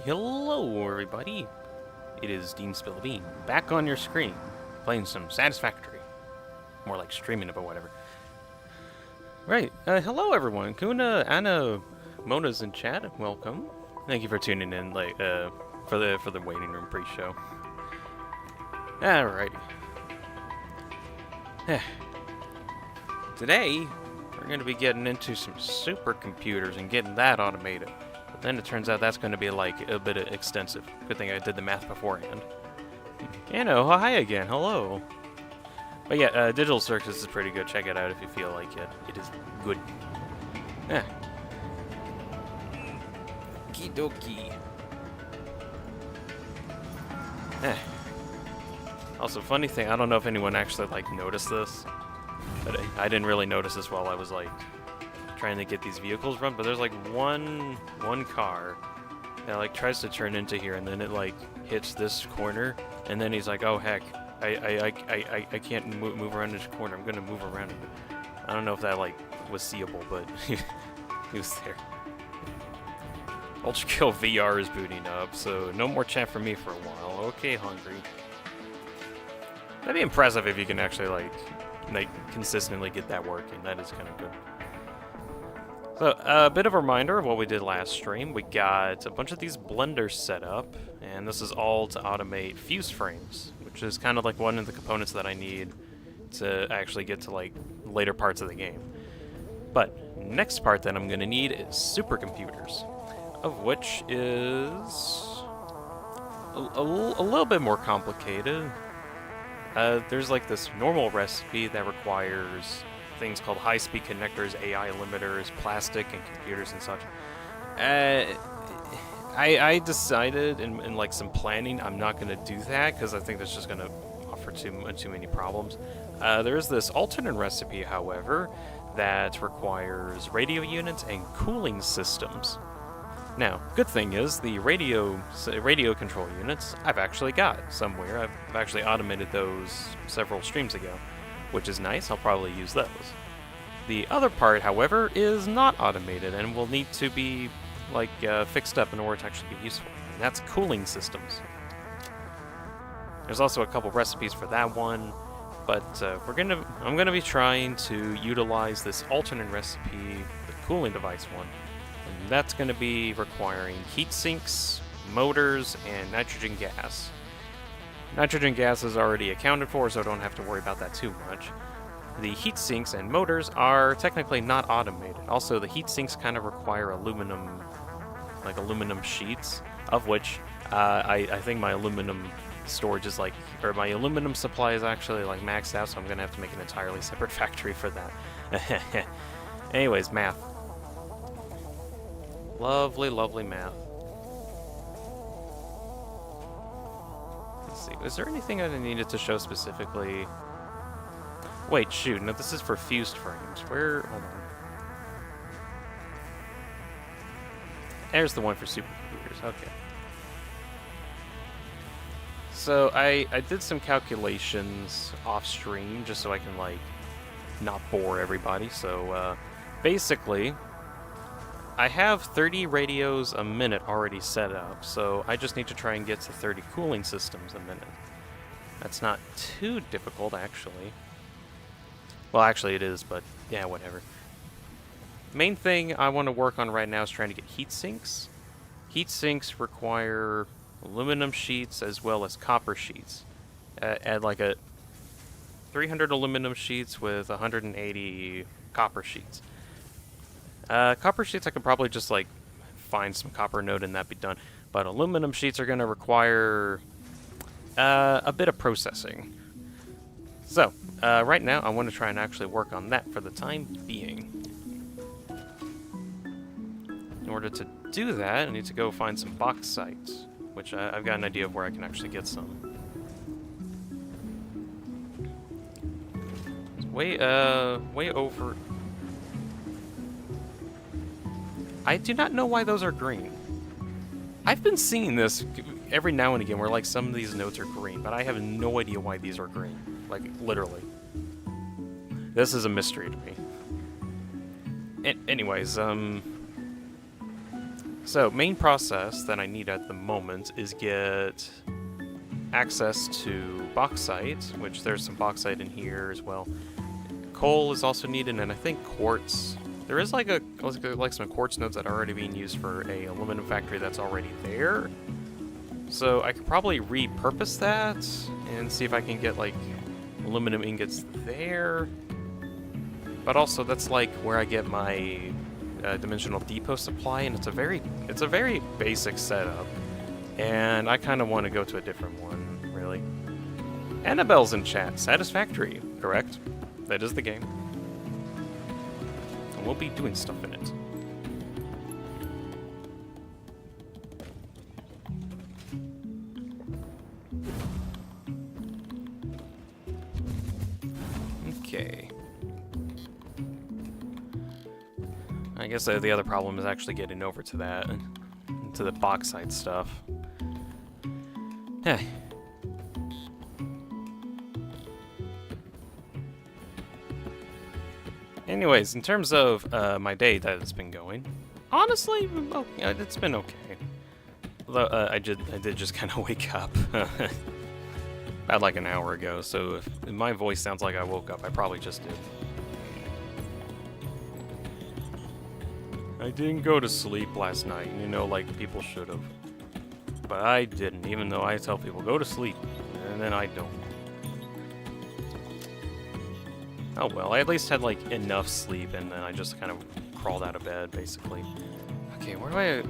Hello everybody, it is DeanSpillaBean, back on your screen, playing some Satisfactory. More like streaming it, but whatever. Right, hello everyone, Kuna, Anna, Mona's in chat, welcome. Thank you for tuning in, like, for the waiting room pre-show. Alrighty. Today, we're going to be getting into some supercomputers and getting that automated. But then it turns out that's going to be like a bit extensive. Good thing I did the math beforehand. Hi again, hello. But yeah, Digital Circus is pretty good. Check it out if you feel like it. It is good. Okie dokie. Also, funny thing, I don't know if anyone actually like noticed this, but I didn't really notice this while I was like trying to get these vehicles run. But there's like one car that like tries to turn into here, and then it like hits this corner, and then he's like, "Oh heck, I can't move around this corner. I'm gonna move around it." I don't know if that like was seeable, but he was there. Ultra Kill VR is booting up, so no more chat from me for a while. Okay, hungry. That'd be impressive if you can actually like consistently get that working. That is kind of good. So, a bit of a reminder of what we did last stream. We got a bunch of these blenders set up, and this is all to automate fuse frames, which is kind of like one of the components that I need to actually get to like later parts of the game. But next part that I'm going to need is supercomputers, of which is a little bit more complicated. There's like this normal recipe that requires things called high-speed connectors, AI limiters, plastic, and computers and such. I decided in like some planning I'm not going to do that because I think that's just going to offer too many problems. There is this alternate recipe, however, that requires radio units and cooling systems. Now, good thing is the radio control units I've actually got somewhere. I've actually automated those several streams ago, which is nice. I'll probably use those. The other part, however, is not automated and will need to be like fixed up in order to actually be useful. And that's cooling systems. There's also a couple recipes for that one, but I'm gonna be trying to utilize this alternate recipe, the cooling device one. And that's going to be requiring heat sinks, motors, and nitrogen gas. Nitrogen gas is already accounted for, so I don't have to worry about that too much. The heat sinks and motors are technically not automated. Also, the heat sinks kind of require aluminum sheets, of which I think my aluminum storage is like, or my aluminum supply is actually like maxed out, so I'm going to have to make an entirely separate factory for that. Anyways, math. Lovely, lovely math. Let's see, is there anything I needed to show specifically? Wait, shoot, no, this is for fused frames. Where, hold on. There's the one for supercomputers, okay. So, I did some calculations off stream, just so I can, like, not bore everybody. So, basically, I have 30 radios a minute already set up, so I just need to try and get to 30 cooling systems a minute. That's not too difficult, actually. Well, actually it is, but yeah, whatever. Main thing I want to work on right now is trying to get heat sinks. Heat sinks require aluminum sheets as well as copper sheets. Add like a 300 aluminum sheets with 180 copper sheets. Copper sheets I could probably just like find some copper node and that'd be done. But aluminum sheets are going to require a bit of processing. So, right now I want to try and actually work on that for the time being. In order to do that, I need to go find some bauxite, which I've got an idea of where I can actually get some. It's way over. I do not know why those are green. I've been seeing this every now and again where like some of these nodes are green, but I have no idea why these are green. Like, literally. This is a mystery to me. Anyways, So, main process that I need at the moment is get access to bauxite, which there's some bauxite in here as well. Coal is also needed, and I think quartz. There is like some quartz nodes that are already being used for a aluminum factory that's already there. So I could probably repurpose that and see if I can get like aluminum ingots there. But also that's like where I get my dimensional depot supply, and it's a very basic setup. And I kind of want to go to a different one, really. Annabelle's in chat. Satisfactory, correct? That is the game. And we'll be doing stuff in it. Okay. I guess the other problem is actually getting over to that, to the bauxite stuff. Hey. Anyways, in terms of my day that has been going, honestly, well, yeah, it's been okay. Although I did just kind of wake up about like an hour ago, so if my voice sounds like I woke up, I probably just did. I didn't go to sleep last night, you know, like people should have. But I didn't, even though I tell people, go to sleep, and then I don't. Oh well, I at least had like enough sleep, and then I just kind of crawled out of bed, basically. Okay, where do I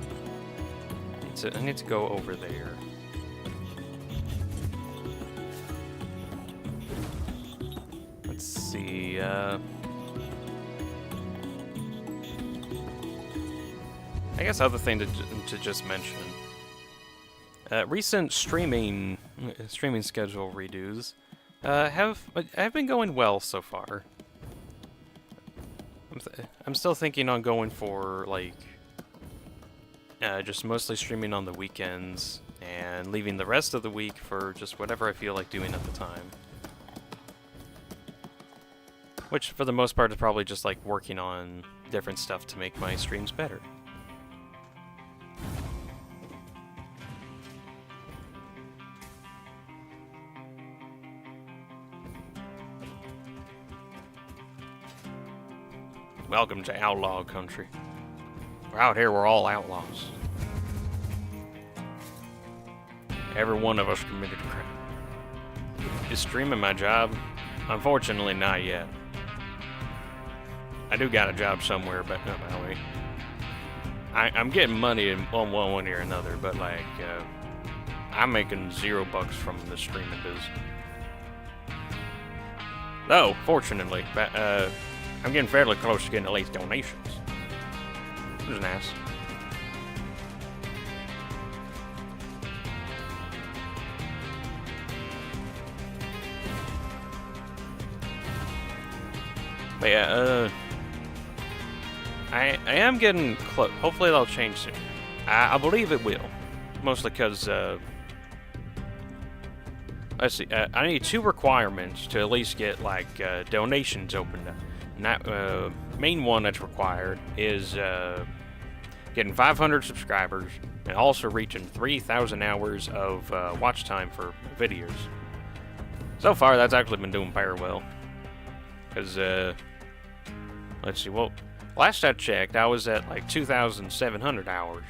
need to go over there. Let's see, I guess other thing to just mention. Recent streaming schedule redos have been going well so far. I'm still thinking on going for like just mostly streaming on the weekends and leaving the rest of the week for just whatever I feel like doing at the time. Which for the most part is probably just like working on different stuff to make my streams better. Welcome to Outlaw Country. We're out here, we're all outlaws. Every one of us committed a crime. Is streaming my job? Unfortunately, not yet. I do got a job somewhere, but no, wait. I'm getting money in one way or another, but like, I'm making $0 from the streaming biz. Though, fortunately, I'm getting fairly close to getting at least donations. Which is nice. But yeah, I am getting close. Hopefully that'll change soon. I believe it will. Mostly because, let's see, I need 2 requirements to at least get, like, donations opened up. And that main one that's required is getting 500 subscribers and also reaching 3,000 hours of watch time for videos. So far, that's actually been doing very well. Because, let's see, well, last I checked, I was at like 2,700 hours.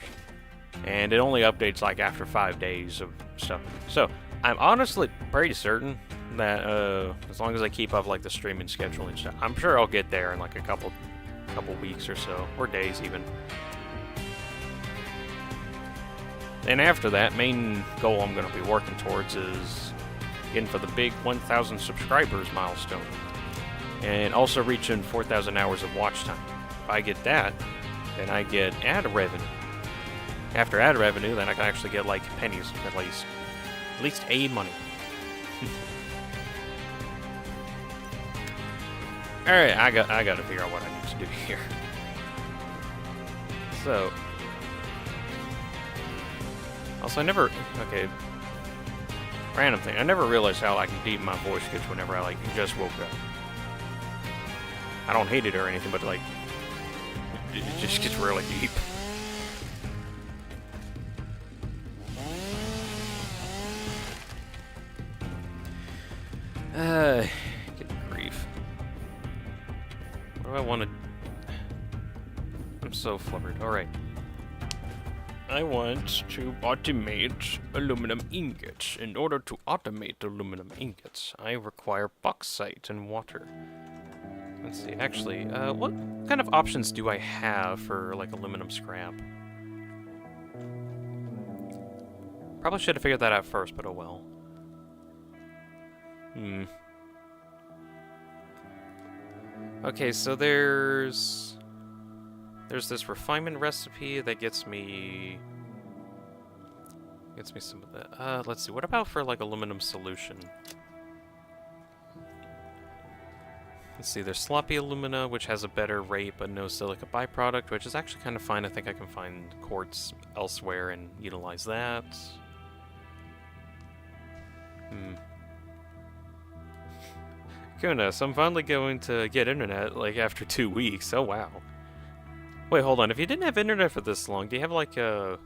And it only updates like after 5 days of stuff. So, I'm honestly pretty certain that as long as I keep up like the streaming schedule and stuff, I'm sure I'll get there in like a couple weeks or so, or days even. And after that, main goal I'm going to be working towards is getting for the big 1,000 subscribers milestone, and also reaching 4,000 hours of watch time. If I get that, then I get ad revenue. After ad revenue, then I can actually get like pennies at least a money. Alright, I gotta figure out what I need to do here. So, also okay, random thing, I never realized how like deep my voice gets whenever I like just woke up. I don't hate it or anything, but like, it just gets really deep. do I want to... I'm so flubbered. Alright. I want to automate aluminum ingots. In order to automate aluminum ingots, I require bauxite and water. Let's see, actually, what kind of options do I have for, like, aluminum scrap? Probably should have figured that out first, but oh well. Okay, so there's this refinement recipe that gets me some of that. Let's see, what about for, like, aluminum solution? Let's see, there's sloppy alumina, which has a better rate but no silica byproduct, which is actually kind of fine. I think I can find quartz elsewhere and utilize that. Goodness, I'm finally going to get internet, like, after 2 weeks. Oh, wow. Wait, hold on. If you didn't have internet for this long, do you have, like, a...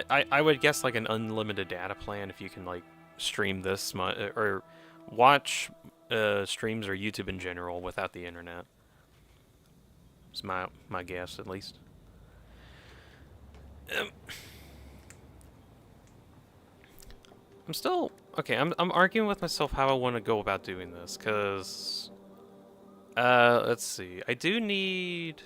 I would guess, like, an unlimited data plan if you can, like, stream this much, or watch... streams or YouTube in general without the internet. It's my guess, at least. I'm still... Okay, I'm arguing with myself how I want to go about doing this, because... let's see. I do need...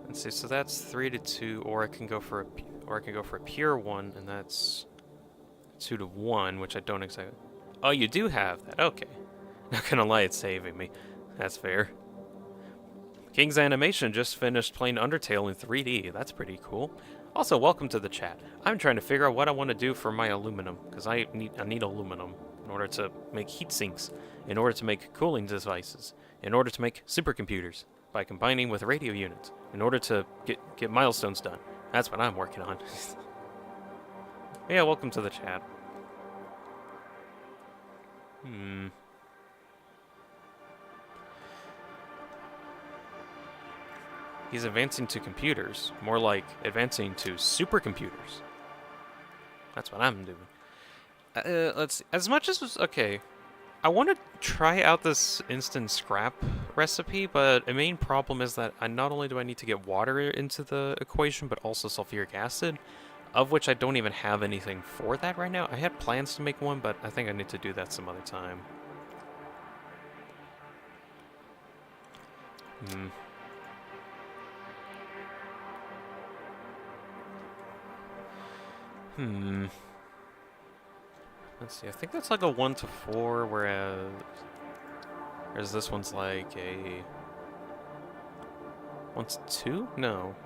Let's see, so that's 3 to 2, or I can go for a pure one, and that's 2 to 1, which I don't exactly... Oh, you do have that. Okay. Not gonna lie, it's saving me. That's fair. King's Animation just finished playing Undertale in 3D. That's pretty cool. Also, welcome to the chat. I'm trying to figure out what I want to do for my aluminum, because I need aluminum in order to make heat sinks, in order to make cooling devices, in order to make supercomputers, by combining with radio units, in order to get milestones done. That's what I'm working on. Yeah, welcome to the chat. He's advancing to computers. More like advancing to supercomputers. That's what I'm doing. Let's see. As much as... Okay. I want to try out this instant scrap recipe, but the main problem is that not only do I need to get water into the equation, but also sulfuric acid, of which I don't even have anything for that right now. I had plans to make one, but I think I need to do that some other time. Let's see, I think that's like a 1 to 4, whereas this one's like a 1 to 2? No.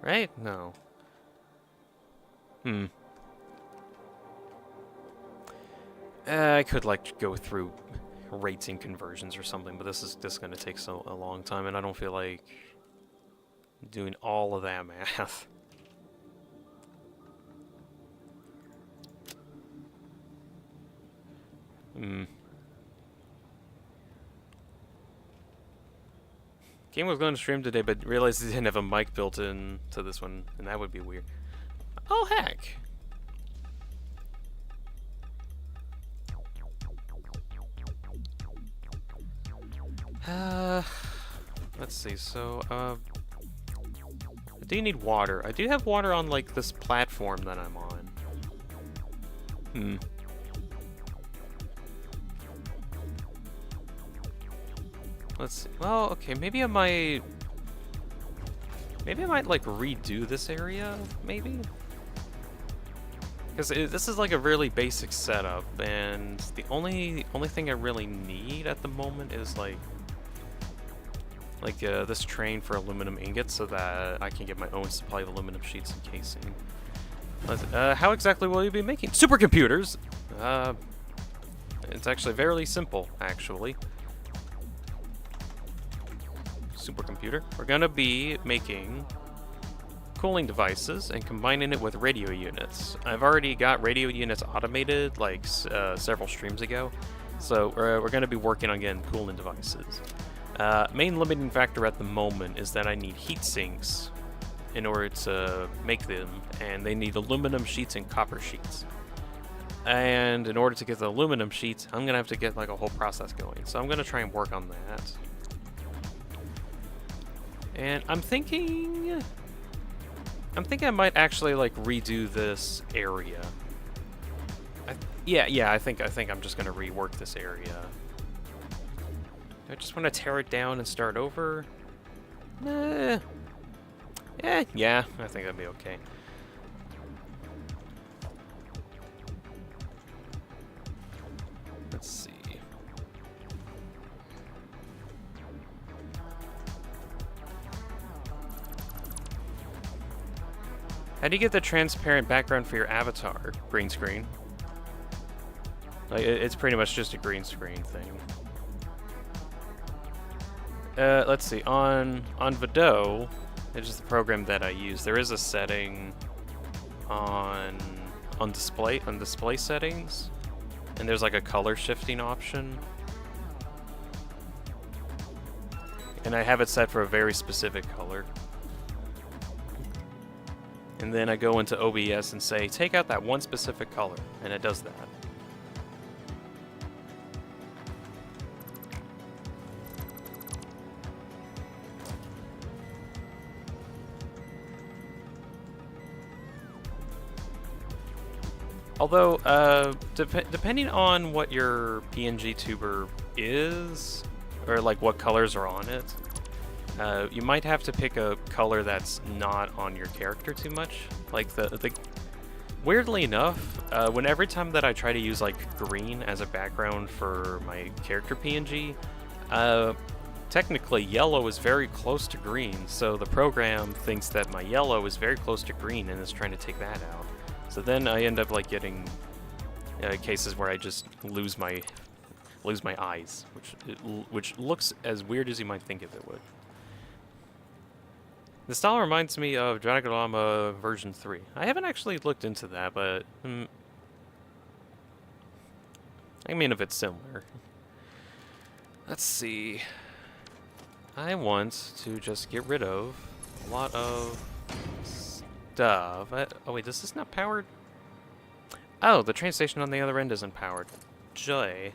Right? No. I could, like, go through rating conversions or something, but this is just going to take a long time, and I don't feel like doing all of that math. Game was going to stream today, but realized he didn't have a mic built in to this one, and that would be weird. Oh, heck! Let's see, so, I do need water. I do have water on, like, this platform that I'm on. Let's see. Well, okay, maybe I might, like, redo this area, maybe? Because this is, like, a really basic setup, and the only thing I really need at the moment is, like this train for aluminum ingots so that I can get my own supply of aluminum sheets and casing. How exactly will you be making supercomputers? It's actually very simple, actually. Supercomputer. We're gonna be making cooling devices and combining it with radio units. I've already got radio units automated, like, several streams ago, so we're gonna be working on getting cooling devices. Main limiting factor at the moment is that I need heat sinks in order to make them, and they need aluminum sheets and copper sheets. And in order to get the aluminum sheets, I'm gonna have to get like a whole process going. So I'm gonna try and work on that. And I'm thinking I might actually like redo this area. Yeah, I think I'm just gonna rework this area. I just want to tear it down and start over. Yeah, I think that'd be okay. Let's see. How do you get the transparent background for your avatar? Green screen. Like, it's pretty much just a green screen thing. Let's see. On Vidot, which is the program that I use, there is a setting on display settings, and there's like a color shifting option. And I have it set for a very specific color. And then I go into OBS and say, take out that one specific color, and it does that. Although, depending on what your PNG tuber is, or like what colors are on it, you might have to pick a color that's not on your character too much. Like weirdly enough, every time that I try to use like green as a background for my character PNG, technically yellow is very close to green, so the program thinks that my yellow is very close to green and is trying to take that out. So then I end up like getting cases where I just lose my eyes, which looks as weird as you might think it would. The style reminds me of Dragonlama version 3. I haven't actually looked into that, but I mean if it's similar. Let's see. I want to just get rid of a lot of stuff. Oh wait, is this not powered? Oh, the train station on the other end isn't powered. Joy.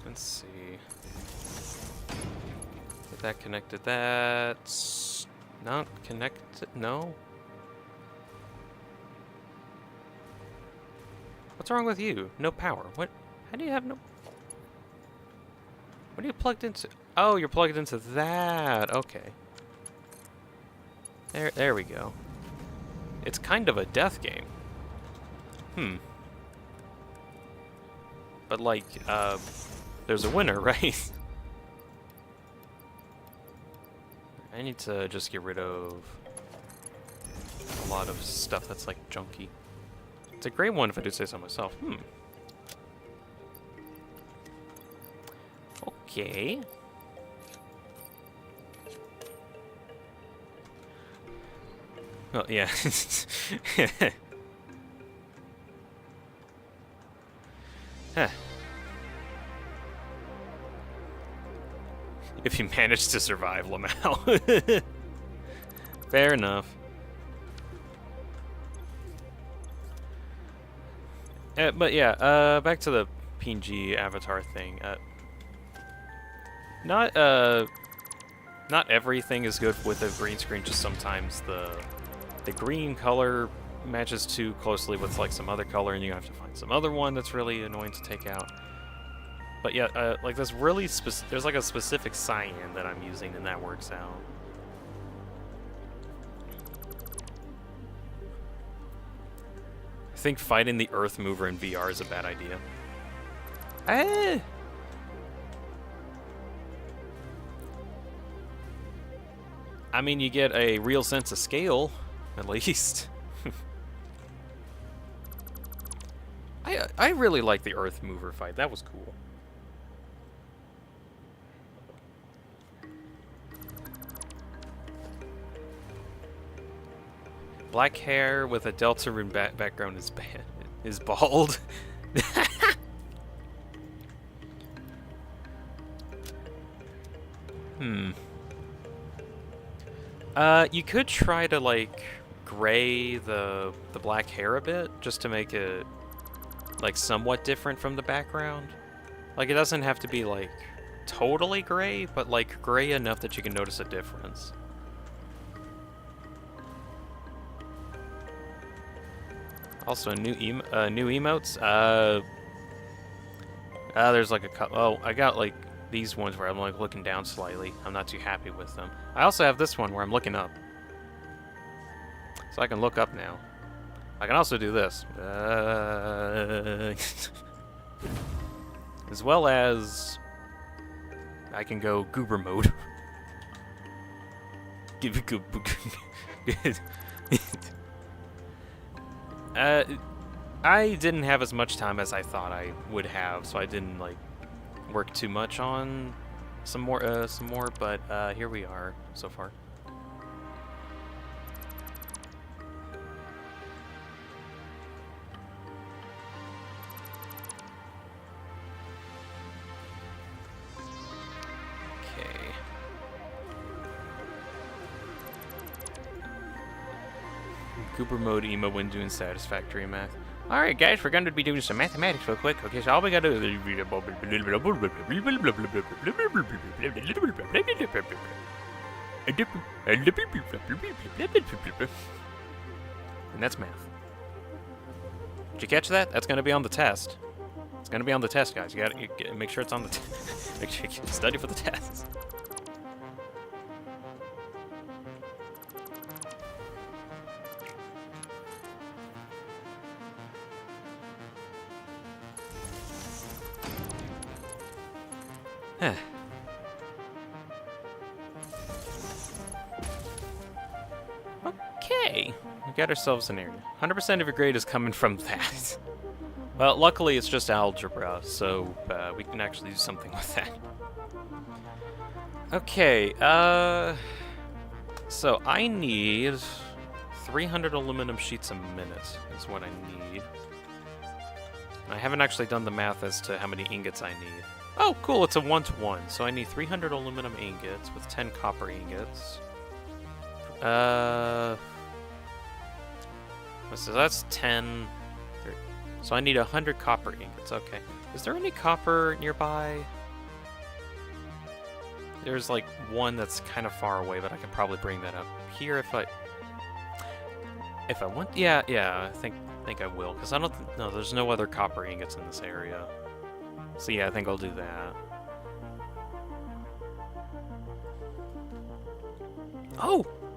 Let's see. Get that connected. That's not connected. No. What's wrong with you? No power. What? How do you have no? What are you plugged into? Oh, you're plugged into that. Okay. There we go. It's kind of a death game. But like, there's a winner, right? I need to just get rid of a lot of stuff that's like junky. It's a great one if I do say so myself. Okay. Well, yeah. Huh. If you manage to survive, Lamau. Fair enough. But yeah, back to the PNG avatar thing. Not everything is good with a green screen. Just sometimes the green color matches too closely with like some other color, and you have to find some other one that's really annoying to take out. But yeah, like this really there's like a specific cyan that I'm using, and that works out. I think fighting the Earth Mover in VR is a bad idea. I mean, you get a real sense of scale, at least. I really like the Earth Mover fight. That was cool. Black hair with a Deltarune background is bald. You could try to like gray the black hair a bit, just to make it like somewhat different from the background. Like it doesn't have to be like totally gray, but like gray enough that you can notice a difference. Also, new emotes. There's like a couple. Oh, I got like these ones where I'm like looking down slightly. I'm not too happy with them. I also have this one where I'm looking up, so I can look up now. I can also do this, as well as I can go goober mode. Give it goober. I didn't have as much time as I thought I would have, so I didn't like work too much on some more, but here we are so far. Cooper mode emo when doing satisfactory math. Alright guys, we're going to be doing some mathematics real quick. Okay, so all we gotta do is... And that's math. Did you catch that? That's gonna be on the test. It's gonna be on the test, guys. You gotta make sure it's on the test. Make sure you study for the test. Okay, we got ourselves an area. 100% of your grade is coming from that. Well, luckily it's just algebra, so we can actually do something with that. Okay, so I need 300 aluminum sheets a minute is what I need. I haven't actually done the math as to how many ingots I need. Oh, cool, it's a 1-to-1. So I need 300 aluminum ingots with 10 copper ingots. So that's 10. So I need 100 copper ingots, okay. Is there any copper nearby? There's like one that's kind of far away, but I could probably bring that up here if I want. Yeah, I think I will, because I don't. No, there's no other copper ingots in this area. So yeah, I think I'll do that.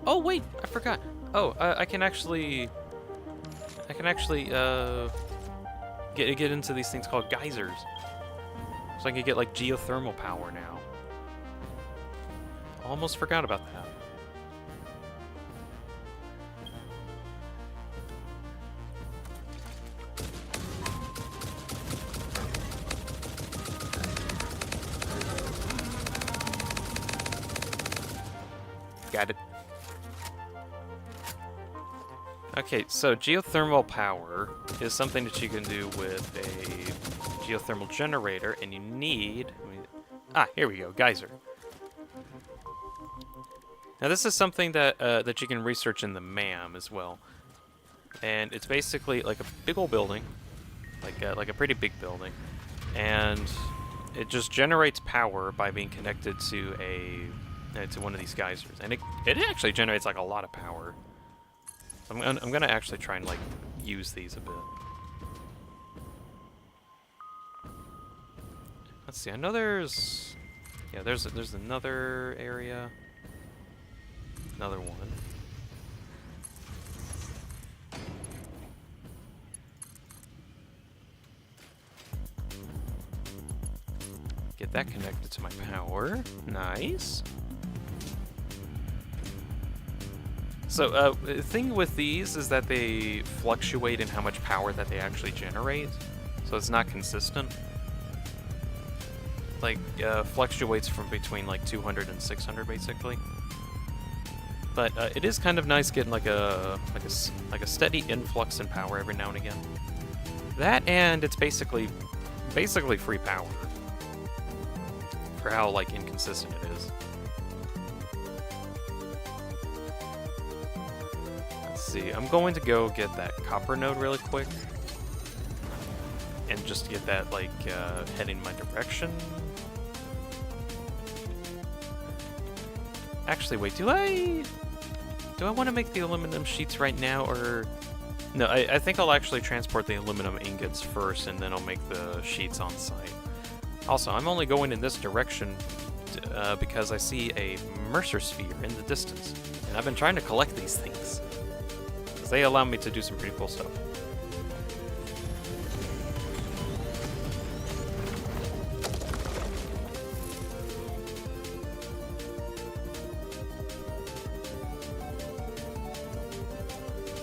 Oh wait, I forgot. Oh, I can actually get into these things called geysers. So I can get like geothermal power now. Almost forgot about that. Got it. Okay, so geothermal power is something that you can do with a geothermal generator, and you need... here we go, geyser. Now this is something that that you can research in the MAM as well, and it's basically like a big old building, like a pretty big building, and it just generates power by being connected to to one of these geysers, and it actually generates like a lot of power. So I'm gonna actually try and like use these a bit. Let's see. I know there's another area, another one. Get that connected to my power. Nice. So, the thing with these is that they fluctuate in how much power that they actually generate. So it's not consistent. Like, fluctuates from between like 200 and 600 basically. But it is kind of nice getting like a steady influx in power every now and again. That, and it's basically free power for how like inconsistent it is. Let's see. I'm going to go get that copper node really quick. And just get that, like, heading my direction. Actually, wait, do I want to make the aluminum sheets right now, or... No, I think I'll actually transport the aluminum ingots first, and then I'll make the sheets on site. Also, I'm only going in this direction because I see a Mercer sphere in the distance, and I've been trying to collect these things. Because they allow me to do some pretty cool stuff.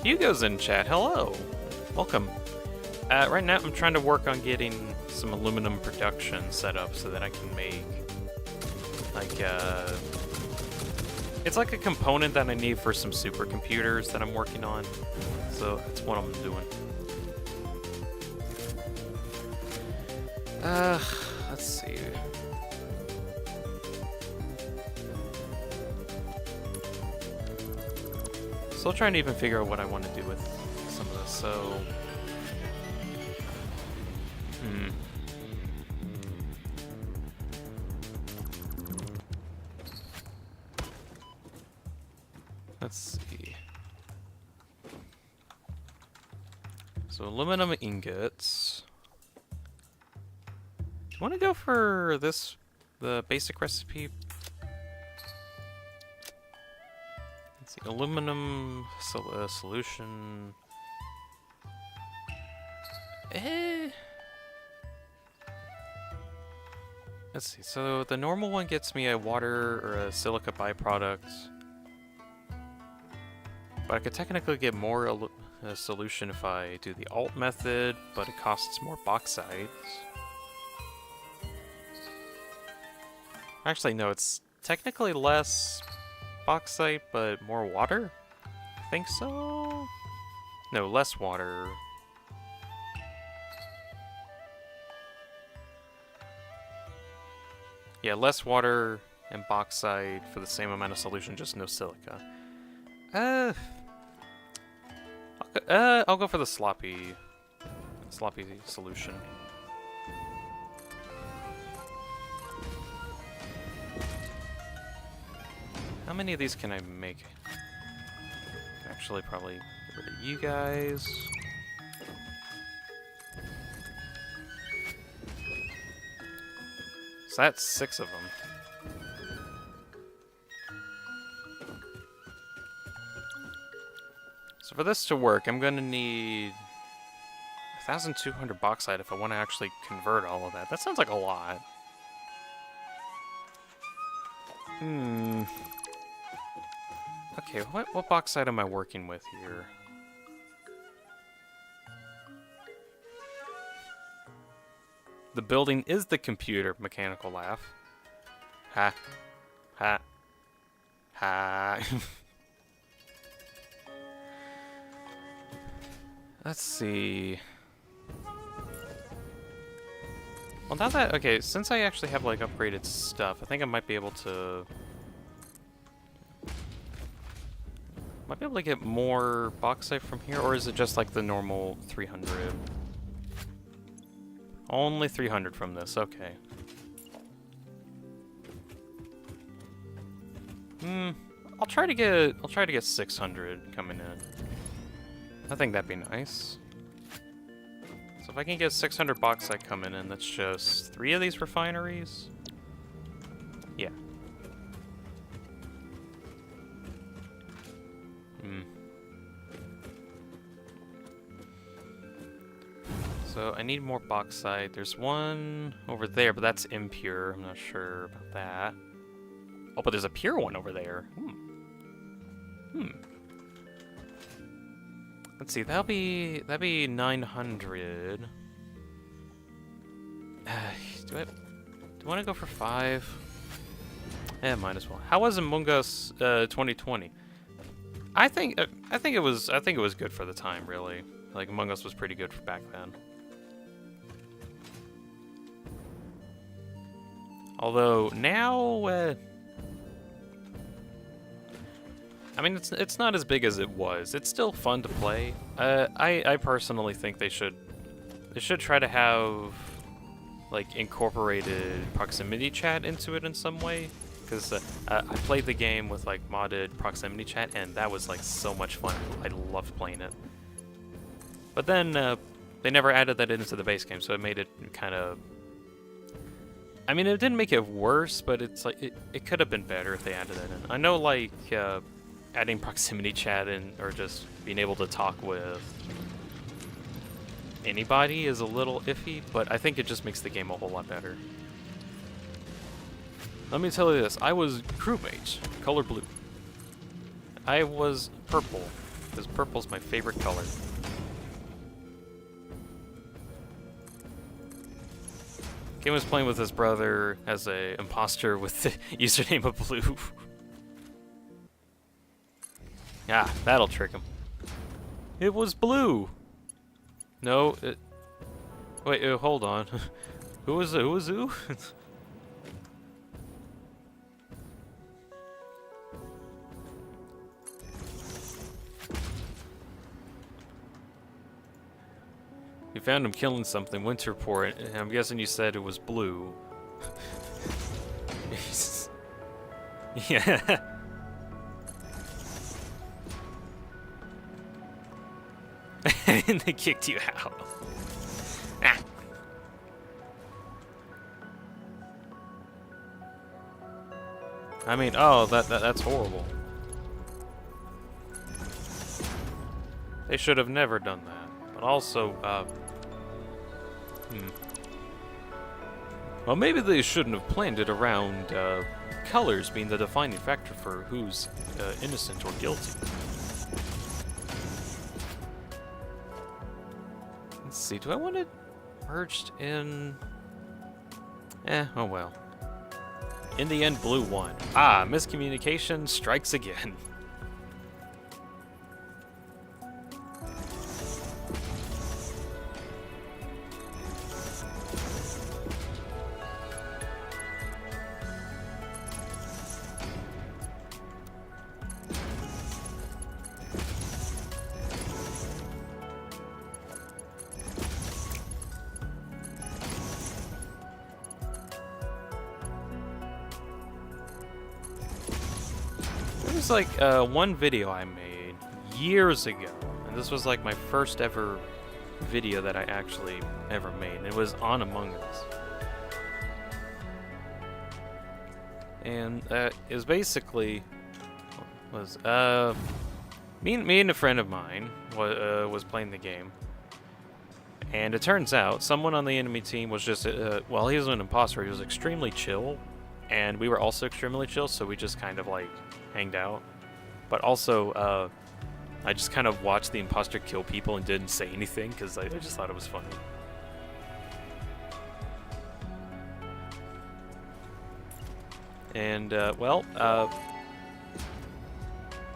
Hugo's in chat. Hello. Welcome. Right now I'm trying to work on getting some aluminum production set up so that I can make, like, it's like a component that I need for some supercomputers that I'm working on. So that's what I'm doing. Let's see. Still trying to even figure out what I want to do with some of this, so... Let's see. So aluminum ingots. Do you want to go for this, the basic recipe? Let's see, aluminum solution. Let's see, so the normal one gets me a water or a silica byproduct. But I could technically get more solution if I do the alt method, but it costs more bauxite. Actually, no, it's technically less bauxite, but more water? I think so? No, less water. Yeah, less water and bauxite for the same amount of solution, just no silica. I'll go for the sloppy solution. How many of these can I make? Actually, probably get rid of you guys. So that's 6 of them. So for this to work, I'm going to need 1,200 bauxite if I want to actually convert all of that. That sounds like a lot. Okay, what bauxite am I working with here? The building is the computer, mechanical laugh. Ha. Ha. Ha. Let's see. Well, now that... Okay, since I actually have, like, upgraded stuff, I think I might be able to... Might be able to get more bauxite from here, or is it just, like, the normal 300? Only 300 from this, okay. I'll try to get 600 coming in. I think that'd be nice. So if I can get 600 bauxite coming in, that's just 3 of these refineries? Yeah. So I need more bauxite. There's one over there, but that's impure. I'm not sure about that. Oh, but there's a pure one over there. Let's see, that'd be 900. Do I want to go for 5? Yeah, might as well. How was Among Us 2020? I think it was good for the time, really. Like, Among Us was pretty good for back then. Although now I mean, it's not as big as it was. It's still fun to play. I personally think they should try to have like incorporated proximity chat into it in some way, because I played the game with like modded proximity chat, and that was like so much fun. I loved playing it. But then they never added that into the base game, so it made it kind of. I mean, it didn't make it worse, but it's like it could have been better if they added that in. I know, like adding proximity chat in, or just being able to talk with anybody is a little iffy, but I think it just makes the game a whole lot better. Let me tell you this: I was crewmate, color blue. I was purple, because purple's my favorite color. Kim was playing with his brother as a imposter with the username of blue. Ah, that'll trick him. It was blue. No, wait, hold on. Who was who? You found him killing something, Winter Report, and I'm guessing you said it was blue. Yeah. And they kicked you out. Ah. I mean, oh, that's horrible. They should have never done that. But also, well, maybe they shouldn't have planned it around colors being the defining factor for who's innocent or guilty. Let's see, do I want it merged in... oh well. In the end, blue won. Ah, miscommunication strikes again. There's like one video I made years ago, and this was like my first ever video that I actually ever made, and it was on Among Us. And it was basically me and a friend of mine was playing the game, and it turns out someone on the enemy team was just well, he was an imposter. He was extremely chill, and we were also extremely chill, so we just kind of like hanged out. But also I just kind of watched the imposter kill people and didn't say anything because I just thought it was funny. And well,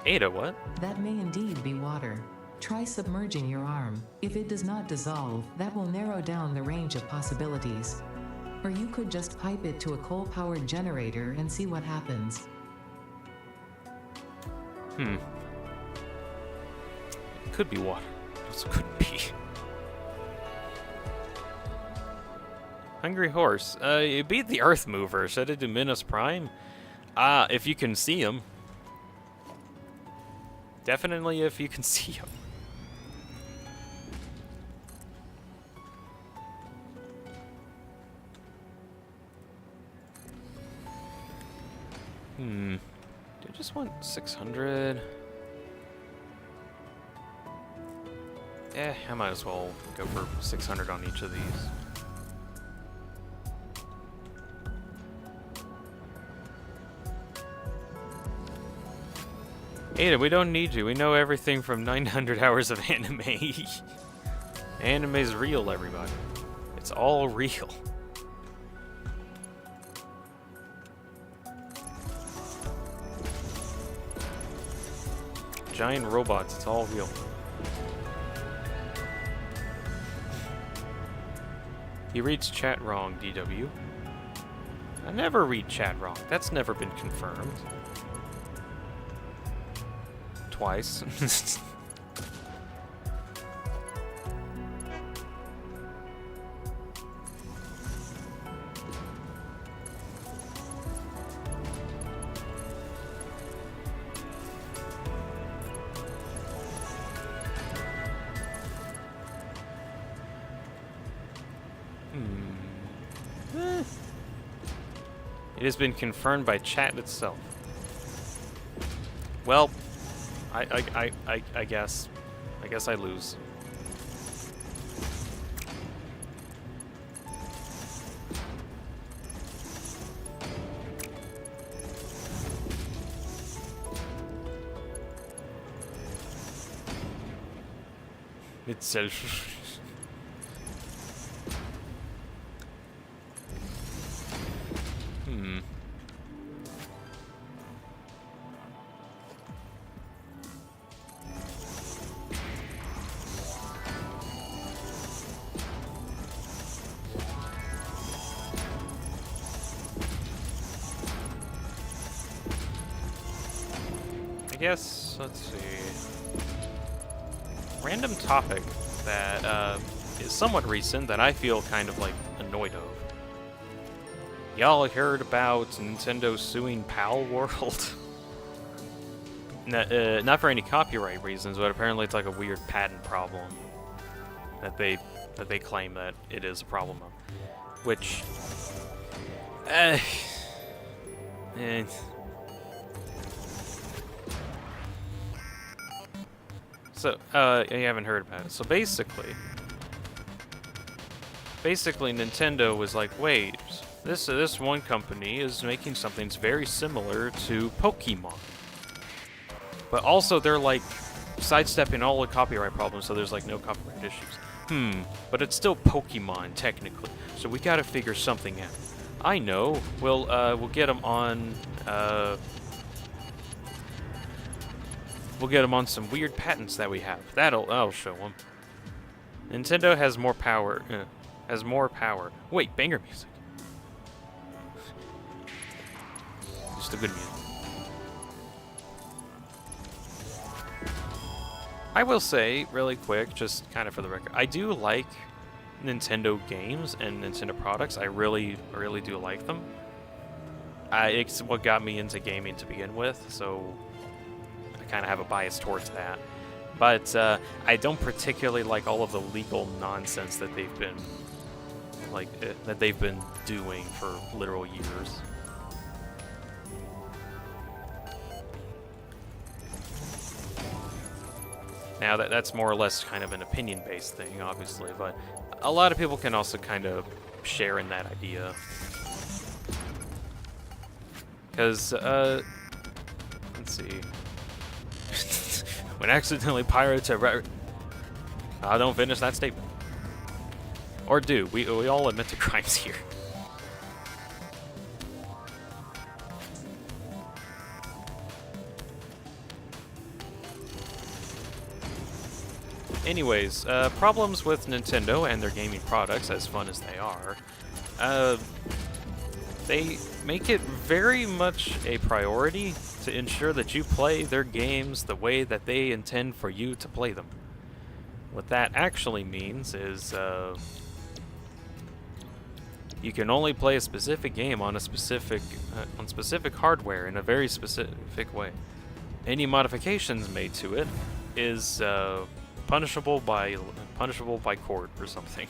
Ada, what? That may indeed be water. Try submerging your arm. If it does not dissolve, that will narrow down the range of possibilities. Or you could just pipe it to a coal-powered generator and see what happens. It could be water. It couldn't be. Hungry Horse. You beat the Earth Mover. Set it to Minos Prime. If you can see him. Definitely if you can see him. Do I just want 600? I might as well go for 600 on each of these. Ada, we don't need you. We know everything from 900 hours of anime. Anime's real, everybody. It's all real. Giant robots, it's all real. He reads chat wrong, DW. I never read chat wrong. That's never been confirmed. twice. It has been confirmed by chat itself. Well, I guess I lose. Itself. I guess, let's see. Random topic that is somewhat recent that I feel kind of like annoyed of. Y'all heard about Nintendo suing Pal World? Not for any copyright reasons, but apparently it's like a weird patent problem that they claim that it is a problem of. Which, So, you haven't heard about it. So basically Nintendo was like, wait, this one company is making something that's very similar to Pokemon. But also they're like sidestepping all the copyright problems, so there's like no copyright issues. But it's still Pokemon technically. So we gotta figure something out. I know. We'll get them on we'll get them on some weird patents that we have. That'll show them. Nintendo has more power. Has more power. Wait, banger music. Just the good music. I will say, really quick, just kind of for the record, I do like Nintendo games and Nintendo products. I really do like them. It's what got me into gaming to begin with, so kind of have a bias towards that, but I don't particularly like all of the legal nonsense that they've been doing for literal years. Now that's more or less kind of an opinion-based thing, obviously, but a lot of people can also kind of share in that idea. Because, let's see. When accidentally pirates a don't finish that statement. Or do. We all admit to crimes here. Anyways, problems with Nintendo and their gaming products, as fun as they are, they make it very much a priority to ensure that you play their games the way that they intend for you to play them. What that actually means is you can only play a specific game on a specific hardware in a very specific way. Any modifications made to it is punishable by court or something.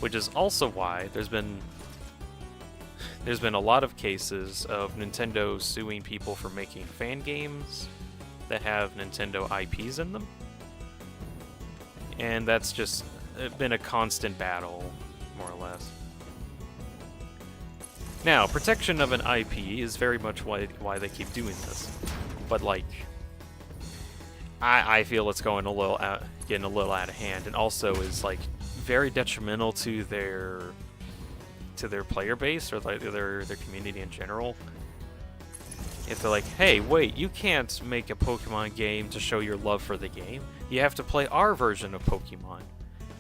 Which is also why there's been a lot of cases of Nintendo suing people for making fan games that have Nintendo IPs in them. And that's just been a constant battle, more or less. Now, protection of an IP is very much why they keep doing this. But, like, I feel it's going getting a little out of hand, and also is, like, very detrimental to their player base, or like their community in general. If they're like, hey, wait, you can't make a Pokemon game to show your love for the game. You have to play our version of Pokemon.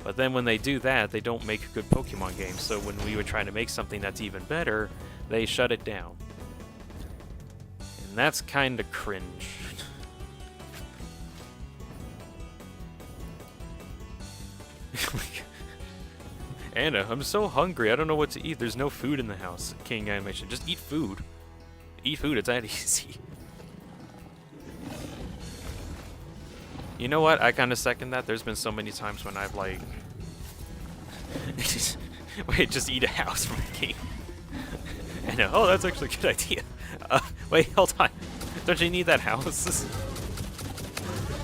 But then when they do that, they don't make good Pokemon games. So when we would try to make something that's even better, they shut it down. And that's kind of cringe. Anna, I'm so hungry. I don't know what to eat. There's no food in the house. King animation. Just eat food. Eat food. It's that easy. You know what? I kind of second that. There's been so many times when I've like... Wait, just eat a house from the game. Anna, oh, that's actually a good idea. Wait, hold on. Don't you need that house?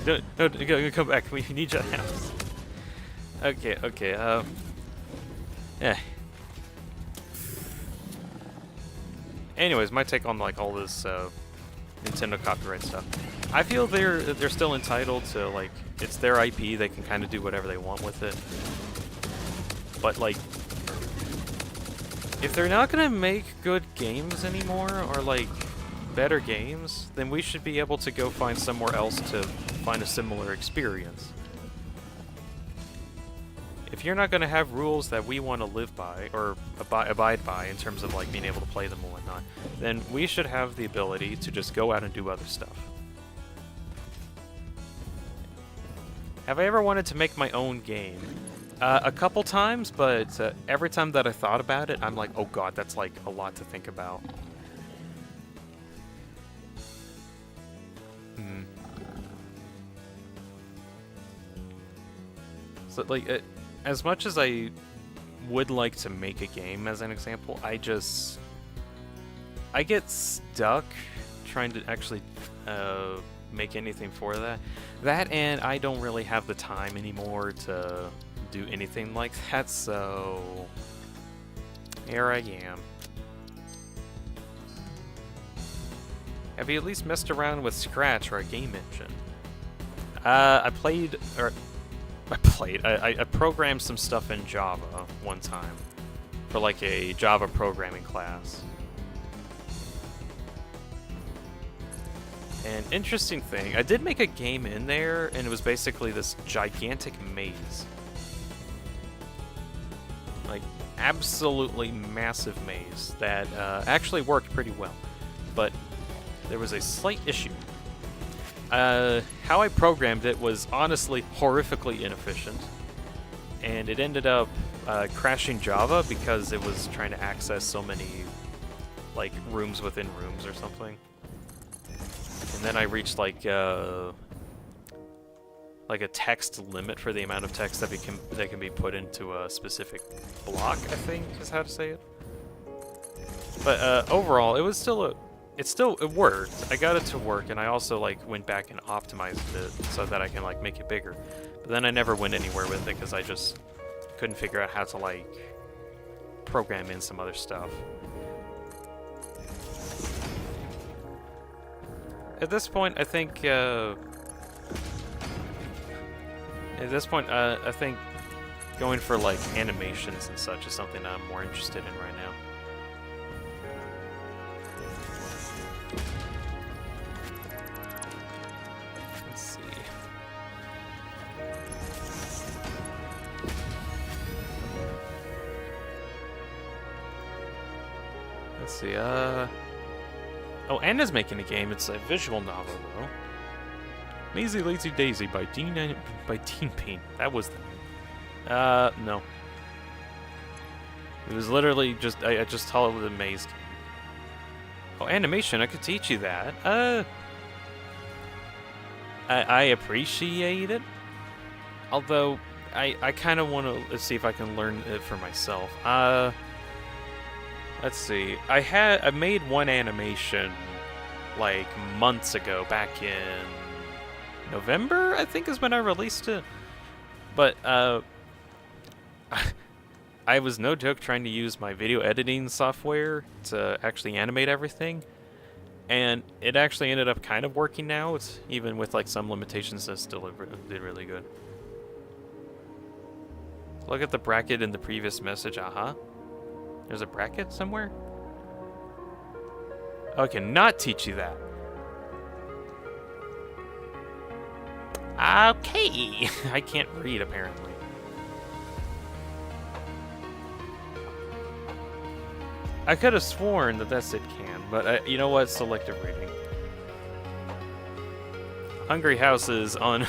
Don't come back. We need your house. Okay, okay, yeah. Anyways, my take on like all this Nintendo copyright stuff. I feel they're still entitled to, like, it's their IP, they can kind of do whatever they want with it. But like, if they're not gonna make good games anymore, or like better games, then we should be able to go find somewhere else to find a similar experience. If you're not going to have rules that we want to live by, or abide by in terms of like being able to play them and whatnot, then we should have the ability to just go out and do other stuff. Have I ever wanted to make my own game? A couple times, but every time that I thought about it, I'm like, oh god, that's like a lot to think about. So like, as much as I would like to make a game, as an example, I get stuck trying to actually make anything for that. That, and I don't really have the time anymore to do anything like that, so here I am. Have you at least messed around with Scratch or a game engine? I programmed some stuff in Java one time for like a Java programming class. And interesting thing, I did make a game in there, and it was basically this gigantic maze. Like, absolutely massive maze that actually worked pretty well. But there was a slight issue. How I programmed it was honestly horrifically inefficient, and it ended up crashing Java because it was trying to access so many like rooms within rooms or something. And then I reached like a text limit for the amount of text that can be put into a specific block, I think is how to say it. But overall, it was still it worked. I got it to work, and I also like went back and optimized it so that I can like make it bigger. But then I never went anywhere with it because I just couldn't figure out how to like program in some other stuff. At this point, I think I think going for like animations and such is something I'm more interested in right now. Let's see. Let's see. Oh, Anna's making a game. It's a visual novel, though. Lazy Lazy Daisy by DeanSpillaBean. That was the name. No. It was literally just, I just called it a maze game. Oh, animation, I could teach you that. I appreciate it. Although, I kind of want to see if I can learn it for myself. Let's see. I made one animation like months ago, back in November, I think is when I released it. But I was no joke trying to use my video editing software to actually animate everything, and it actually ended up kind of working out, even with like some limitations. That still did really good. Look at the bracket in the previous message. There's a bracket somewhere? Oh, I cannot teach you that. Okay. I can't read, apparently. I could have sworn that said can, but you know what? Selective reading. Hungry Houses on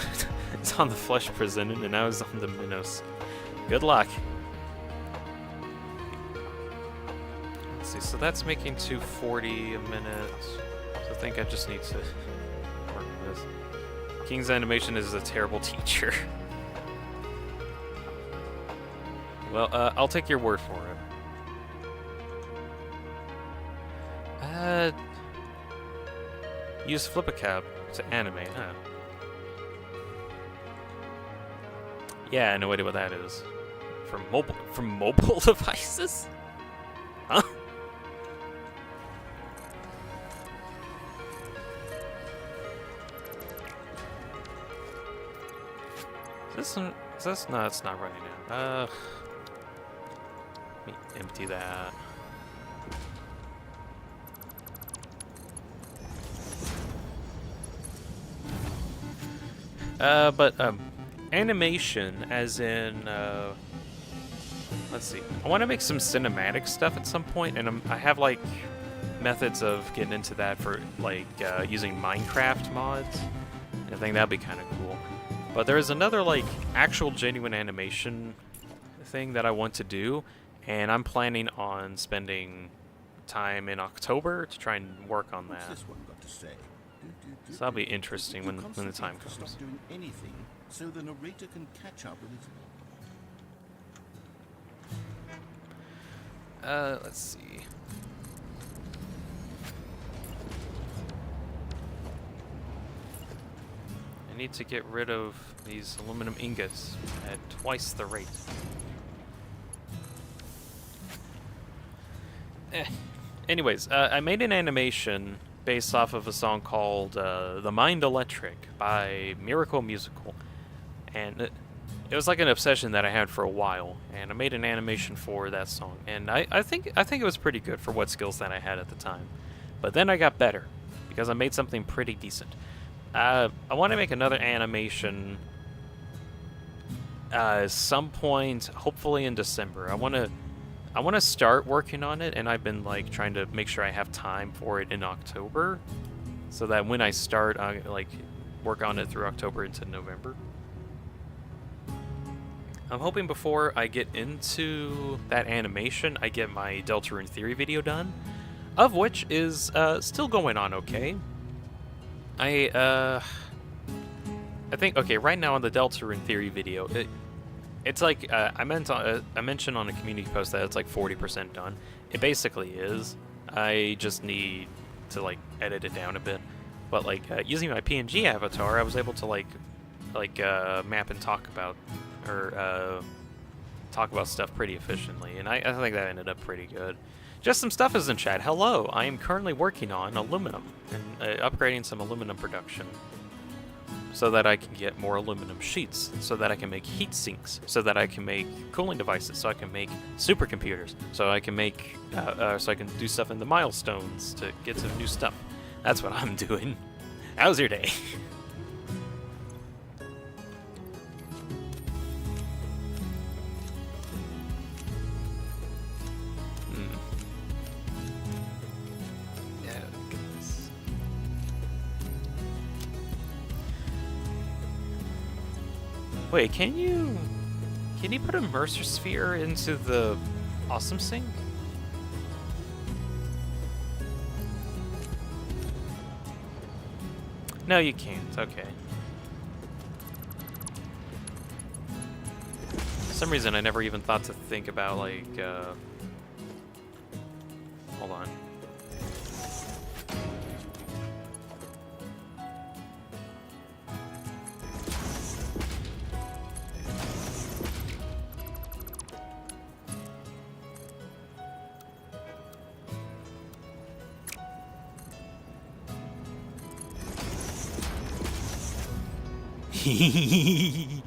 It's on the Flesh Prison, and now it's on the Minos. Good luck. Let's see, so that's making 240 a minute. So I think I just need to work on this. King's Animation is a terrible teacher. Well, I'll take your word for it. Use Flip-A-Cab to animate, huh? Yeah, no idea what that is. From mobile devices? Huh? Is this no, it's not running now. Let me empty that. Animation, as in, let's see. I want to make some cinematic stuff at some point, and I have, like, methods of getting into that for, like, using Minecraft mods. I think that'd be kind of cool. But there's another, like, actual genuine animation thing that I want to do, and I'm planning on spending time in October to try and work on that. What's this one got to say? So that'll be interesting when the time comes. Stop doing anything so the narrator can catch up with it. Let's see. I need to get rid of these aluminum ingots at twice the rate. Anyways, I made an animation based off of a song called The Mind Electric by Miracle Musical. And it was like an obsession that I had for a while, and I made an animation for that song. And I think it was pretty good for what skills that I had at the time. But then I got better, because I made something pretty decent. I want to make another animation some point, hopefully in December. I want to start working on it, and I've been like trying to make sure I have time for it in October, so that when I start, I like work on it through October into November. I'm hoping before I get into that animation, I get my Deltarune Theory video done, of which is still going on okay. I think, okay, right now on the Deltarune Theory video, it's like, I mentioned on a community post that it's like 40% done. It basically is. I just need to like edit it down a bit. But like using my PNG avatar, I was able to like map and talk about stuff pretty efficiently, and I think that ended up pretty good. Just some stuff is in chat. Hello, I am currently working on aluminum and upgrading some aluminum production, so that I can get more aluminum sheets, so that I can make heat sinks, so that I can make cooling devices, so I can make supercomputers, so I can make, so I can do stuff in the milestones to get some new stuff. That's what I'm doing. How's your day? Wait, can you put a Mercer sphere into the Awesome Sink? No, you can't. Okay. For some reason, I never even thought to think about, like, hold on. The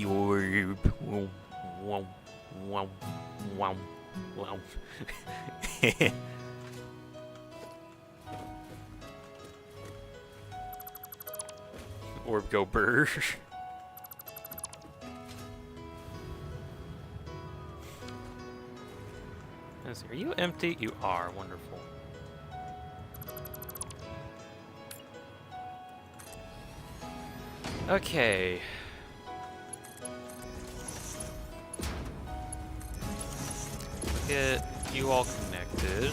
orb. Wow, wow, wow, wow, wow. Orb go burr. Are you empty? You are. Wonderful. Okay. Get you all connected.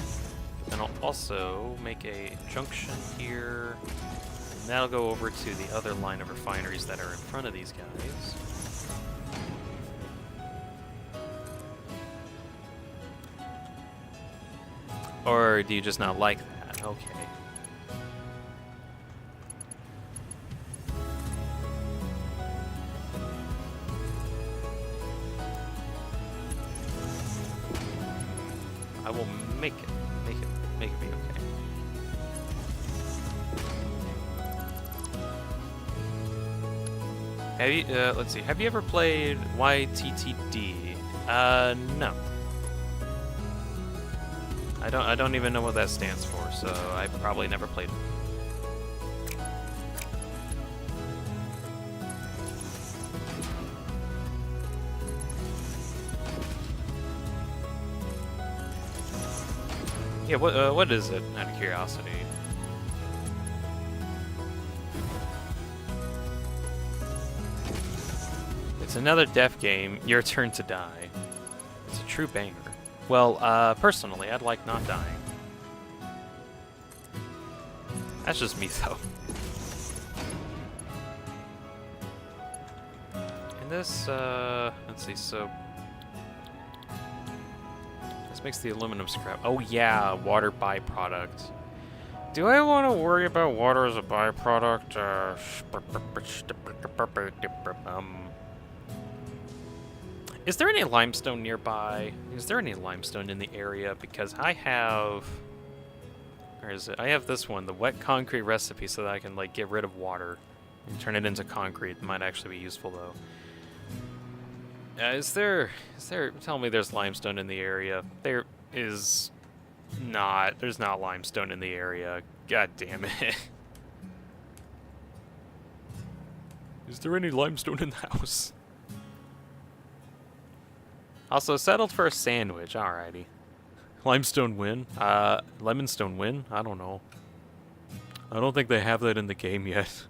And I'll also make a junction here. And that'll go over to the other line of refineries that are in front of these guys. Or do you just not like that? Okay. I will make it be okay. Have you, let's see, have you ever played YTTD? No. I don't even know what that stands for, so I probably never played it. Yeah, what is it, out of curiosity? It's another death game, your turn to die. It's a true banger. Well, personally, I'd like not dying. That's just me, though. And this, let's see, so... This makes the aluminum scrap. Oh yeah, water byproduct. Do I want to worry about water as a byproduct? Is there any limestone nearby? Is there any limestone in the area? Because I have... Where is it? I have this one, the wet concrete recipe, so that I can, like, get rid of water and turn it into concrete. It might actually be useful, though. Is there... Tell me there's limestone in the area. There is not. There's not limestone in the area. God damn it. Is there any limestone in the house? Also, settled for a sandwich. Alrighty. Limestone win? Lemonstone win? I don't know. I don't think they have that in the game yet.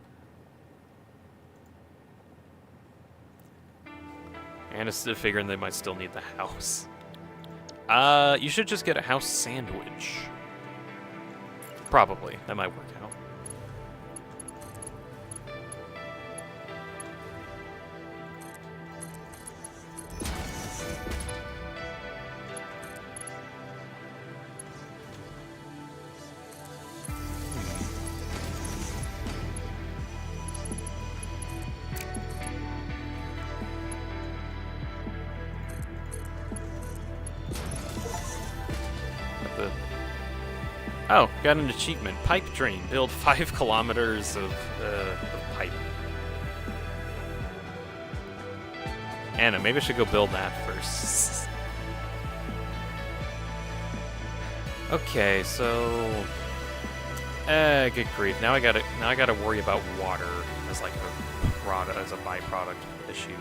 And it's still figuring they might still need the house. You should just get a house sandwich. Probably. That might work out. Oh, got an achievement. Pipe drain. Build 5 kilometers of pipe. Anna, maybe I should go build that first. Okay, so... good grief. Now I gotta worry about water as like a product, as a byproduct issue.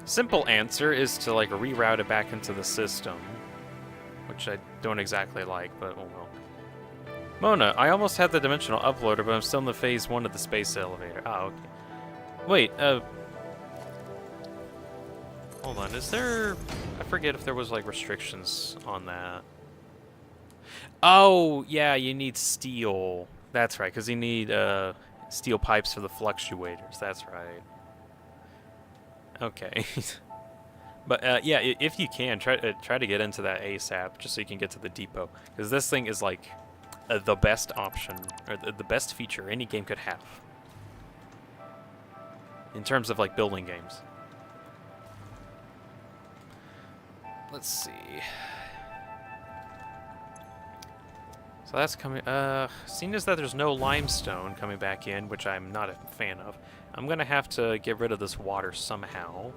Simple answer is to like reroute it back into the system. Which I don't exactly like, but oh well. Mona, I almost had the dimensional uploader, but I'm still in the phase 1 of the space elevator. Ah, okay. Wait, hold on, is there... I forget if there was, like, restrictions on that. Oh, yeah, you need steel. That's right, because you need, steel pipes for the fluctuators. That's right. Okay. But yeah, if you can, try to get into that ASAP, just so you can get to the depot, because this thing is like the best option, or the best feature any game could have, in terms of like building games. Let's see. So that's coming. Seeing as that there's no limestone coming back in, which I'm not a fan of, I'm gonna have to get rid of this water somehow.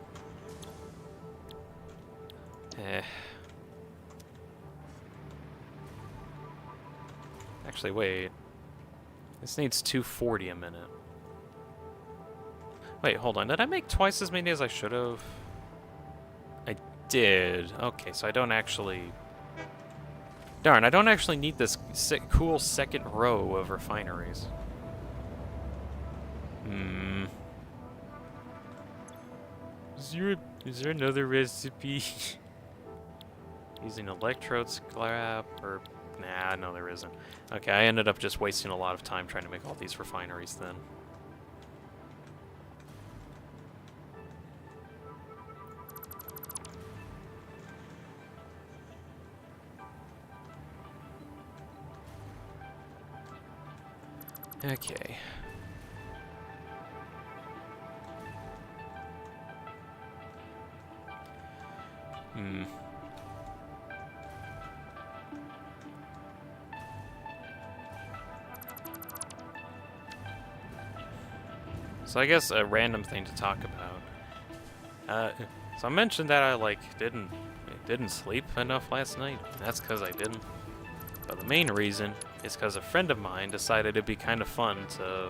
Actually, wait. This needs 240 a minute. Wait, hold on. Did I make twice as many as I should have? I did. Okay, so I don't actually... Darn, I don't actually need this cool second row of refineries. Is there another recipe? Using electrode scrap or... Nah, no there isn't. Okay, I ended up just wasting a lot of time trying to make all these refineries then. Okay. So I guess a random thing to talk about. So I mentioned that I didn't sleep enough last night. That's because I didn't. But the main reason is because a friend of mine decided it'd be kind of fun to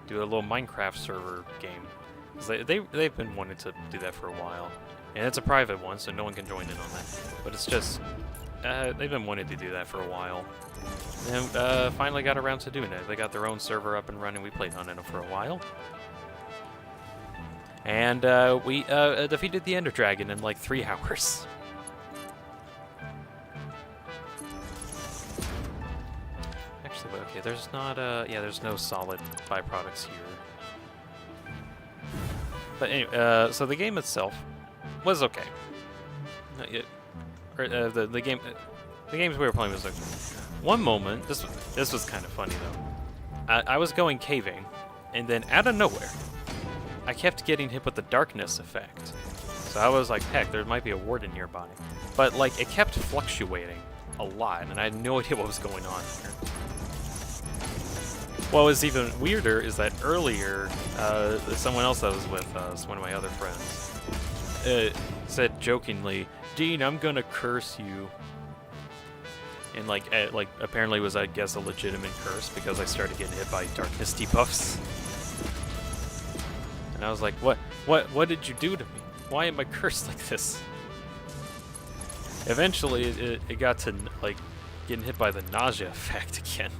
do a little Minecraft server game. They've been wanting to do that for a while, and it's a private one, so no one can join in on that. But it's just they've been wanting to do that for a while, and finally got around to doing it. They got their own server up and running. We played on it for a while, and we defeated the Ender Dragon in like 3 hours. Actually, okay, there's not there's no solid byproducts here. But anyway, so the game itself was okay. The games we were playing was okay. One moment, this was kind of funny though. I was going caving, and then out of nowhere, I kept getting hit with the darkness effect. So I was like, heck, there might be a warden nearby. But like, it kept fluctuating a lot, and I had no idea what was going on here. What was even weirder is that earlier, someone else I was with, one of my other friends, said jokingly, "Dean, I'm gonna curse you." And like apparently was, I guess, a legitimate curse because I started getting hit by darkness debuffs. And I was like, what did you do to me? Why am I cursed like this? Eventually, it got to like getting hit by the nausea effect again.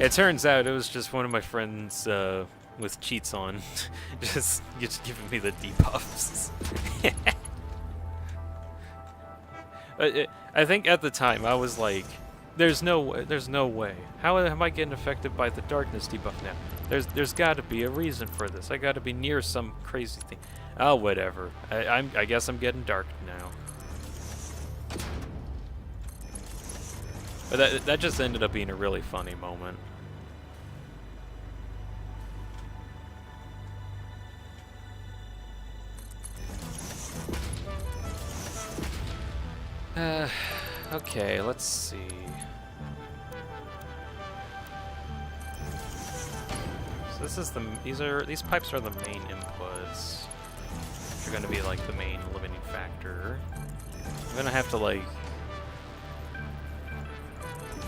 It turns out it was just one of my friends with cheats on, just giving me the debuffs. I think at the time I was like, "There's no way. How am I getting affected by the darkness debuff now? There's got to be a reason for this. I got to be near some crazy thing." Oh, whatever. I guess I'm getting dark now. But that just ended up being a really funny moment. Okay, let's see. So this is these pipes are the main inputs. Which are gonna be like the main limiting factor. I'm gonna have to like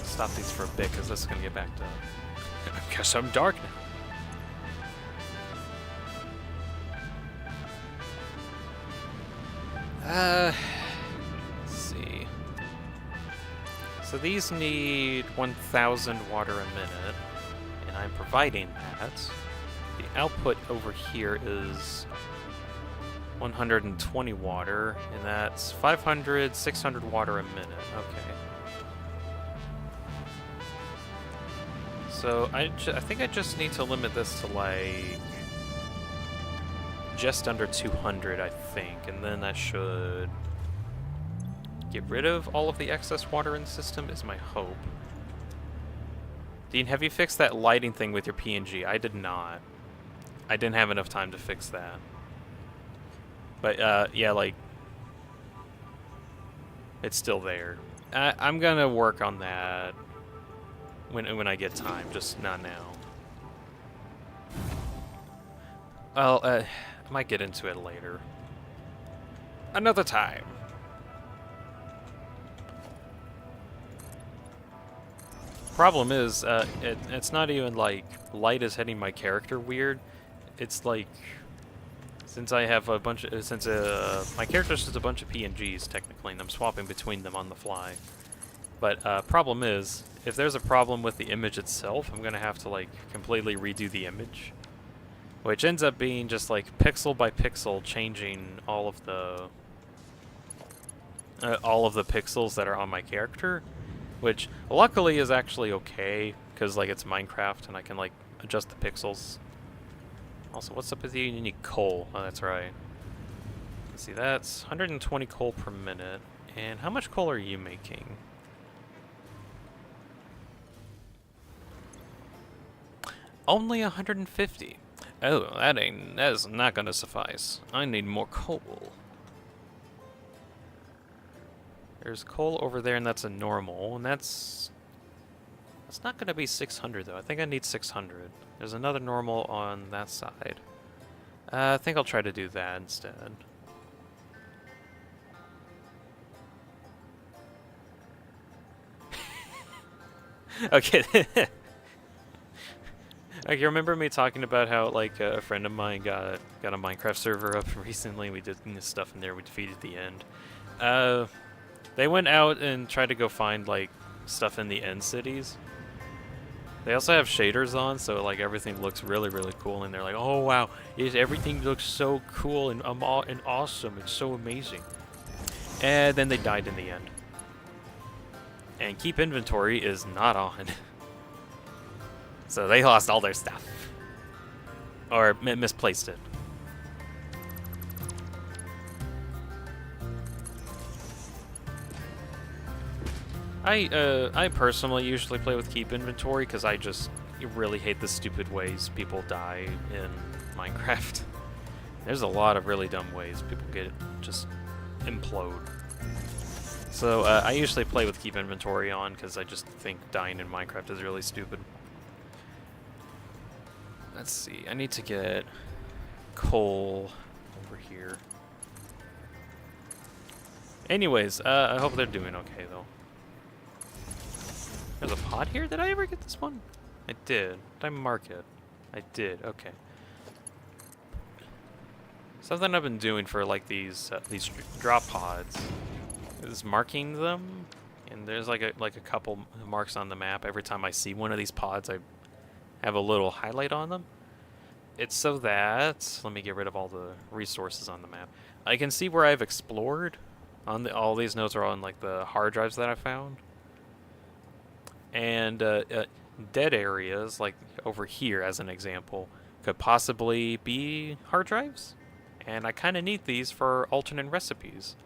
stop these for a bit because this is gonna get back to. I guess I'm dark now. So these need 1,000 water a minute, and I'm providing that. The output over here is 120 water, and that's 500, 600 water a minute. Okay. So I think I just need to limit this to like just under 200, I think, and then that should get rid of all of the excess water in the system, is my hope. Dean, have you fixed that lighting thing with your PNG? I did not. I didn't have enough time to fix that. But, yeah, like, it's still there. I'm gonna work on that when I get time, just not now. Well, I might get into it later. Another time. Problem is, it's not even like light is hitting my character weird. It's like, since I have a bunch of, my character's just a bunch of PNGs technically, and I'm swapping between them on the fly. But problem is, if there's a problem with the image itself, I'm gonna have to like completely redo the image. which ends up being just like pixel by pixel changing all of the pixels that are on my character, which luckily is actually okay because like it's Minecraft and I can like adjust the pixels. Also, what's up with you? You need coal. Oh, that's right. Let's see, that's 120 coal per minute. And how much coal are you making? Only 150. Oh, that is not gonna suffice. I need more coal. There's coal over there, and that's a normal, and that's not gonna be 600 though. I think I need 600. There's another normal on that side. I think I'll try to do that instead. Okay. Like, you remember me talking about how, like, a friend of mine got a Minecraft server up recently? We did this stuff in there. We defeated the end. They went out and tried to go find, like, stuff in the end cities. They also have shaders on, so, like, everything looks really, really cool. And they're like, oh, wow, everything looks so cool and awesome. It's so amazing. And then they died in the end. And keep inventory is not on. So they lost all their stuff. Or misplaced it. I personally usually play with keep inventory because I just really hate the stupid ways people die in Minecraft. There's a lot of really dumb ways people just implode. So I usually play with keep inventory on because I just think dying in Minecraft is really stupid. Let's see, I need to get coal over here. Anyways, I hope they're doing okay though. There's a pod here? Did I ever get this one? I did. Did I mark it? I did, okay. Something I've been doing for like these drop pods is marking them, and there's like a couple marks on the map. Every time I see one of these pods, I have a little highlight on them. It's so that, let me get rid of all the resources on the map. I can see where I've explored. All these notes are on like the hard drives that I found. And dead areas, like over here as an example, could possibly be hard drives. And I kind of need these for alternate recipes.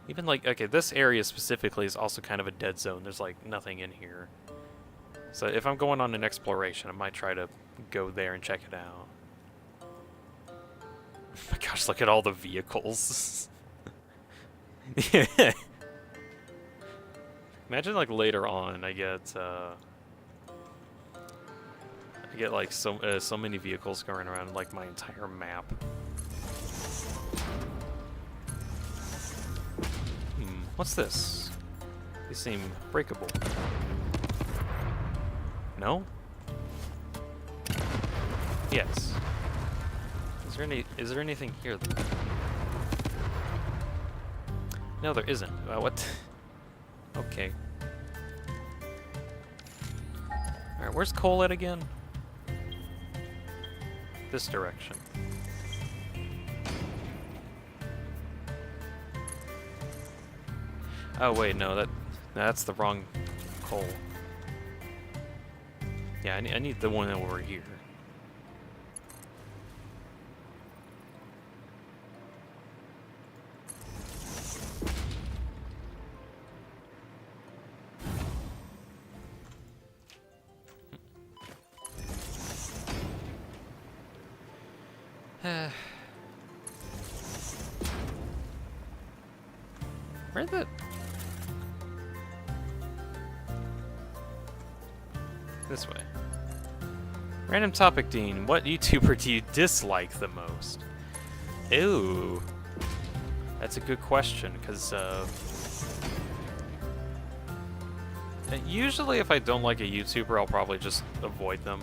Even like, okay, this area specifically is also kind of a dead zone. There's like nothing in here. So if I'm going on an exploration, I might try to go there and check it out. Oh my gosh, look at all the vehicles. Imagine like later on I get like so many vehicles going around like my entire map. What's this? These seem breakable. No? Yes. Is there anything here though? No, there isn't. What? Okay. Alright, where's Cole at again? This direction. Oh wait, no, that's the wrong coal. Yeah, I need the one over here. Where the... This way. Random topic, Dean. What YouTuber do you dislike the most? Ooh. That's a good question, because, usually if I don't like a YouTuber, I'll probably just avoid them.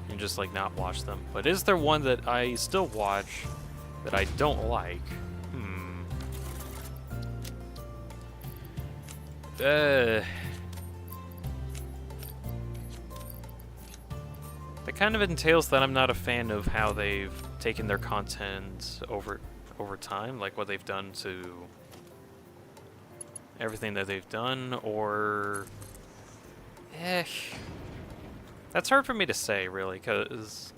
And just, like, not watch them. But is there one that I still watch that I don't like? It kind of entails that I'm not a fan of how they've taken their content over time, like what they've done to everything that they've done, or that's hard for me to say, really, because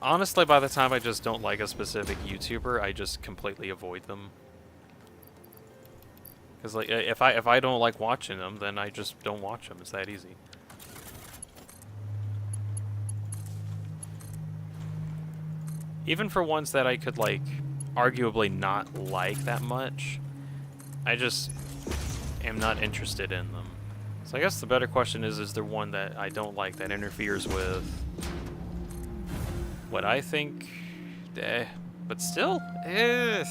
honestly, by the time I just don't like a specific YouTuber, I just completely avoid them. Because like, if I don't like watching them, then I just don't watch them. It's that easy. Even for ones that I could like arguably not like that much, I just am not interested in them. So I guess the better question is there one that I don't like that interferes with what I think? But still? I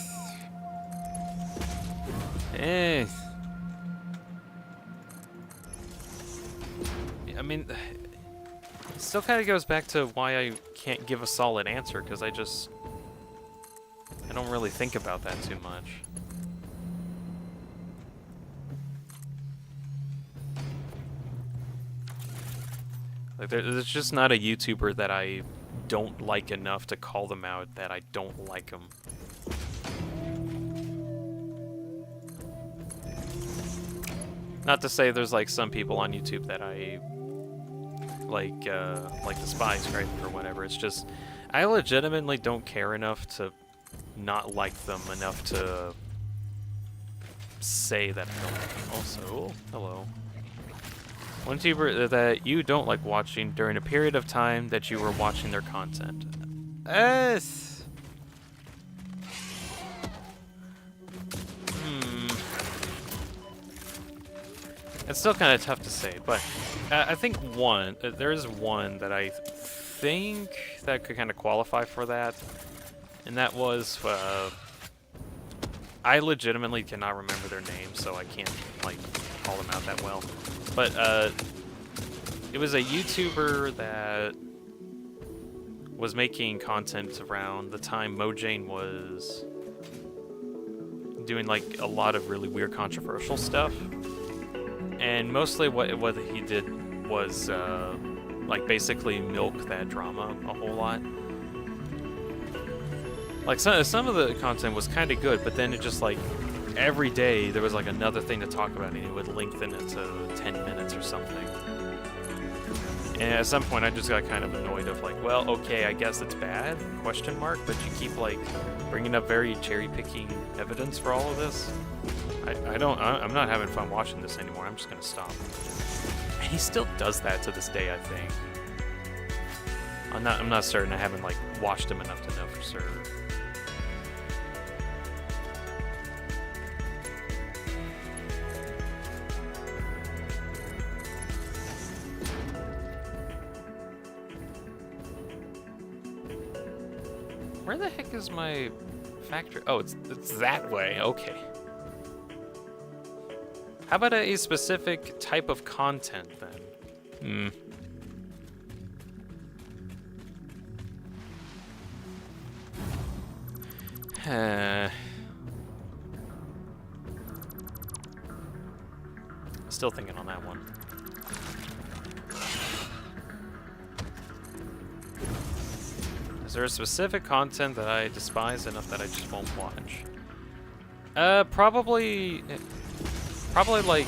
mean, it still kind of goes back to why I can't give a solid answer, because I don't really think about that too much. Like, there's just not a YouTuber that I don't like enough to call them out that I don't like them. Not to say there's like some people on YouTube that I like despise, right, or whatever. It's just I legitimately don't care enough to not like them enough to say that I don't like them. Also, hello. One YouTuber that you don't like watching during a period of time that you were watching their content. It's still kind of tough to say, but I think there is one that I think that could kind of qualify for that, and that was, I legitimately cannot remember their name, so I can't, like, call them out that well. But, it was a YouTuber that was making content around the time Mojang was doing, like, a lot of really weird controversial stuff. And mostly what he did was, like, basically milk that drama a whole lot. Like, some of the content was kind of good, but then it just, like, every day there was, like, another thing to talk about, and it would lengthen it to 10 minutes or something. And at some point I just got kind of annoyed of, like, well, okay, I guess it's bad, question mark, but you keep, like, bringing up very cherry-picking evidence for all of this. I'm not having fun watching this anymore. I'm just gonna stop. And he still does that to this day, I think. I'm not certain. I haven't, like, watched him enough to know for sure. Where the heck is my factory? Oh, it's that way. Okay. How about a specific type of content, then? Still thinking on that one. Is there a specific content that I despise enough that I just won't watch? Probably like,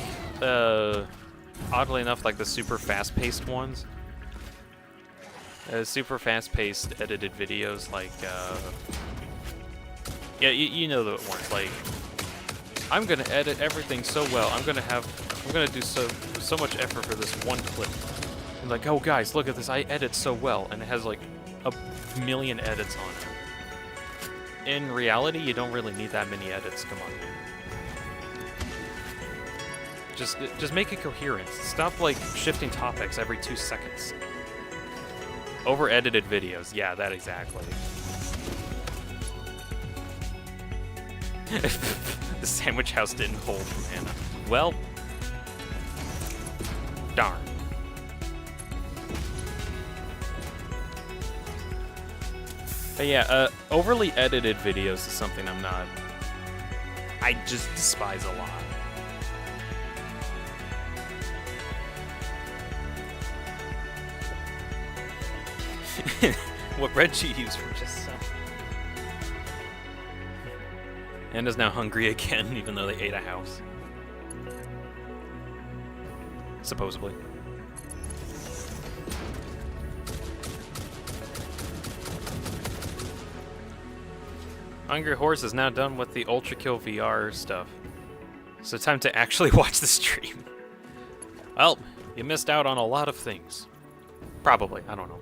oddly enough, like the super fast-paced ones. Super fast-paced edited videos, like, yeah, you know the ones, like, I'm gonna edit everything so well, I'm gonna do so much effort for this one clip. And like, oh guys, look at this, I edit so well, and it has like a million edits on it. In reality, you don't really need that many edits, come on, man. Just make it coherent. Stop, like, shifting topics every 2 seconds. Over-edited videos. Yeah, that exactly. The sandwich house didn't hold from Hannah. Well, darn. But yeah, overly edited videos is something I just despise a lot. what Reggie used for just some. And is now hungry again, even though they ate a house. Supposedly. Hungry Horse is now done with the Ultra Kill VR stuff. So time to actually watch the stream. Well, you missed out on a lot of things. Probably, I don't know.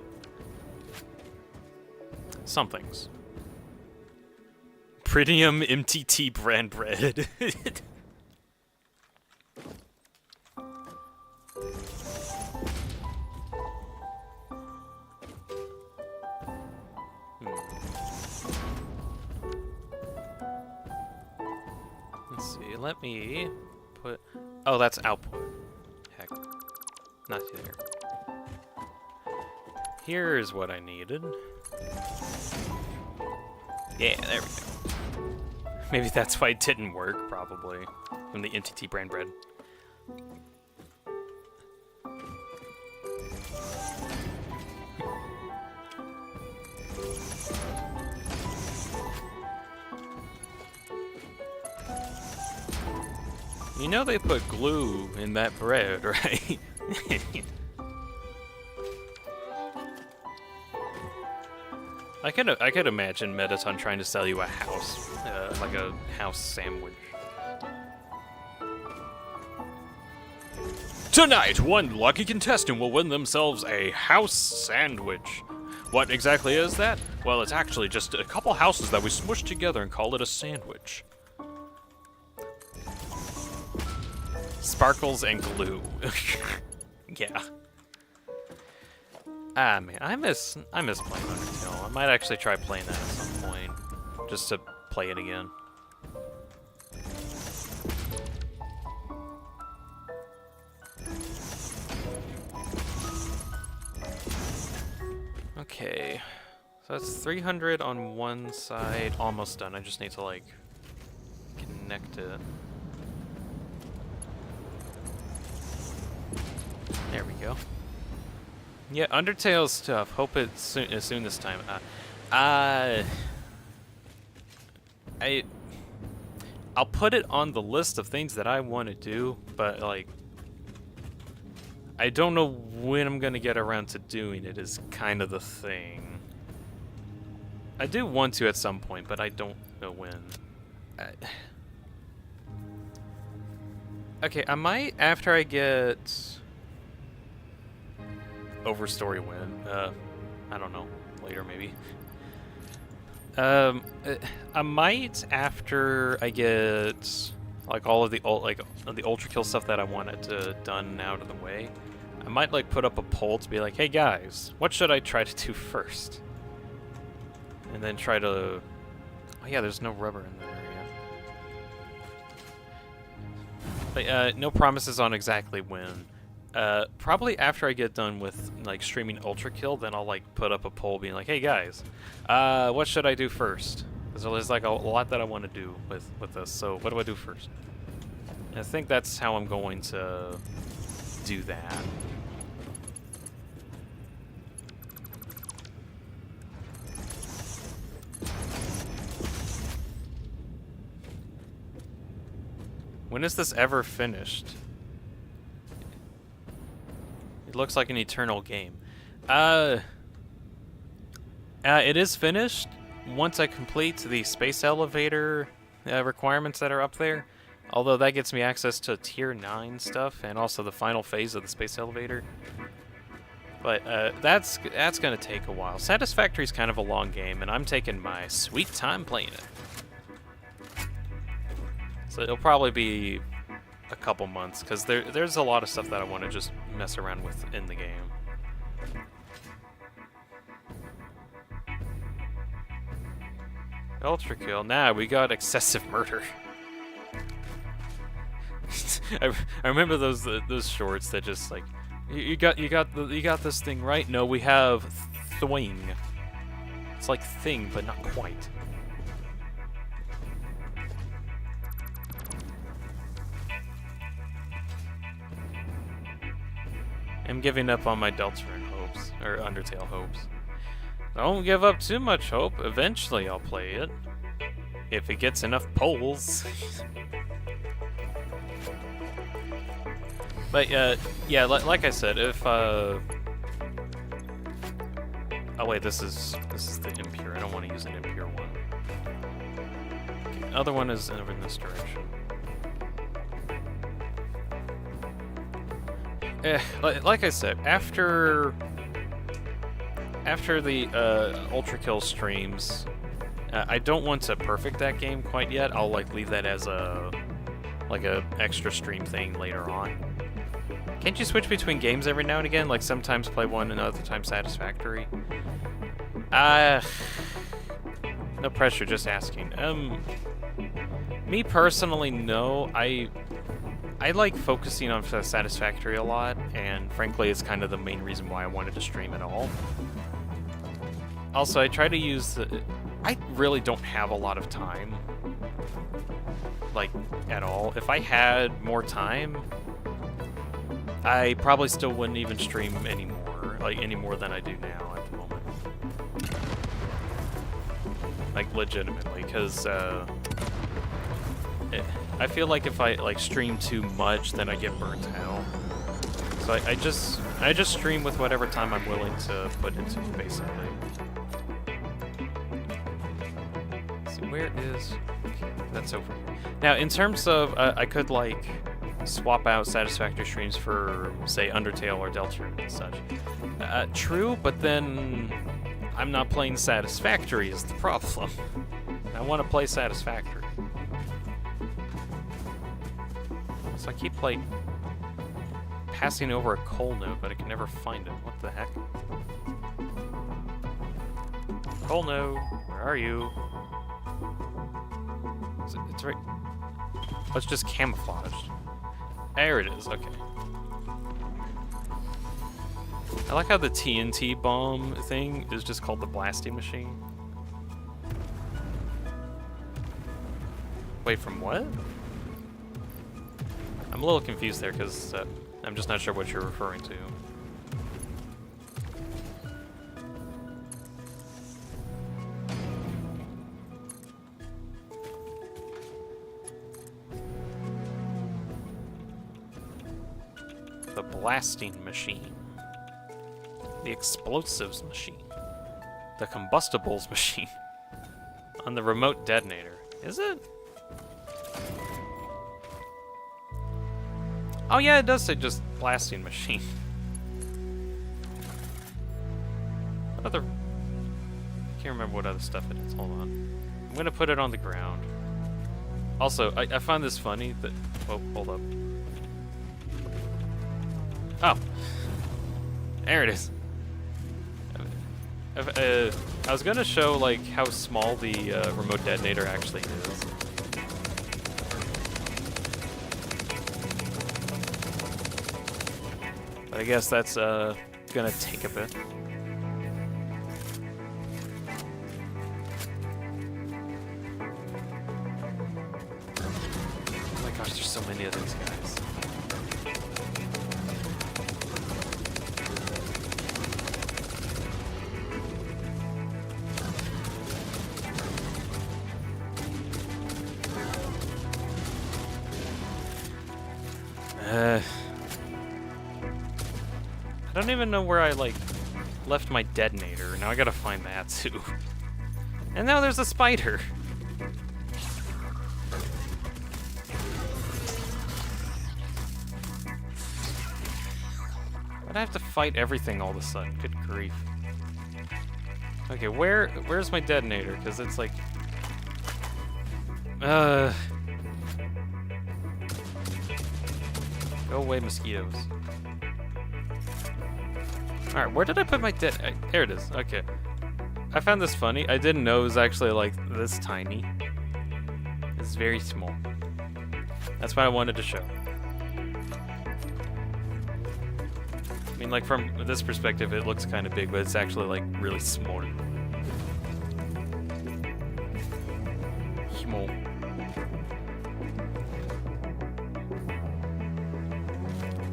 Some things. Premium MTT brand bread. Let's see, let me put... Oh, that's output. Heck. Not there. Here's what I needed. Yeah, there we go. Maybe that's why it didn't work, probably. From the MTT brand bread. You know they put glue in that bread, right? I could imagine Mettaton trying to sell you a house, like a house sandwich. Tonight, one lucky contestant will win themselves a house sandwich. What exactly is that? Well, it's actually just a couple houses that we smushed together and call it a sandwich. Sparkles and glue. Yeah. Ah man, I miss playing Undertale. I might actually try playing that at some point, just to play it again. Okay, so that's 300 on one side, almost done. I just need to like connect it. There we go. Yeah, Undertale stuff. Hope it's soon this time. I'll put it on the list of things that I want to do, but like, I don't know when I'm gonna get around to doing it. Is kind of the thing. I do want to at some point, but I don't know when. Okay, I might after I get Overstory win. I don't know. Later, maybe. I might after I get like all of the ultra kill stuff that I wanted to done out of the way. I might like put up a poll to be like, hey guys, what should I try to do first? And then try to. Oh yeah, there's no rubber in that area. But no promises on exactly when. Probably after I get done with like streaming Ultra Kill, then I'll like put up a poll being like, hey guys, what should I do first? Because there's like a lot that I want to do with this, so what do I do first? And I think that's how I'm going to do that. When is this ever finished? It looks like an eternal game. It is finished once I complete the space elevator requirements that are up there. Although that gets me access to tier 9 stuff and also the final phase of the space elevator. But that's gonna take a while. Satisfactory is kind of a long game, and I'm taking my sweet time playing it. So it'll probably be a couple months, because there's a lot of stuff that I want to just mess around with in the game. Ultra kill. Nah, we got excessive murder. I remember those shorts that just like you got this thing right. No, we have thwing. It's like thing, but not quite. I'm giving up on my Deltarune hopes, or Undertale hopes. Don't give up too much hope. Eventually I'll play it. If it gets enough polls. But yeah, like I said, if oh wait, this is the impure. I don't want to use an impure one. Okay, the other one is over in this direction. Like I said, after the Ultra Kill streams, I don't want to perfect that game quite yet. I'll like leave that as a extra stream thing later on. Can't you switch between games every now and again? Like sometimes play one and other times Satisfactory? No pressure, just asking. Me personally, no. I like focusing on Satisfactory a lot, and frankly, it's kind of the main reason why I wanted to stream at all. Also, I try to use I really don't have a lot of time, like, at all. If I had more time, I probably still wouldn't even stream anymore, like, any more than I do now at the moment. Like, legitimately, because, I feel like if I, like, stream too much, then I get burnt out. So I just stream with whatever time I'm willing to put into it, basically. Let's see, where is... Okay, that's over here. Now, in terms of, I could, like, swap out Satisfactory streams for, say, Undertale or Deltarune and such. True, but then I'm not playing Satisfactory is the problem. I want to play Satisfactory. So I keep, like, passing over a coal note, but I can never find it. What the heck? Coal note, where are you? It's right... Oh, it's just camouflaged. There it is, okay. I like how the TNT bomb thing is just called the blasting machine. Wait, from what? I'm a little confused there because I'm just not sure what you're referring to. The blasting machine. The explosives machine. The combustibles machine. On the remote detonator. Is it? Oh yeah, it does say just blasting machine. What other... I can't remember what other stuff it is. Hold on. I'm gonna put it on the ground. Also, I found this funny that... Oh, hold up. Oh. There it is. I was gonna show, like, how small the remote detonator actually is. But I guess that's gonna take a bit. Oh my gosh, there's so many of these guys. I don't even know where I, like, left my detonator. Now I gotta find that, too. And now there's a spider. I'd have to fight everything all of a sudden. Good grief. Okay, where's my detonator? Because it's like... Go away, mosquitoes. Alright, where did I put my there it is. Okay. I found this funny. I didn't know it was actually, like, this tiny. It's very small. That's what I wanted to show. I mean, like, from this perspective, it looks kind of big, but it's actually, like, really small. Small.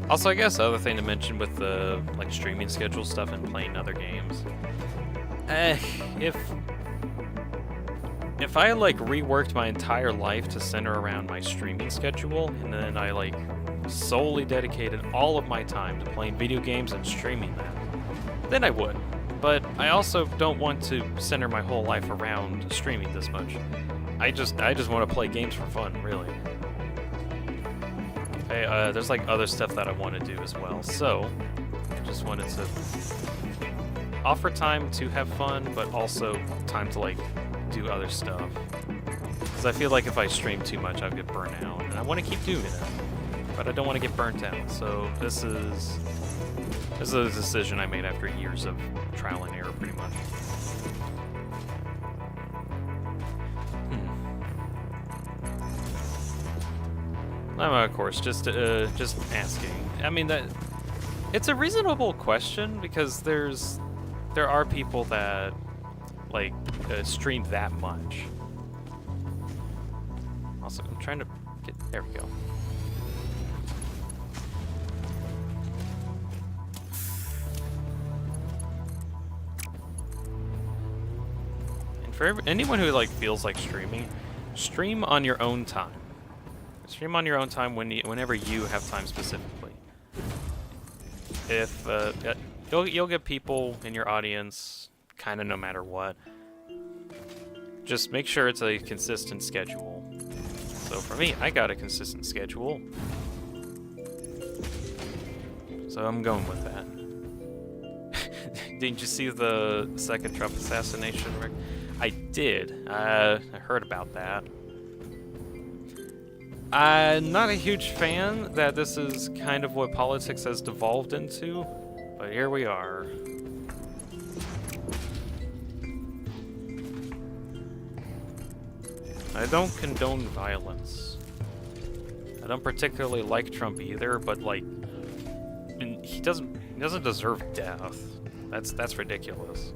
Also, I guess the other thing to mention with the, like, streaming schedule stuff and playing other games. If I like reworked my entire life to center around my streaming schedule, and then I like solely dedicated all of my time to playing video games and streaming them, then I would. But I also don't want to center my whole life around streaming this much. I just want to play games for fun, really. Hey, there's like other stuff that I want to do as well, so just wanted to offer time to have fun, but also time to like do other stuff. Because I feel like if I stream too much, I'll get burnt out, and I want to keep doing it, but I don't want to get burnt out. So this is a decision I made after years of trial and error, pretty much. Of course, just asking. I mean, that it's a reasonable question because there are people that like stream that much. Also, I'm trying to get there. We go. And for anyone who like feels like streaming, stream on your own time. Stream on your own time whenever you have time specifically. If you'll get people in your audience kind of no matter what. Just make sure it's a consistent schedule. So for me, I got a consistent schedule. So I'm going with that. Didn't you see the second Trump assassination, Rick? I did. I heard about that. I'm not a huge fan that this is kind of what politics has devolved into, but here we are. I don't condone violence. I don't particularly like Trump either, but like, he doesn't deserve death. That's ridiculous.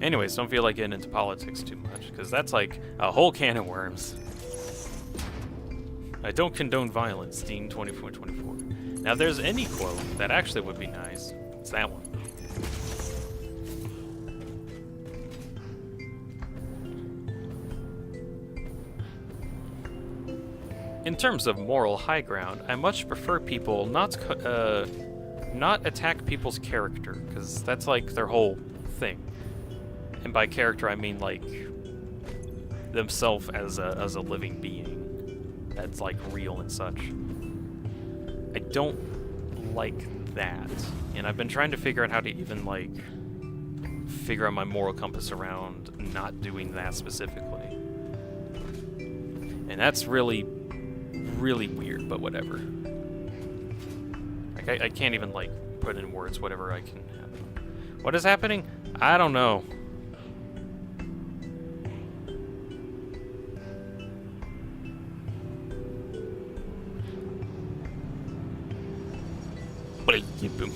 Anyways, don't feel like getting into politics too much, because that's like a whole can of worms. I don't condone violence, Dean 2424. Now, if there's any quote that actually would be nice, it's that one. In terms of moral high ground, I much prefer people not attack people's character, because that's like their whole thing. And by character, I mean like themselves as a living being that's like real and such. I don't like that, and I've been trying to figure out how to even like figure out my moral compass around not doing that specifically. And that's really weird, but whatever. Like I can't even like put in words whatever I can have. What is happening? I don't know. Boom.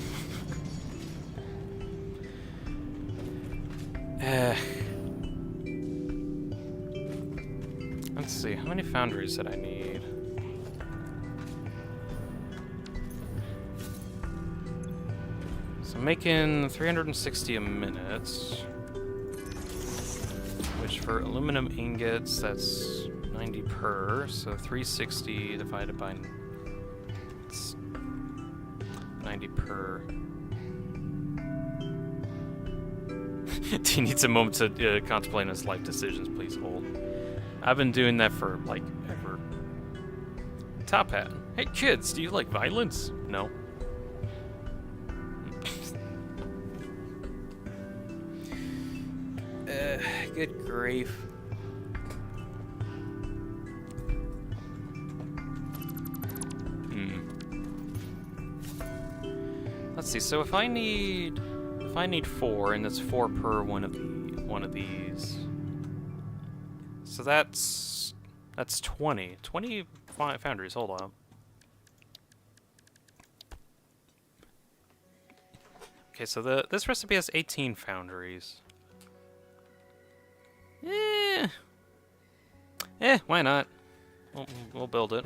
Let's see, how many foundries did I need? So I'm making 360 a minute, which for aluminum ingots, that's 90 per, so 360 divided by 90 per. He needs a moment to contemplate on his life decisions, please hold. I've been doing that for, like, ever. Top Hat. Hey, kids, do you like violence? No. Good grief. Let's see. So if I need 4, and that's 4 per one of these. So that's 20. 20 foundries. Hold on. Okay, so this recipe has 18 foundries. Why not? We'll build it.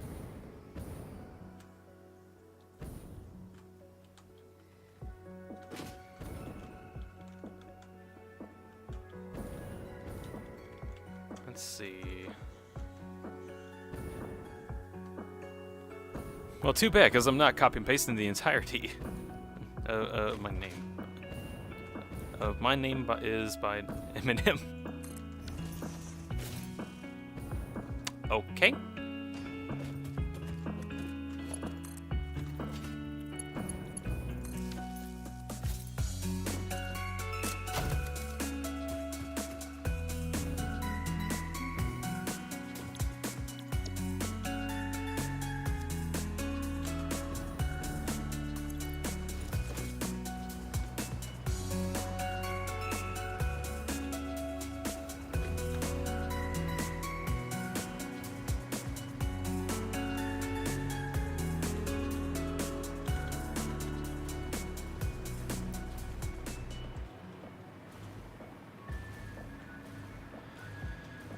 Let's see. Well, too bad, because I'm not copy and pasting the entirety of my name. My name is by Eminem. Okay.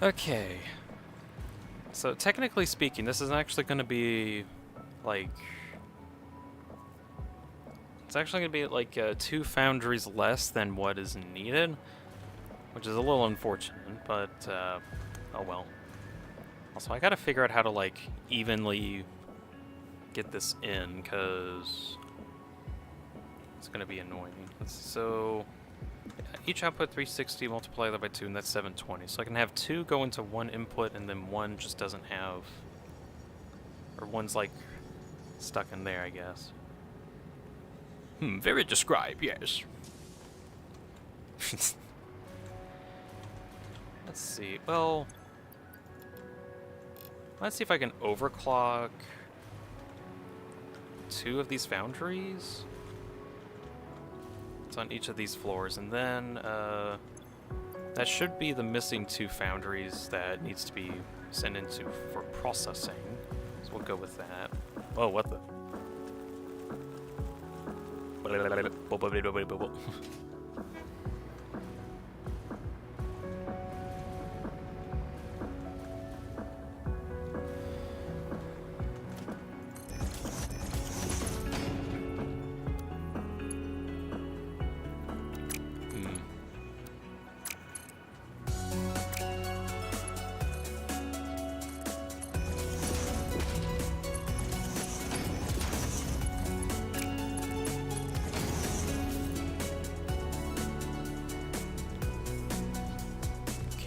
Okay. So technically speaking, this is actually going to be like... It's actually going to be like 2 foundries less than what is needed, which is a little unfortunate, but oh well. Also, I got to figure out how to like evenly get this in, because it's going to be annoying. So... Each output 360, multiply that by 2, and that's 720. So I can have 2 go into 1 input, and then 1 just doesn't have... Or 1's like stuck in there, I guess. Very describe, yes. Let's see, well... Let's see if I can overclock 2 of these foundries on each of these floors, and then that should be the missing 2 foundries that needs to be sent into for processing. So we'll go with that. Whoa, what the?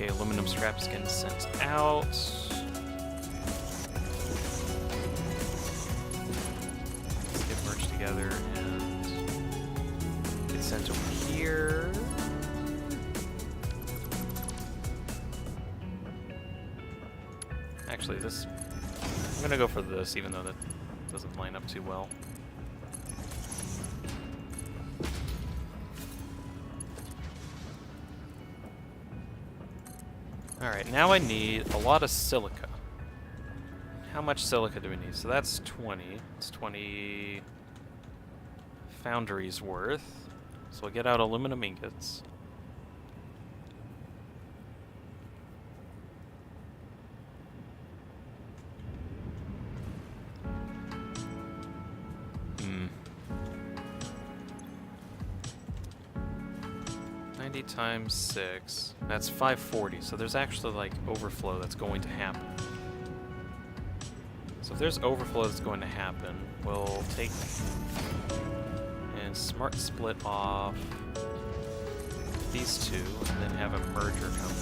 Okay, aluminum scraps getting sent out. Let's get merged together and get sent over here. Actually, this... I'm gonna go for this, even though that doesn't line up too well. Alright, now I need a lot of silica. How much silica do we need? So that's 20. It's 20 foundries worth. So we'll get out aluminum ingots. Times 6, that's 540, so there's actually like overflow that's going to happen. So if there's overflow that's going to happen, we'll take and smart split off these 2 and then have a merger come in.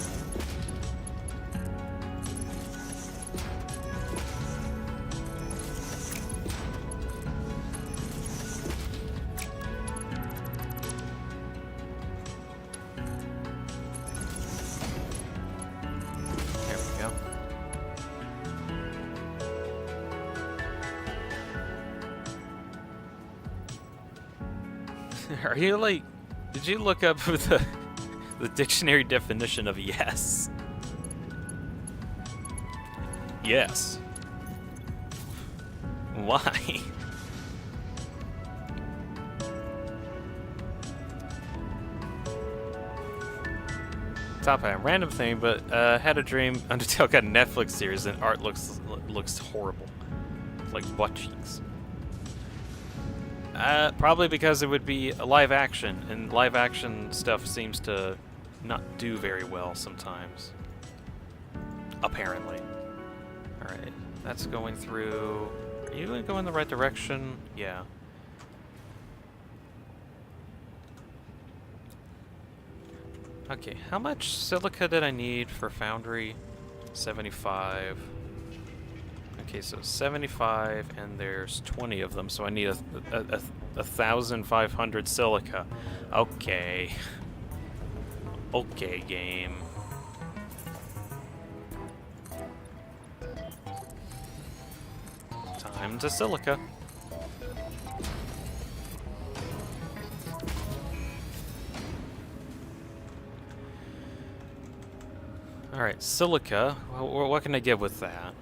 Are you like, did you look up the dictionary definition of yes? Yes. Why? top hat. Random thing, but had a dream. Undertale got a Netflix series, and art looks horrible, like butt cheeks. Probably because it would be a live action, and live action stuff seems to not do very well sometimes. Apparently. Alright, that's going through... Are you going to go in the right direction? Yeah. Okay, how much silica did I need for foundry? 75. Okay, so 75, and there's 20 of them, so I need a 1,500 silica. Okay. Okay, game. Time to silica. Alright, silica. What can I get with that?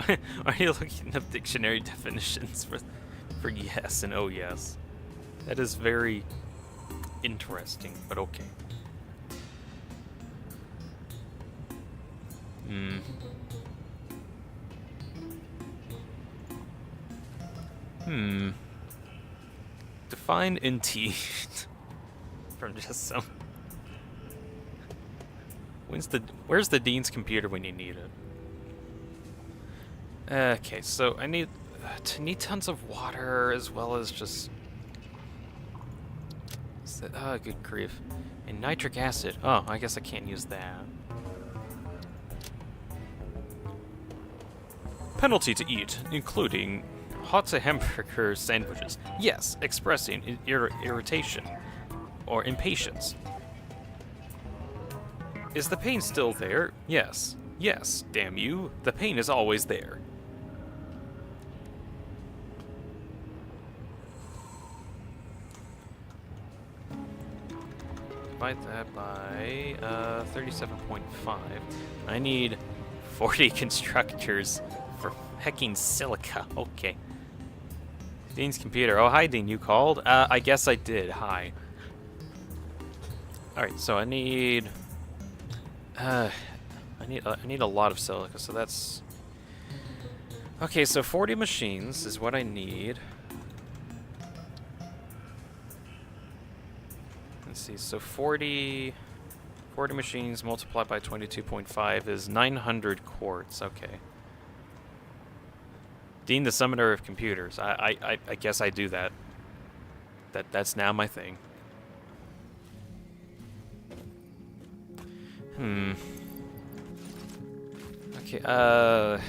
Why are you looking up dictionary definitions for yes and oh yes? That is very interesting, but okay. Define NT from just some. Where's the Dean's computer when you need it? Okay, so I need tons of water as well as just. Oh, good grief! And nitric acid. Oh, I guess I can't use that. Penalty to eat, including hot hamburger sandwiches. Yes, expressing irritation or impatience. Is the pain still there? Yes. Yes, damn you. The pain is always there. Divide that by 37.5. I need 40 constructors for hecking silica. Okay. Dean's computer. Oh, hi, Dean. You called? I guess I did. Hi. Alright, so I need... I need a lot of silica, so that's... Okay, so 40 machines is what I need. Let's see, so 40 machines multiplied by 22.5 is 900 quartz. Okay. Dean, the summoner of computers. I guess I do that. That's now my thing. Okay, I'm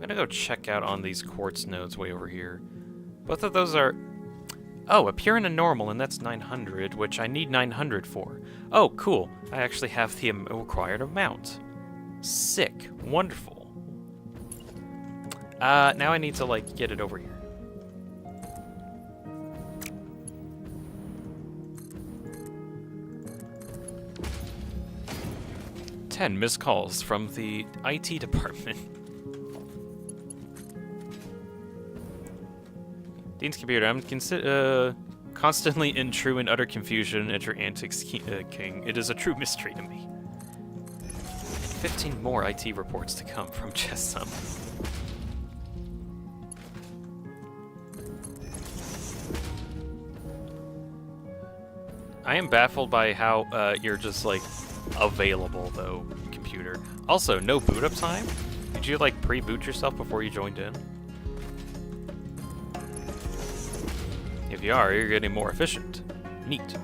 gonna go check out on these quartz nodes way over here. Both of those are... Oh, a pure and a normal, and that's 900, which I need 900 for. Oh, cool. I actually have the required amount. Sick. Wonderful. Now I need to, like, get it over here. Ten missed calls from the IT department. Dean's computer. I'm constantly in true and utter confusion at your antics, King. It is a true mystery to me. 15 more IT reports to come from Chessum. I am baffled by how you're just, like, available, though, computer. Also, no boot up time? Did you, like, pre-boot yourself before you joined in? If you are, you're getting more efficient. Neat.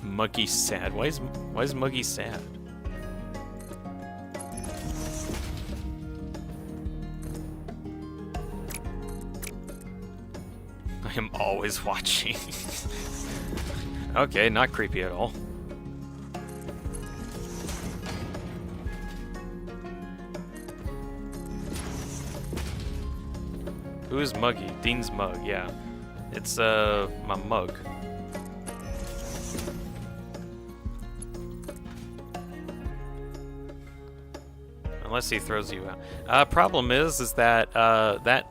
Muggy sad. Why is Muggy sad? I am always watching. Okay, not creepy at all. Who is Muggy? Dean's mug, yeah. It's, my mug. Unless he throws you out. Problem is that, that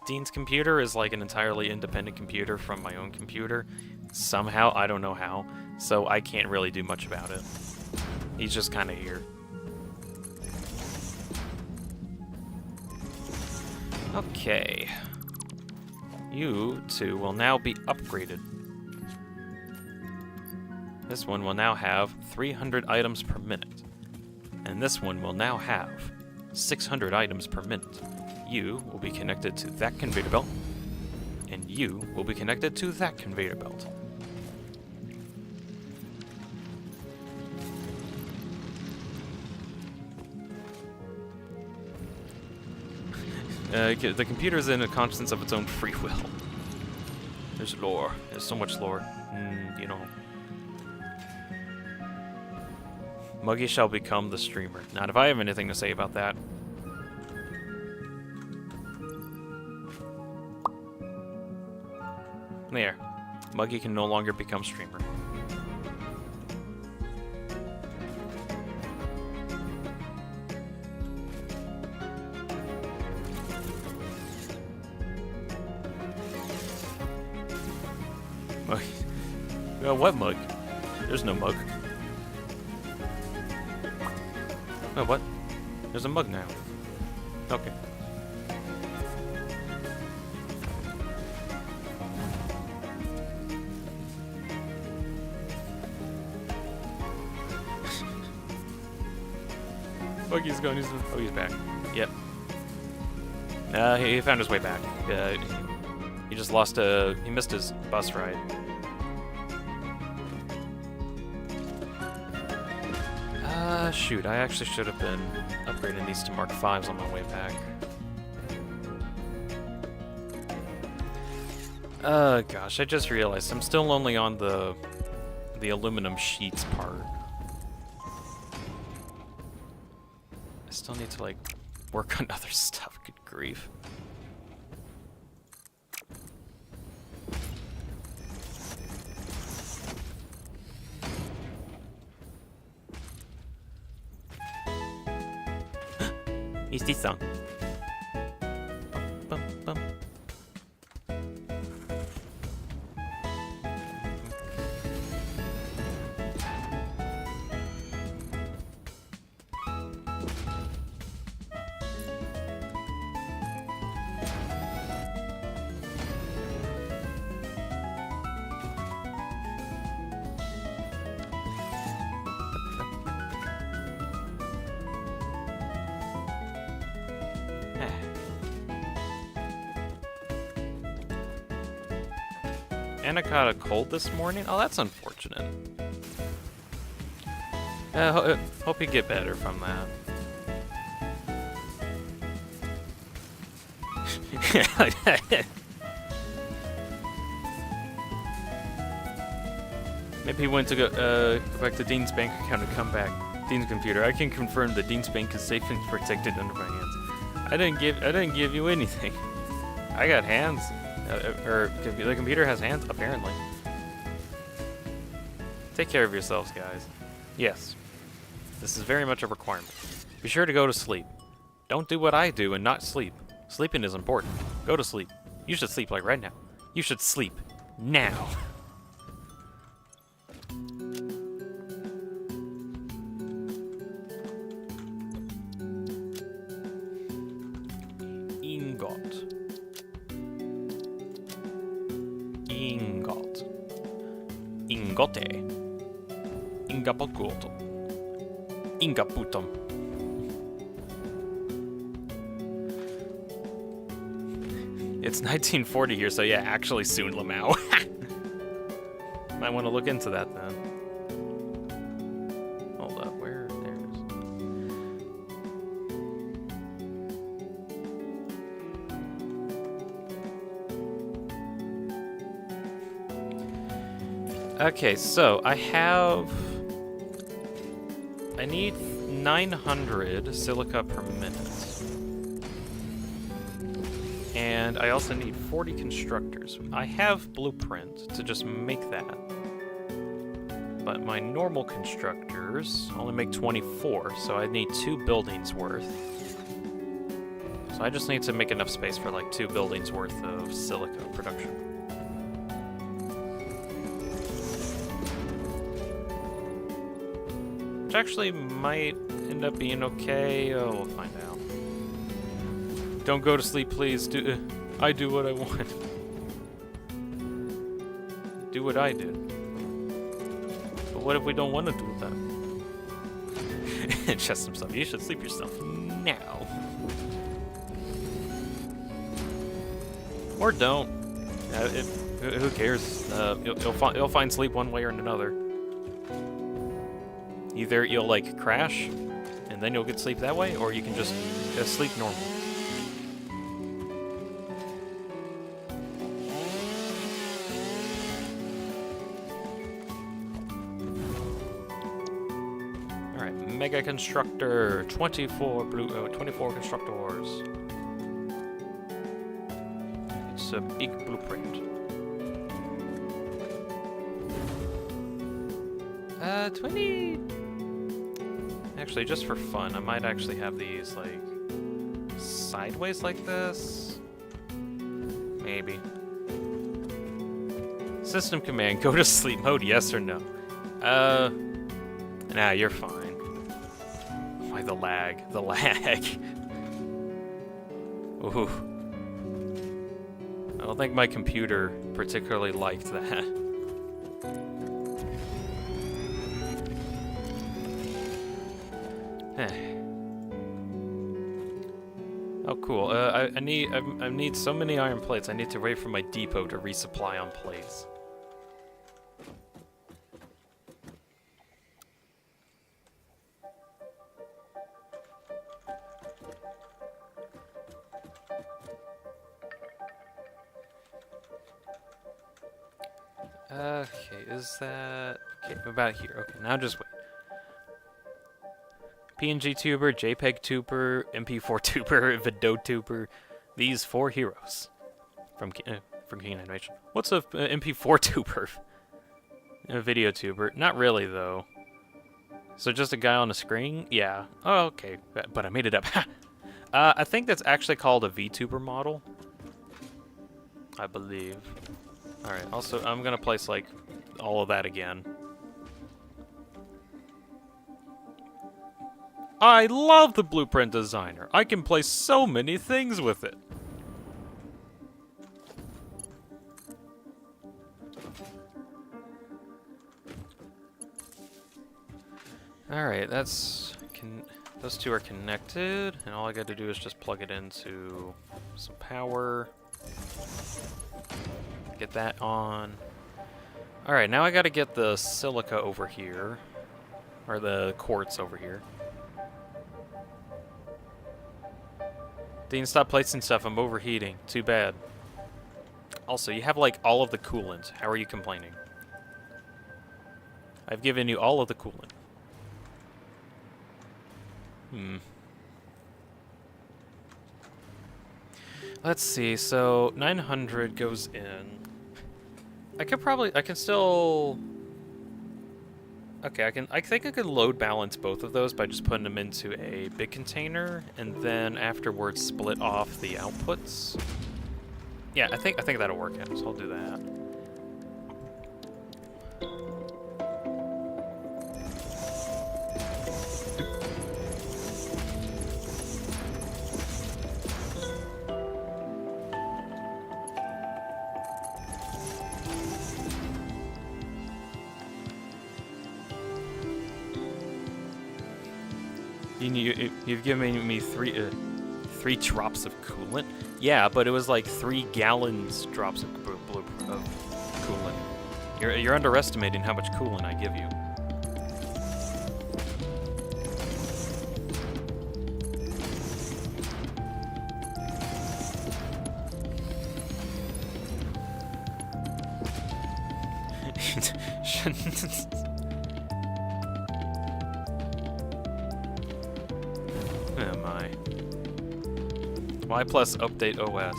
Dean's computer is like an entirely independent computer from my own computer. Somehow, I don't know how, so I can't really do much about it. He's just kind of here. Okay. You two will now be upgraded. This one will now have 300 items per minute. And this one will now have 600 items per minute. You will be connected to that conveyor belt. And you will be connected to that conveyor belt. The computer is in a conscience of its own free will. There's lore. There's so much lore. You know. Muggy shall become the streamer. Not if I have anything to say about that. There. Muggy can no longer become streamer. Mug. What mug? There's no mug. Oh, what? There's a mug now. Okay. Muggy's gone. He's back. Yep. He found his way back. He just lost he missed his bus ride. Shoot, I actually should have been upgrading these to Mark 5s on my way back. Gosh, I just realized I'm still only on the aluminum sheets part. I still need to, like, work on other stuff. Good grief. Is this song? Bum, bum, bum. Anna caught a cold this morning? Oh, that's unfortunate. Hope you get better from that. Maybe he went to go back to Dean's bank account and come back. Dean's computer. I can confirm that Dean's bank is safe and protected under my hands. I didn't give you anything. I got hands. The computer has hands, apparently. Take care of yourselves, guys. Yes. This is very much a requirement. Be sure to go to sleep. Don't do what I do and not sleep. Sleeping is important. Go to sleep. You should sleep like right now. You should sleep now. Ingot. Ingot. Ingote. Ingapokuoto. Ingaputum. It's 1940 here, so yeah, actually soon Lamau. Might want to look into that then. Hold up, where? Okay, so I need 900 silica per minute. And I also need 40 constructors. I have blueprint to just make that. But my normal constructors only make 24, so I need 2 buildings worth. So I just need to make enough space for like 2 buildings worth of silica production. Which actually might end up being okay. Oh, we'll find out. Don't go to sleep, please. I do what I want. Do what I did. But what if we don't want to do that? Chest himself. You should sleep yourself now. Or don't. Who cares? You'll find sleep one way or another. Either you'll like crash, and then you'll get sleep that way, or you can just sleep normal. All right, Mega Constructor, 24 constructors. It's a big blueprint. 20. Actually, just for fun, I might actually have these, like, sideways like this. Maybe. System command, go to sleep mode, yes or no? Nah, you're fine. Why the lag? The lag. Ooh. I don't think my computer particularly liked that. Oh, cool. I need so many iron plates. I need to wait for my depot to resupply on plates. Okay, is that... Okay, about here. Okay, now just wait. PNG tuber, JPEG tuber, MP4 tuber, Video tuber. These 4 heroes from King Animation. What's a MP4 tuber? A video tuber? Not really, though. So just a guy on a screen? Yeah. Oh, okay. But I made it up. I think that's actually called a VTuber model. I believe. Alright, also, I'm gonna place, like, all of that again. I love the Blueprint Designer. I can place so many things with it. Alright, those 2 are connected, and all I got to do is just plug it into some power. Get that on. Alright, now I got to get the silica over here, or the quartz over here. Dean, stop placing stuff. I'm overheating. Too bad. Also, you have, like, all of the coolant. How are you complaining? I've given you all of the coolant. Let's see. So, 900 goes in. I can still... Okay, I think I could load balance both of those by just putting them into a big container and then afterwards split off the outputs. Yeah, I think that'll work out, so I'll do that. You've given me 3 drops of coolant? Yeah, but it was like 3 gallons drops of coolant. You're underestimating how much coolant I give you. Y plus update OS.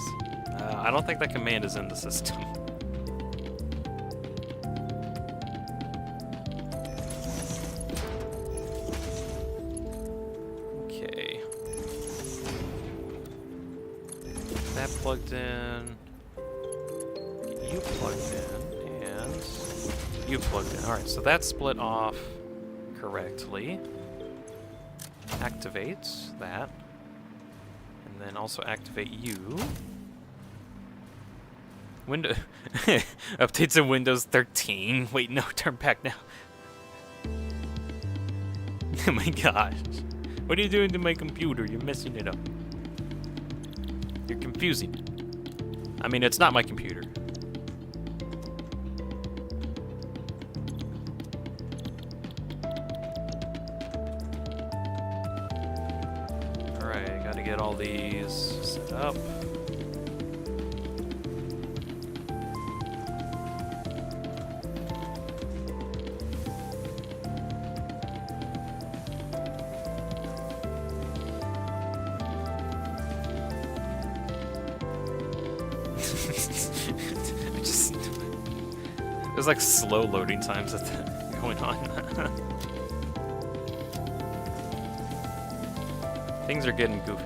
I don't think that command is in the system. Okay. That plugged in. Get you plugged in, and you plugged in. Alright, so that's split off correctly. Activate that. And then also activate you. Window updates in Windows 13. Wait, no, turn back now. Oh my gosh. What are you doing to my computer? You're messing it up. You're confusing it. I mean, it's not my computer. Alright, gotta get all these set up. There's like slow loading times that going on. Things are getting goofy.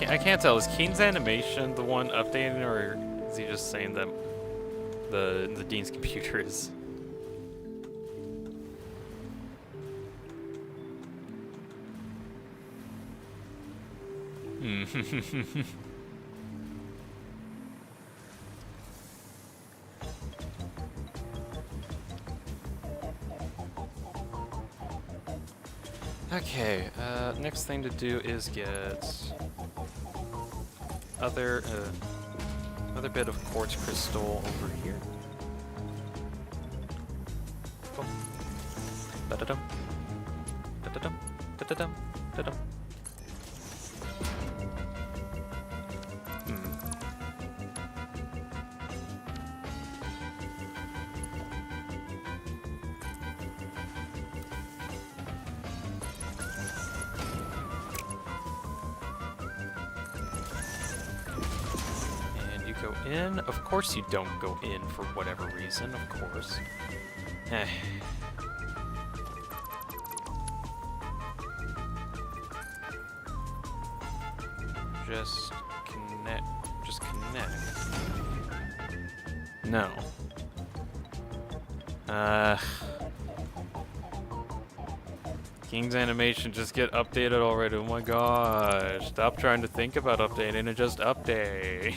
I can't tell. Is Keen's animation the one updating, or is he just saying that the Dean's computer is? Okay, next thing to do is get other bit of quartz crystal over here. Oh. Da-da-dum. Da-da-dum. Da-da-dum. Da-dum. Go in? Of course you don't go in for whatever reason, of course. Just connect. Just connect. No. King's animation just get updated already. Oh my gosh. Stop trying to think about updating and just update.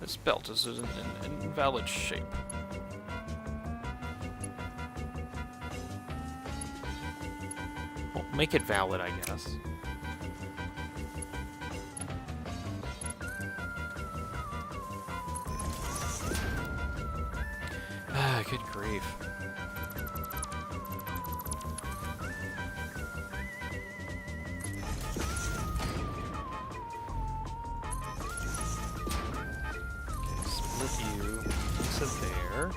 This belt is in an invalid shape. Well, make it valid, I guess. Ah, good grief. There.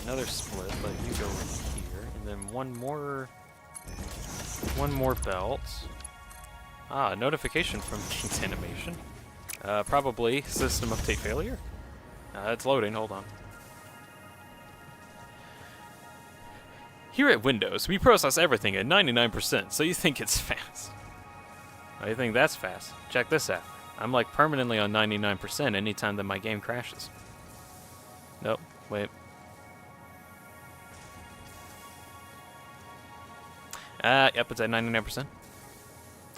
Another split, but you go in here, and then one more belt. Ah, notification from King's animation. Probably system update failure. It's loading. Hold on. Here at Windows, we process everything at 99%, so you think it's fast. Oh, you think that's fast? Check this out. I'm like permanently on 99% anytime that my game crashes. Nope, wait. Yep, it's at 99%.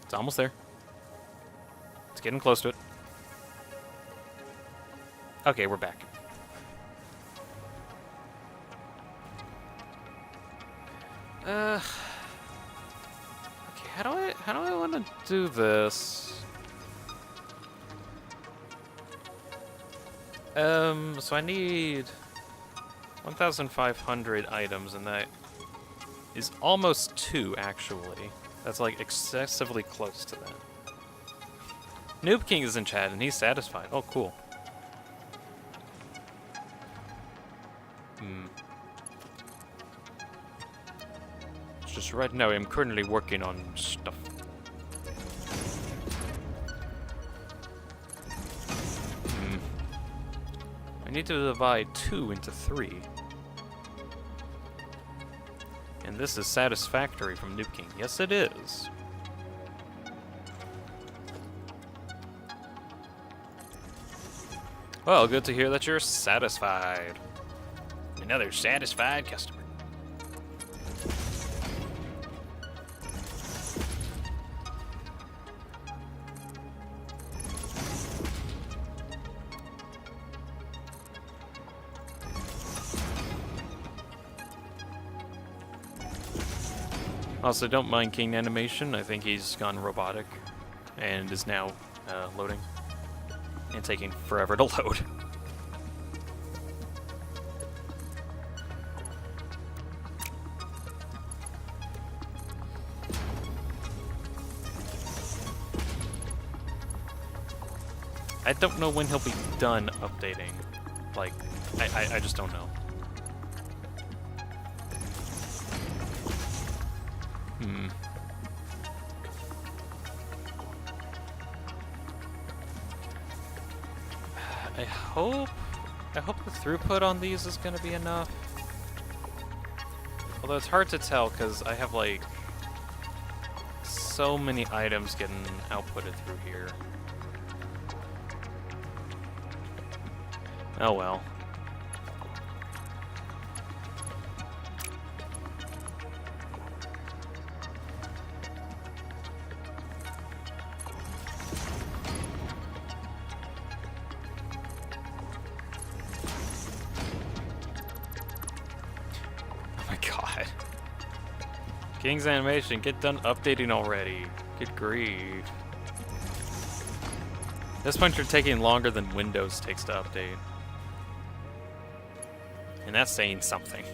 It's almost there. It's getting close to it. Okay, we're back. Okay, how do I want to do this? So I need 1,500 items, and that is almost 2, actually. That's, like, excessively close to that. Noob King is in chat, and he's satisfied. Oh, cool. It's just right now I'm currently working on stuff. I need to divide 2 into 3. And this is satisfactory from Noob King. Yes, it is. Well, good to hear that you're satisfied. Another satisfied customer. Also, don't mind King animation. I think he's gone robotic and is now loading and taking forever to load. I don't know when he'll be done updating. Like, I just don't know. I hope the throughput on these is gonna be enough. Although it's hard to tell because I have like so many items getting outputted through here. Oh well. King's animation, get done updating already. Good grief. This point you're taking longer than Windows takes to update. And that's saying something.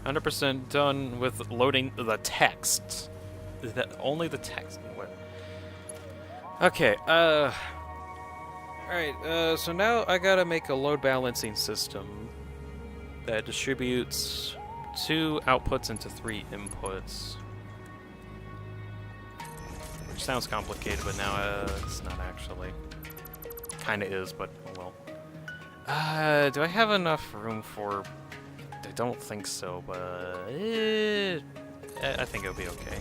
"100% done with loading the text." Is that only the text? What? Okay, alright, so now I gotta make a load balancing system that distributes 2 outputs into 3 inputs. Which sounds complicated, but now it's not actually. Kinda is, but oh well. Do I have enough room for... I don't think so, but... I think it'll be okay.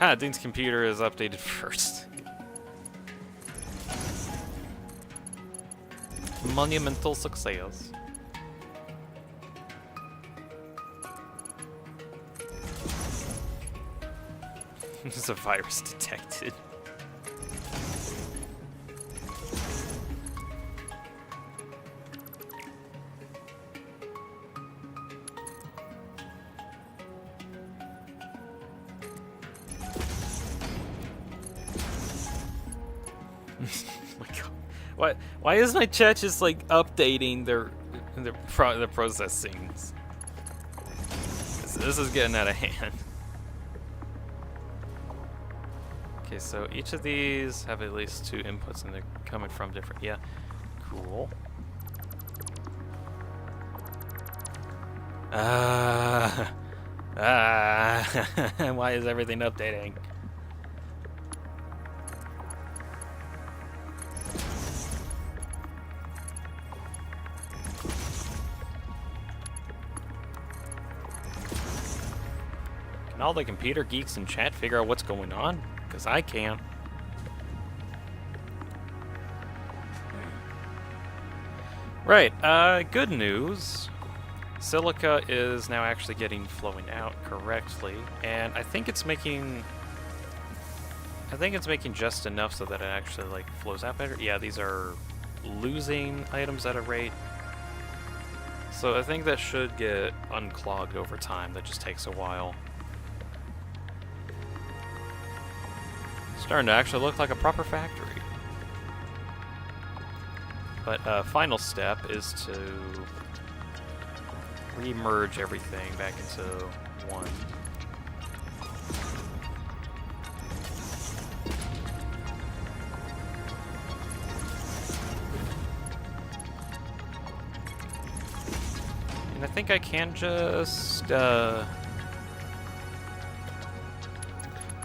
Ah, Dean's computer is updated first. Monumental success. There's a virus detected. Why is my chat just like updating their processings? This is getting out of hand. Okay, so each of these have at least 2 inputs, and they're coming from different. Yeah, cool. Why is everything updating? Can all the computer geeks in chat figure out what's going on? Because I can't. Right, good news. Silica is now actually getting flowing out correctly, and I think it's making just enough so that it actually like flows out better. Yeah, these are losing items at a rate. So I think that should get unclogged over time. That just takes a while. Starting to actually look like a proper factory. But final step is to re-merge everything back into one. And I think I can just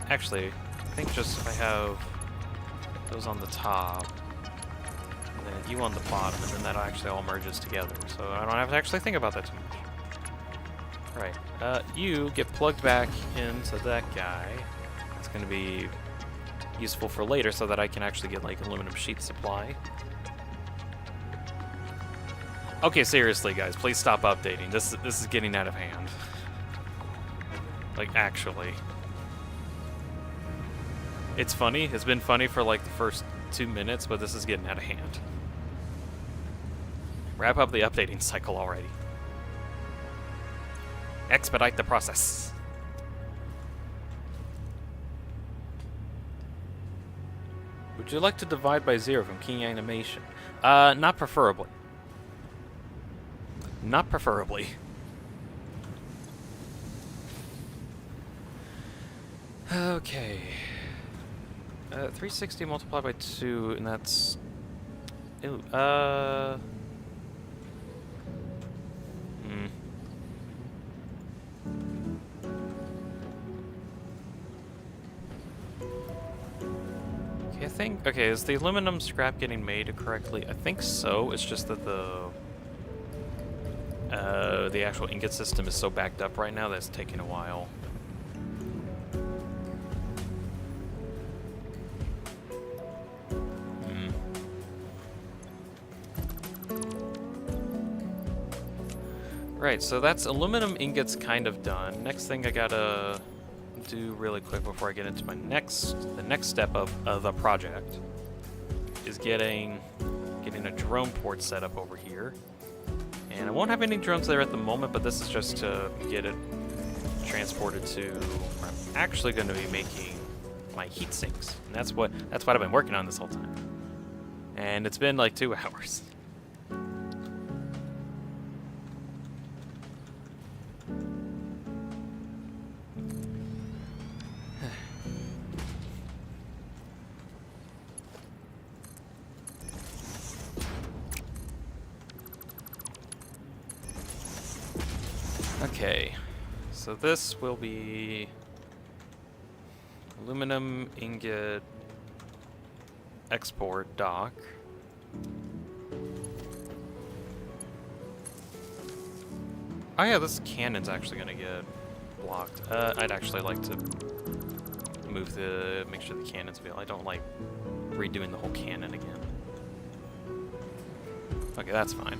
actually, I think just if I have those on the top, and then you on the bottom, and then that actually all merges together. So I don't have to actually think about that too much. Right. You get plugged back into that guy. It's going to be useful for later so that I can actually get like aluminum sheet supply. Okay, seriously guys, please stop updating. This is getting out of hand. Like, actually. It's funny. It's been funny for like the first 2 minutes, but this is getting out of hand. Wrap up the updating cycle already. Expedite the process. Would you like to divide by 0 from key animation? Not preferably. Not preferably. Okay. 360 multiplied by 2, and that's... Ew, Okay, I think... Okay, is the aluminum scrap getting made correctly? I think so. It's just that the actual ingot system is so backed up right now that it's taking a while. Right, so that's aluminum ingots kind of done. Next thing I gotta do really quick before I get into the next step of the project is getting a drone port set up over here. And I won't have any drones there at the moment, but this is just to get it transported to where I'm actually going to be making my heat sinks. And that's what I've been working on this whole time. And it's been like 2 hours. Okay, so this will be aluminum ingot export dock. Oh yeah, this cannon's actually gonna get blocked. I'd actually like to make sure the cannon's available. I don't like redoing the whole cannon again. Okay, that's fine.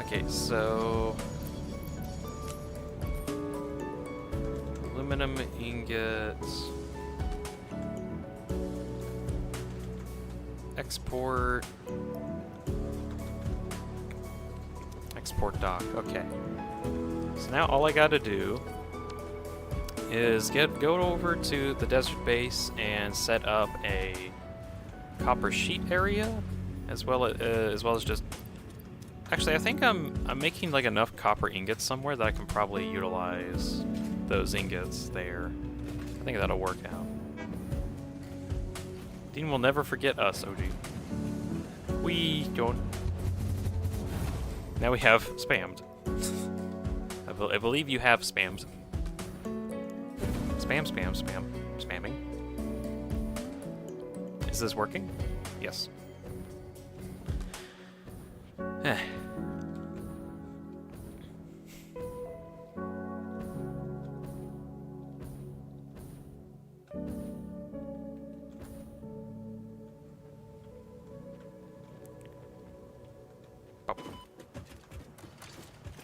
Okay, so aluminum ingots, export dock. Okay, so now all I gotta do is go over to the desert base and set up a copper sheet area, as well as just. Actually, I think I'm making like enough copper ingots somewhere that I can probably utilize those ingots there. I think that'll work out. Dean will never forget us, OG. We don't. Now we have spammed. I believe you have spammed. Spamming. Is this working? Yes.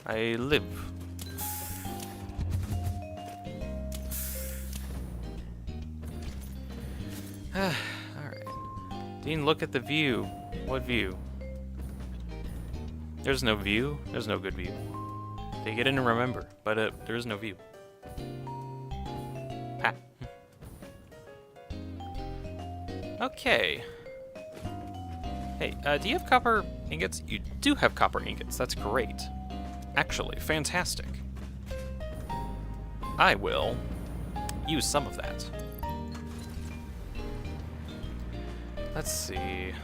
I live. Alright. Dean, look at the view. What view? There's no view. There's no good view. Take it in and remember, but there is no view. Ha. Okay. Hey, do you have copper ingots? You do have copper ingots. That's great. Actually, fantastic. I will use some of that. Let's see.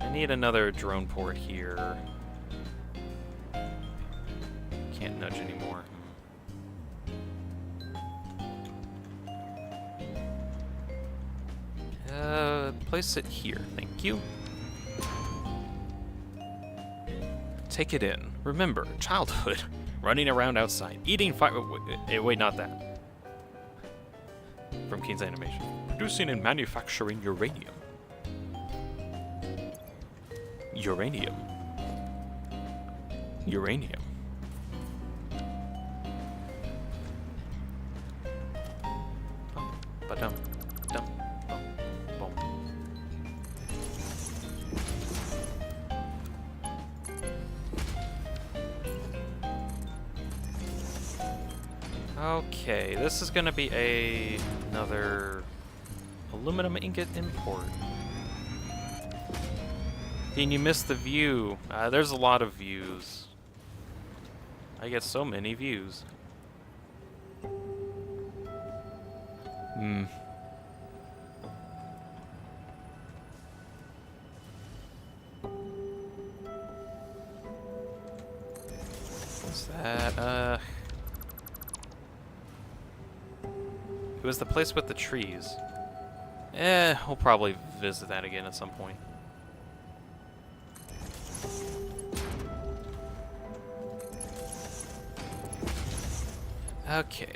I need another drone port here. Can't nudge anymore. Place it here. Thank you. Take it in. Remember, childhood. Running around outside. Eating fire. Wait, not that. From Keen's animation. Producing and manufacturing uranium. Uranium. Uranium. Ba-dum. Dum. Boom. Boom. Okay, this is gonna be another aluminum ingot import. Dean, you missed the view. There's a lot of views. I get so many views. What's that? It was the place with the trees. We'll probably visit that again at some point. Okay,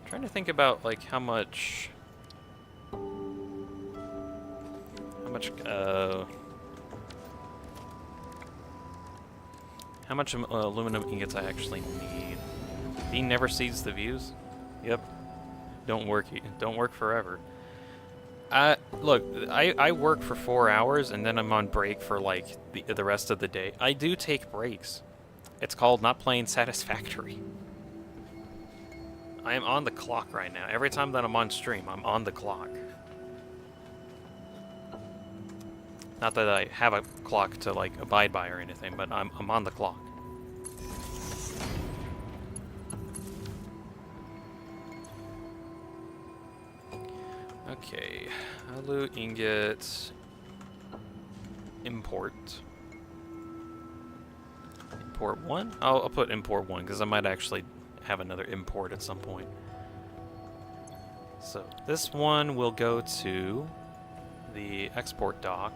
Trying to think about, like, how much, aluminum ingots I actually need. He never sees the views? Yep. Don't work forever. Look, I work for 4 hours and then I'm on break for like the rest of the day. I do take breaks. It's called not playing satisfactory. I am on the clock right now. Every time that I'm on stream, I'm on the clock. Not that I have a clock to like abide by or anything, but I'm on the clock. Okay, alu ingot import. Import 1? I'll put import 1 because I might actually have another import at some point. So this one will go to the export dock.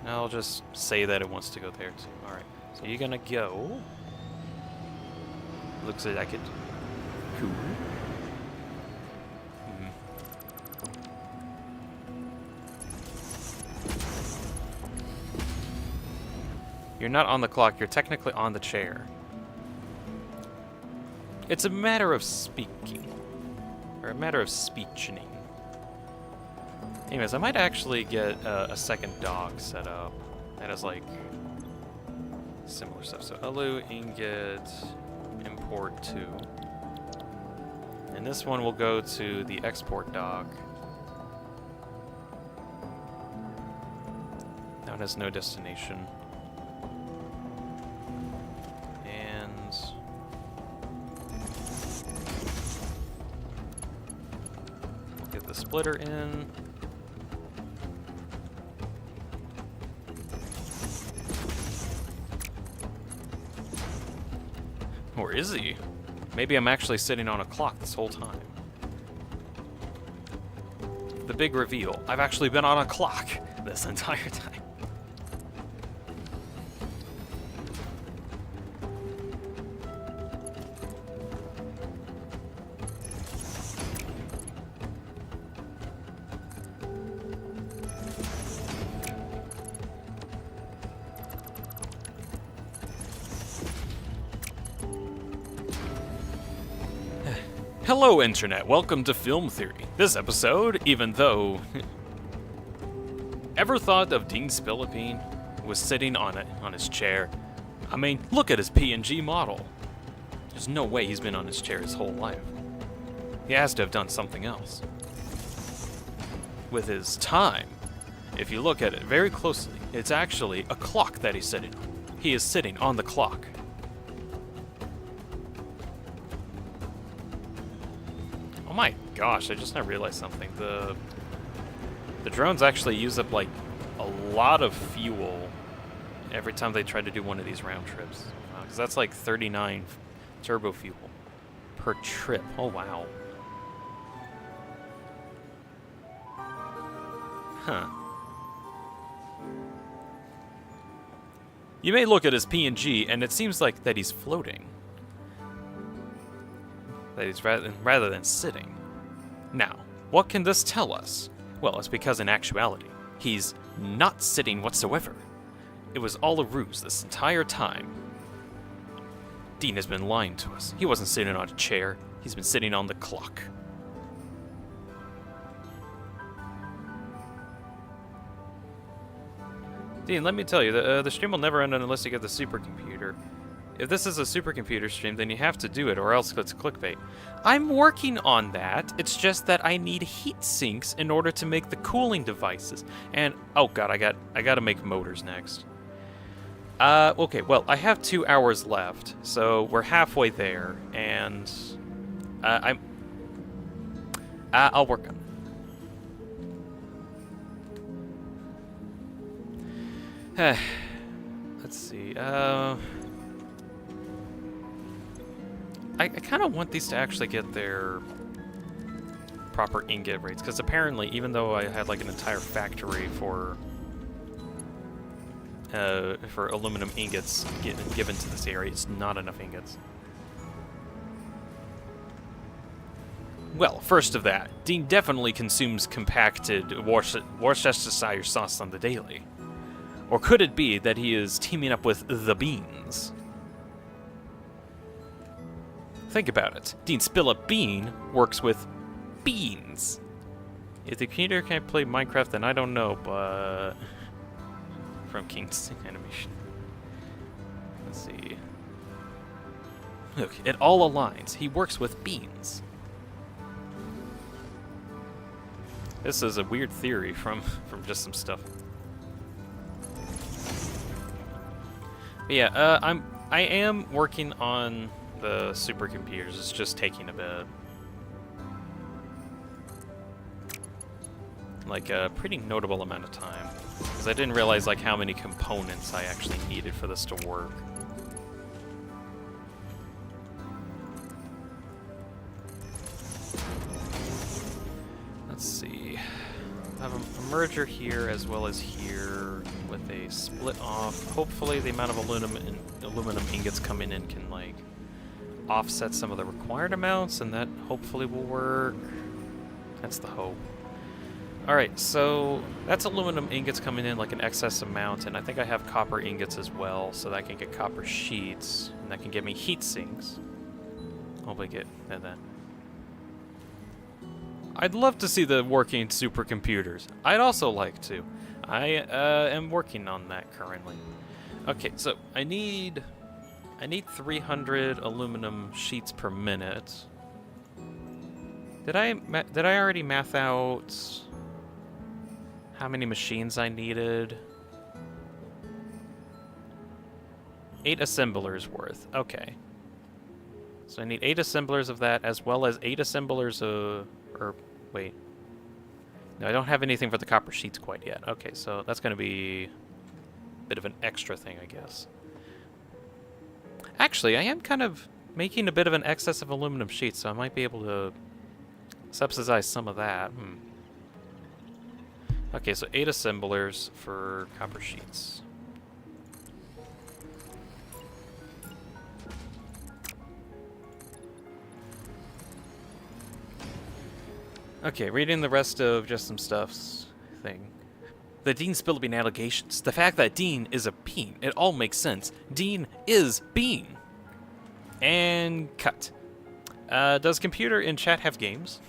And I'll just say that it wants to go there too. Alright, so you're gonna go. Looks like it. Cool. You're not on the clock, you're technically on the chair. It's a matter of speaking. Or a matter of speeching. Anyways, I might actually get a second dock set up that has like similar stuff. So alu ingot import 2. And this one will go to the export dock. That one has no destination. Splitter in. Or is he? Maybe I'm actually sitting on a clock this whole time. The big reveal. I've actually been on a clock this entire time. Hello, Internet. Welcome to Film Theory. This episode, even though... Ever thought of DeanSpillaBean was sitting on his chair? I mean, look at his PNG model. There's no way he's been on his chair his whole life. He has to have done something else. With his time, if you look at it very closely, it's actually a clock that he's sitting on. He is sitting on the clock. Oh my gosh, I just now realized something. The drones actually use up like a lot of fuel every time they try to do one of these round trips. Because that's like 39 turbo fuel per trip. Oh wow. Huh. You may look at his PNG and it seems like that he's floating. That he's rather than sitting. Now, what can this tell us? Well, it's because in actuality, he's not sitting whatsoever. It was all a ruse this entire time. Dean has been lying to us. He wasn't sitting on a chair. He's been sitting on the clock. Dean, let me tell you, the stream will never end unless you get the supercomputer. If this is a supercomputer stream, then you have to do it, or else it's clickbait. I'm working on that. It's just that I need heat sinks in order to make the cooling devices. And oh god, I gotta make motors next. Okay, well, I have 2 hours left, so we're halfway there, and I'll work on it. Let's see. I kind of want these to actually get their proper ingot rates, because apparently, even though I had like an entire factory for aluminum ingots given to this area, it's not enough ingots. Well, first of that, Dean definitely consumes compacted Worcestershire sauce on the daily. Or could it be that he is teaming up with the beans? Think about it. DeanSpillaBean works with beans. If the computer can't play Minecraft, then I don't know, but... From King's Animation. Let's see. Look, it all aligns. He works with beans. This is a weird theory from just some stuff. But yeah, I am working on the supercomputers. It's just taking a bit. Like a pretty notable amount of time. Because I didn't realize like how many components I actually needed for this to work. Let's see. I have a merger here as well as here with a split off. Hopefully the amount of aluminum ingots coming in can like offset some of the required amounts, and that hopefully will work. That's the hope. Alright, so that's aluminum ingots coming in like an excess amount, and I think I have copper ingots as well, so that I can get copper sheets, and that can give me heat sinks. Hopefully get that. I'd love to see the working supercomputers. I'd also like to. I am working on that currently. Okay, so I need 300 aluminum sheets per minute. Did I already math out how many machines I needed? 8 assemblers worth. Okay. So I need 8 assemblers of that, as well as 8 assemblers of... Or, wait. No, I don't have anything for the copper sheets quite yet. Okay, so that's going to be a bit of an extra thing, I guess. Actually, I am kind of making a bit of an excess of aluminum sheets, so I might be able to subsidize some of that. Okay, so 8 assemblers for copper sheets. Okay, reading the rest of Just Some Stuff's thing. The DeanSpillaBean allegations. The fact that Dean is a bean. It all makes sense. Dean is Bean. And cut. Does computer in chat have games?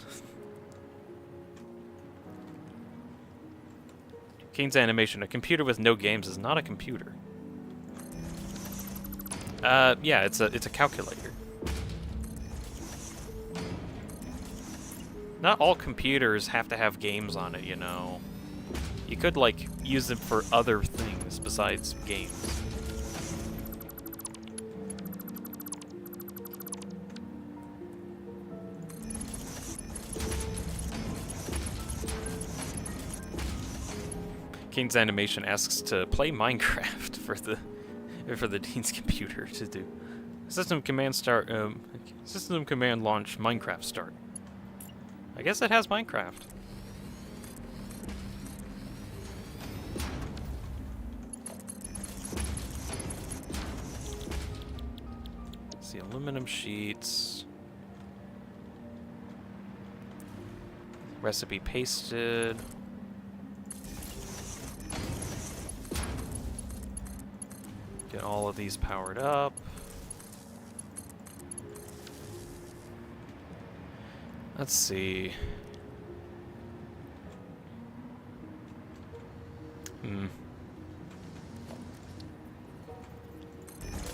King's animation. A computer with no games is not a computer. Yeah, it's a calculator. Not all computers have to have games on it, you know. You could, like, use them for other things besides games. King's Animation asks to play Minecraft for the Dean's computer to do. System command start. System command launch Minecraft start. I guess it has Minecraft. Let's see, aluminum sheets. Recipe pasted. Get all of these powered up. Let's see.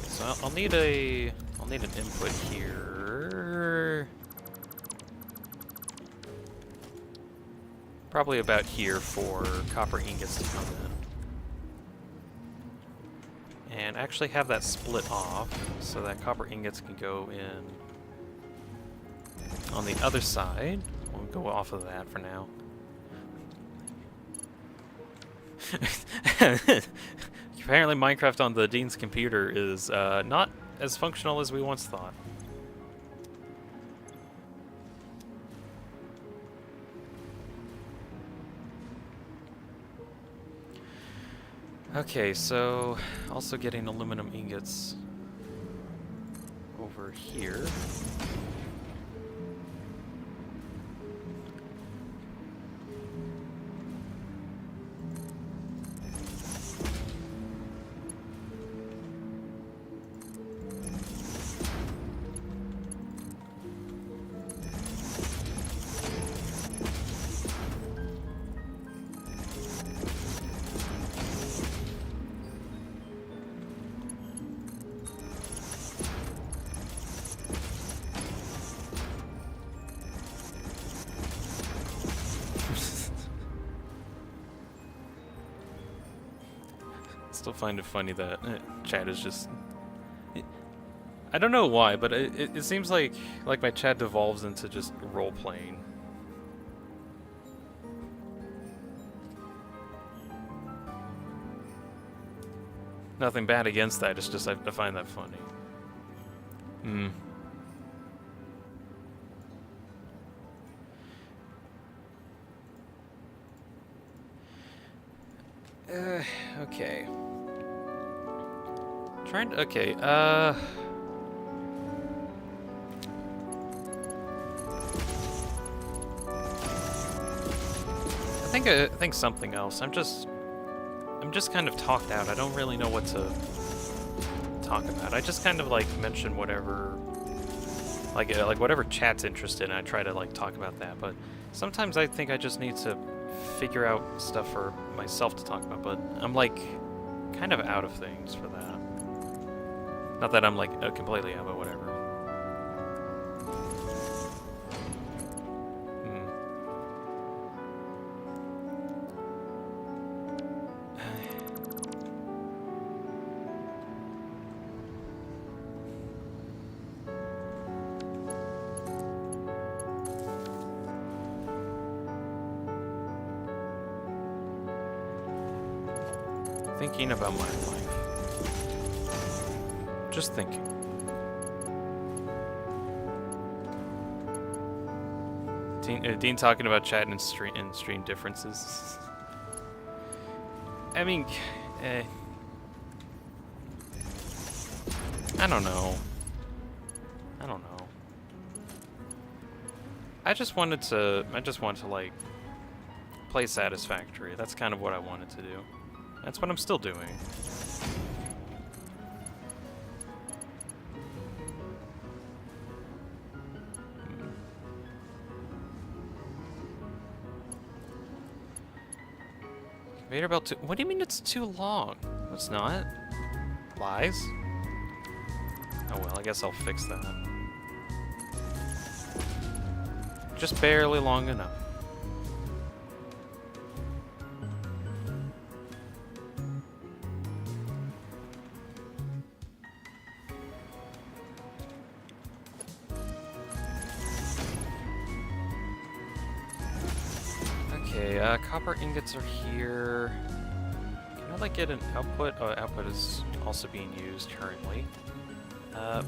So I'll need an input here. Probably about here for copper ingots to come in. And actually have that split off so that copper ingots can go in on the other side. We'll go off of that for now. Apparently Minecraft on the Dean's computer is not as functional as we once thought. Okay, so also getting aluminum ingots over here. Still find it funny that chat is just... I don't know why, but it seems like my chat devolves into just role-playing. Nothing bad against that, it's just I find that funny. Okay. Okay, I think something else. I'm just kind of talked out. I don't really know what to talk about. I just kind of like mention whatever, like whatever chat's interested in. I try to like talk about that, but sometimes I think I just need to figure out stuff for myself to talk about, but I'm like kind of out of things for that. Not that I'm like completely out, but whatever. Thinking about my life. Just thinking. Dean talking about chat and stream differences. I mean, I don't know. I just wanted to like play Satisfactory. That's kind of what I wanted to do. That's what I'm still doing. Conveyor belt too. What do you mean it's too long? It's not. Lies? Oh well, I guess I'll fix that. Just barely long enough. Okay, copper ingots are here. Can I like get an output? Oh, output is also being used currently. Will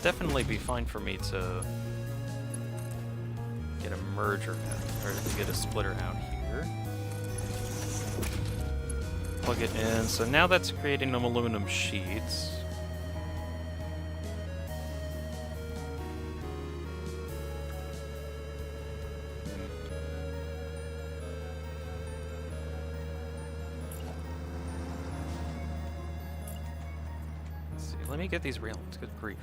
definitely be fine for me to get a merger out, or to get a splitter out here. Plug it in. So now that's creating them aluminum sheets. Let me get these railings. Good grief.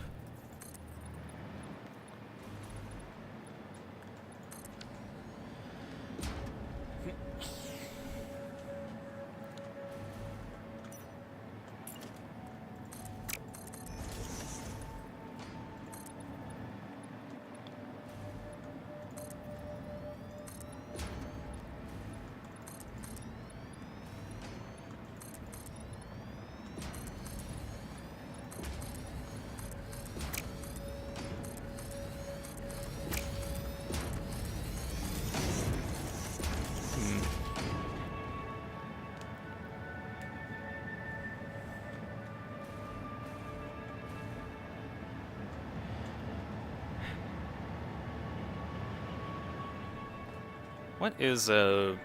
What is let's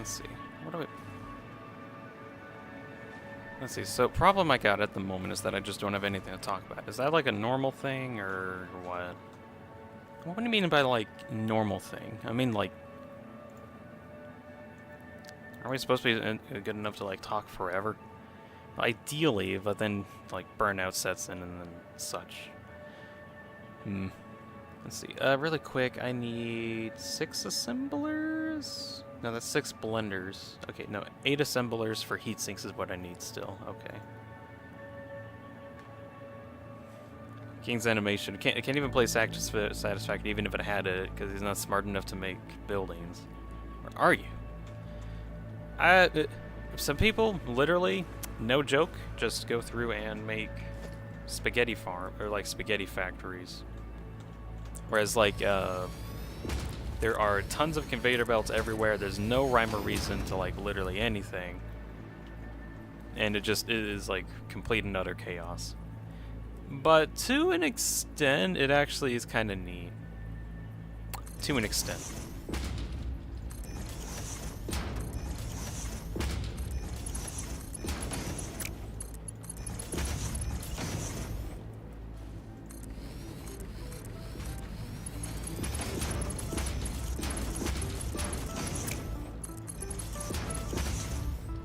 see. What do we... Let's see. So problem I got at the moment is that I just don't have anything to talk about. Is that like a normal thing or what? What do you mean by like normal thing? I mean like, are we supposed to be good enough to like talk forever? Ideally, but then like burnout sets in and then such. Let's see. Really quick, I need 6 assemblers? No, that's 6 blenders. Okay, no, 8 assemblers for heat sinks is what I need still. Okay. King's animation. Can't even play Satisfactory even if it had it, because he's not smart enough to make buildings. Or are you? Some people, literally, no joke, just go through and make spaghetti farm, or like spaghetti factories. Whereas, like, there are tons of conveyor belts everywhere. There's no rhyme or reason to, like, literally anything. And it is, like, complete and utter chaos. But to an extent, it actually is kind of neat. To an extent.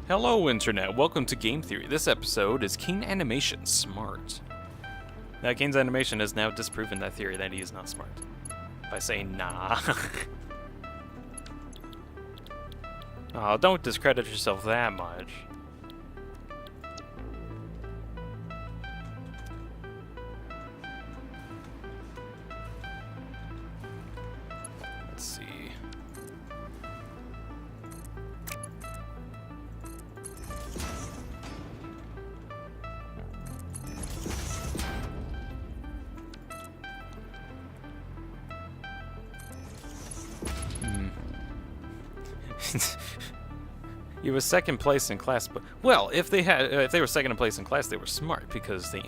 Hello, Internet. Welcome to Game Theory. This episode is King Animation Smart. Now, King's Animation has now disproven that theory that he is not smart. By saying, nah. Oh, don't discredit yourself that much. Let's see. He was second place in class, but well, if they were second in place in class, they were smart because they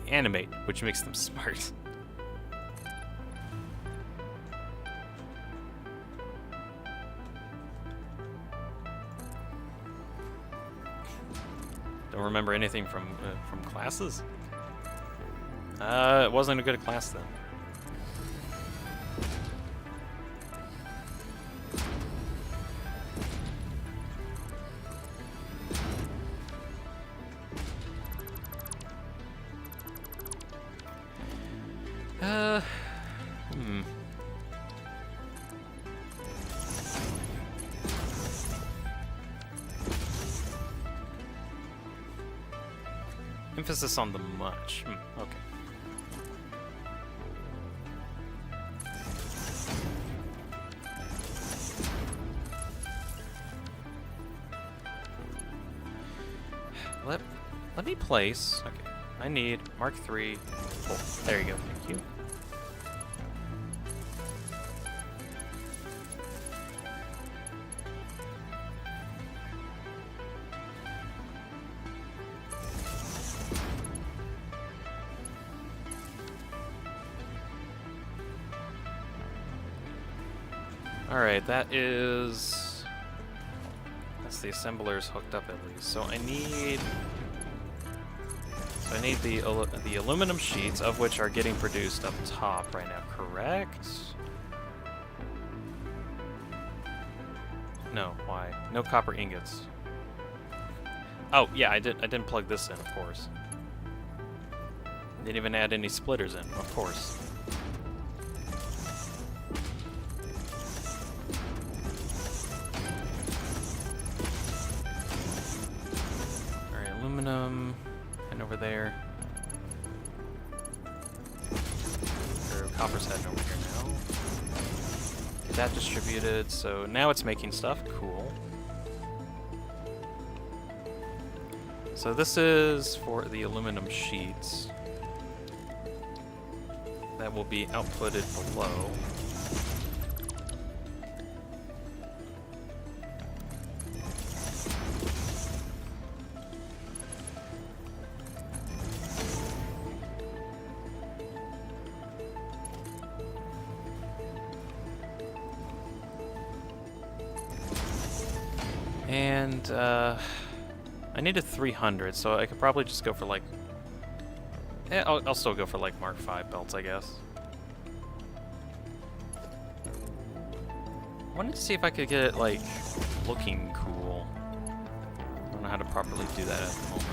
animate, which makes them smart. Don't remember anything from classes. It wasn't a good class then. Emphasis on the much. Okay. Let me place. Okay. I need Mark III. Oh, there you go. Thank you. Alright, that's the assemblers hooked up at least. So I need the aluminum sheets, of which are getting produced up top right now, correct? No, why? No copper ingots. Oh, yeah, I didn't plug this in, of course. Didn't even add any splitters in, of course. Alright, aluminum. And over there. Or copper's heading over here now. Get that distributed, so now it's making stuff. Cool. So this is for the aluminum sheets. That will be outputted below. And I needed 300, so I could probably just go for like... I'll still go for like Mark V belts, I guess. Wanted to see if I could get it like looking cool. I don't know how to properly do that at the moment.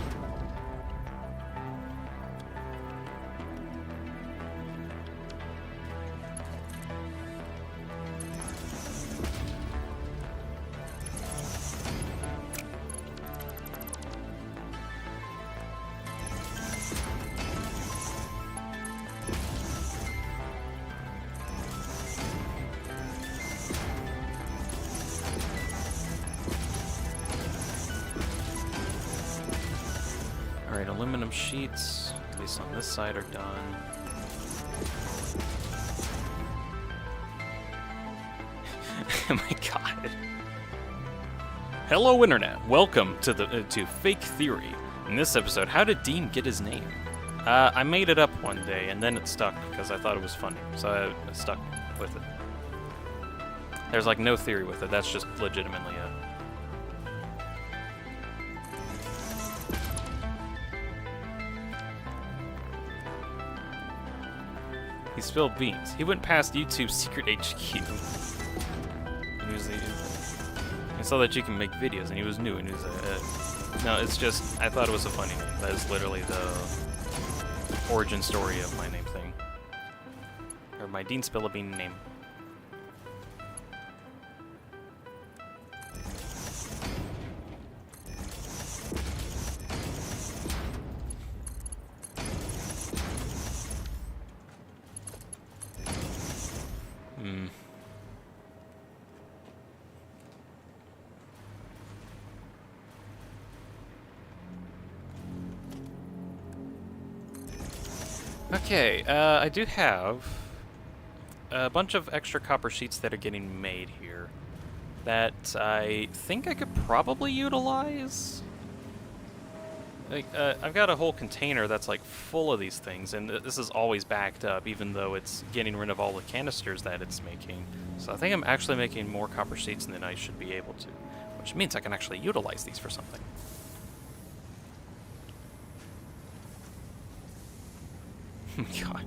Alright, aluminum sheets, at least on this side, are done. Oh my god. Hello Internet, welcome to to Fake Theory. In this episode, how did Dean get his name? I made it up one day and then it stuck because I thought it was funny, so I stuck with it. There's like no theory with it, that's just legitimately it. He spilled beans. He went past YouTube's secret HQ. And he saw that you can make videos, and he was new, and he was no, it's just, I thought it was a funny name. That is literally the origin story of my name thing. Or my DeanSpillaBean name. Okay, I do have a bunch of extra copper sheets that are getting made here that I think I could probably utilize. Like, I've got a whole container that's like full of these things, and this is always backed up, even though it's getting rid of all the canisters that it's making. So I think I'm actually making more copper sheets than I should be able to, which means I can actually utilize these for something. God.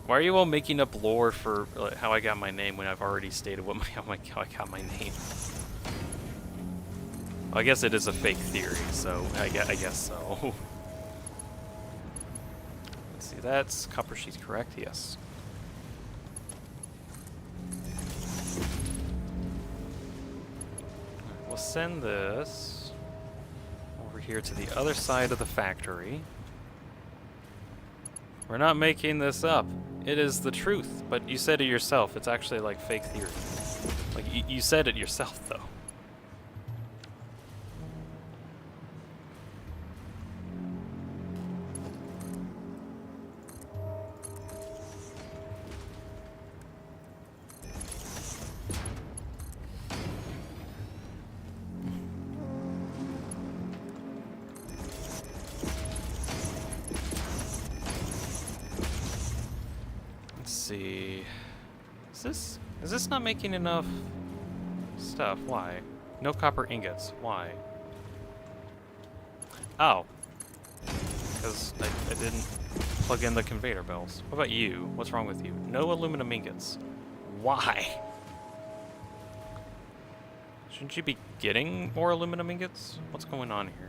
Why are you all making up lore for how I got my name when I've already stated what how I got my name? Well, I guess it is a fake theory, so I guess so. Let's see, that's copper sheet correct? Yes. We'll send this. here to the other side of the factory. We're not making this up. It is the truth, but you said it yourself. It's actually like fake theory. Like, you said it yourself, though. See, is this not making enough stuff? Why? No copper ingots. Why? Oh, because I didn't plug in the conveyor belts. What about you? What's wrong with you? No aluminum ingots. Why? Shouldn't you be getting more aluminum ingots? What's going on here?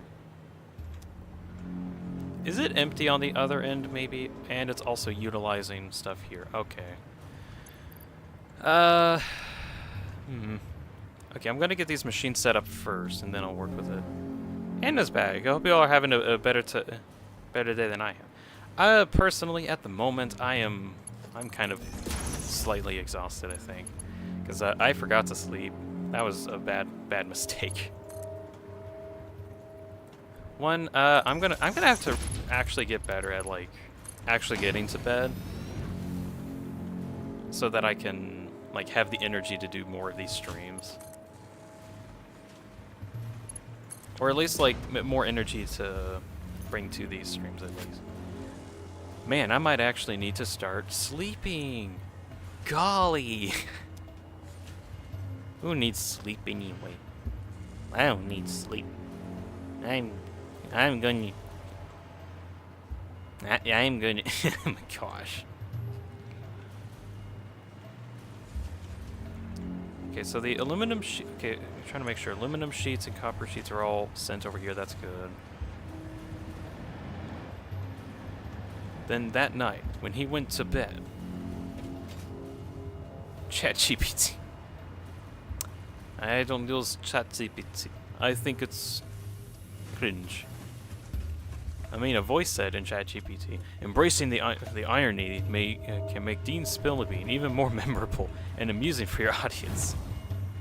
Is it empty on the other end, maybe? And it's also utilizing stuff here. Okay. Okay, I'm gonna get these machines set up first, and then I'll work with it. Anna's bag. I hope you all are having a better day than I have. Personally, at the moment, I'm kind of slightly exhausted, I think. Because I forgot to sleep. That was a bad mistake. One, I'm gonna have to actually get better at like actually getting to bed, so that I can like have the energy to do more of these streams, or at least like more energy to bring to these streams at least. Man, I might actually need to start sleeping. Golly, who needs sleep anyway? I don't need sleep. I'm gonna. Oh my gosh. Okay, so the aluminum sheet. Okay, I'm trying to make sure aluminum sheets and copper sheets are all sent over here. That's good. Then that night, when he went to bed, ChatGPT. I don't use ChatGPT. I think it's cringe. I mean, a voice said in ChatGPT, embracing the irony can make DeanSpillaBean even more memorable and amusing for your audience.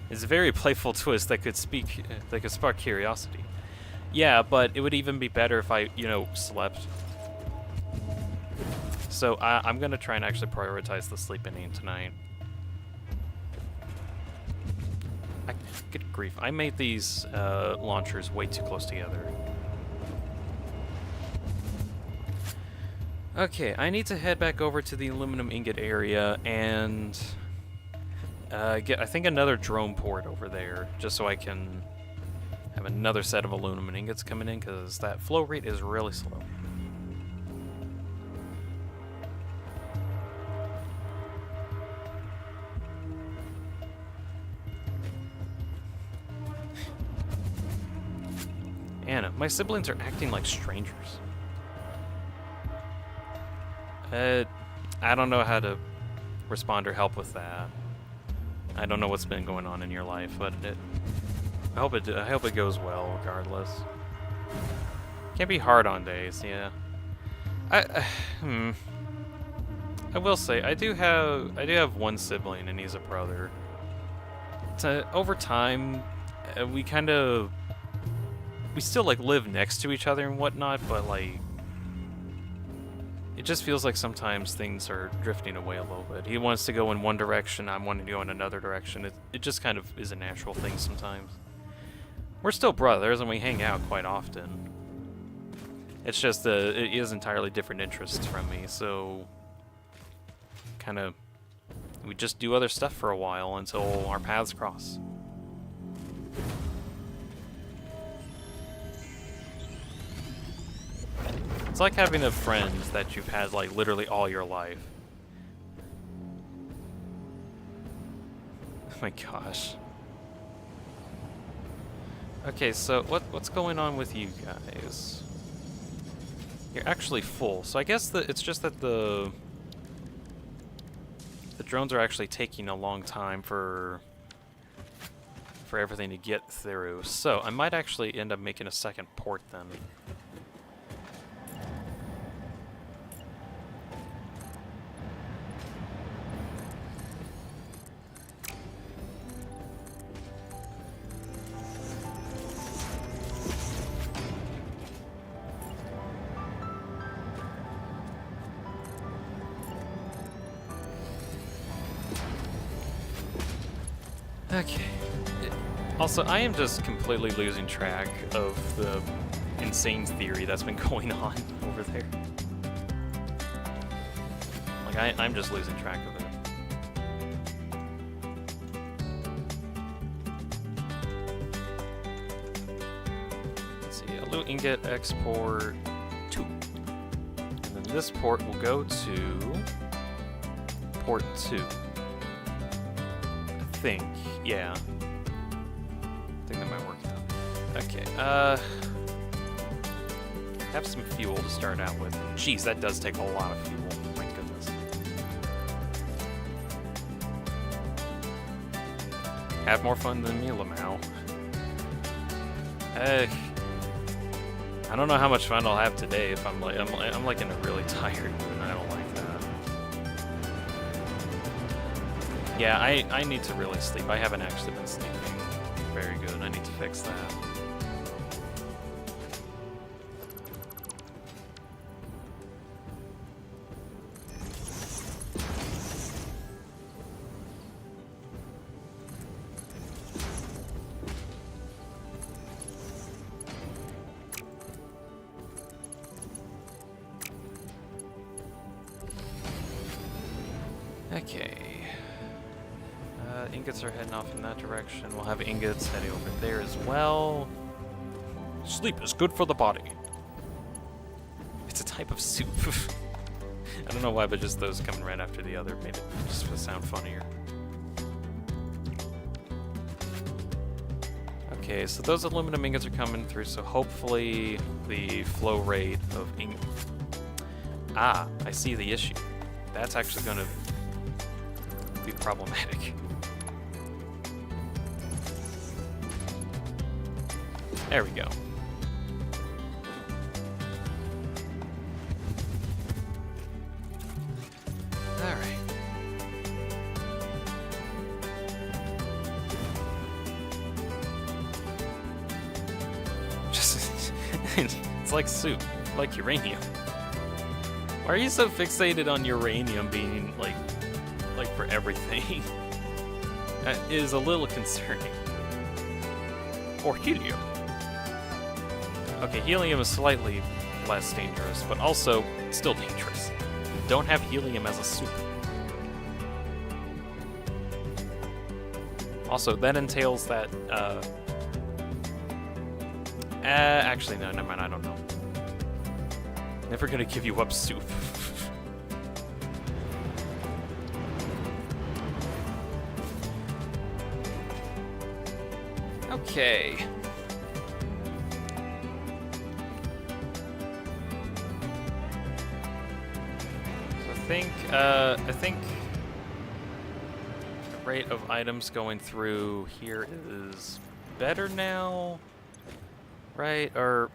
It's a very playful twist that could spark curiosity. Yeah, but it would even be better if I, slept. So I'm gonna try and actually prioritize the sleeping tonight. Good grief! I made these launchers way too close together. Okay, I need to head back over to the aluminum ingot area and get, I think, another drone port over there, just so I can have another set of aluminum ingots coming in, because that flow rate is really slow. Anna, my siblings are acting like strangers. I don't know how to respond or help with that. I don't know what's been going on in your life, but I hope it goes well regardless. Can't be hard on days, yeah. I will say I do have one sibling, and he's a brother. Over time, we still like live next to each other and whatnot, but like it just feels like sometimes things are drifting away a little bit. He wants to go in one direction, I'm wanting to go in another direction. It just kind of is a natural thing sometimes. We're still brothers, and we hang out quite often. It's just it is entirely different interests from me, so we just do other stuff for a while until our paths cross. It's like having a friend that you've had like literally all your life. Oh my gosh. Okay, so what's going on with you guys? You're actually full, so I guess that it's just that the drones are actually taking a long time for for everything to get through. So I might actually end up making a second port then. Okay. Also, I am just completely losing track of the insane theory that's been going on over there. Like, I'm just losing track of it. Let's see, a loot ingot export 2. And then this port will go to port 2. I think, yeah. I think that might work out. Okay, have some fuel to start out with. Jeez, that does take a lot of fuel. My goodness. Have more fun than me, Lamau. I don't know how much fun I'll have today if I'm like in a really tired mood, and I don't like that. Yeah, I need to really sleep. I haven't actually been sleeping very good. I need to fix that. Okay. Ingots are heading off in that direction. We'll have ingots heading over there as well. Sleep is good for the body. It's a type of soup. I don't know why, but just those coming right after the other made it just sound funnier. Okay, so those aluminum ingots are coming through, so hopefully the flow rate of ink... Ah, I see the issue. That's actually going to be problematic. There we go. All right. Just it's like soup, like uranium. Why are you so fixated on uranium being like for everything? That is a little concerning. Or helium. Okay, helium is slightly less dangerous, but also still dangerous. Don't have helium as a soup. Also, that entails that, actually, no, never mind, I don't know. Never gonna give you up soup. Okay. I think the rate of items going through here is better now, right? Or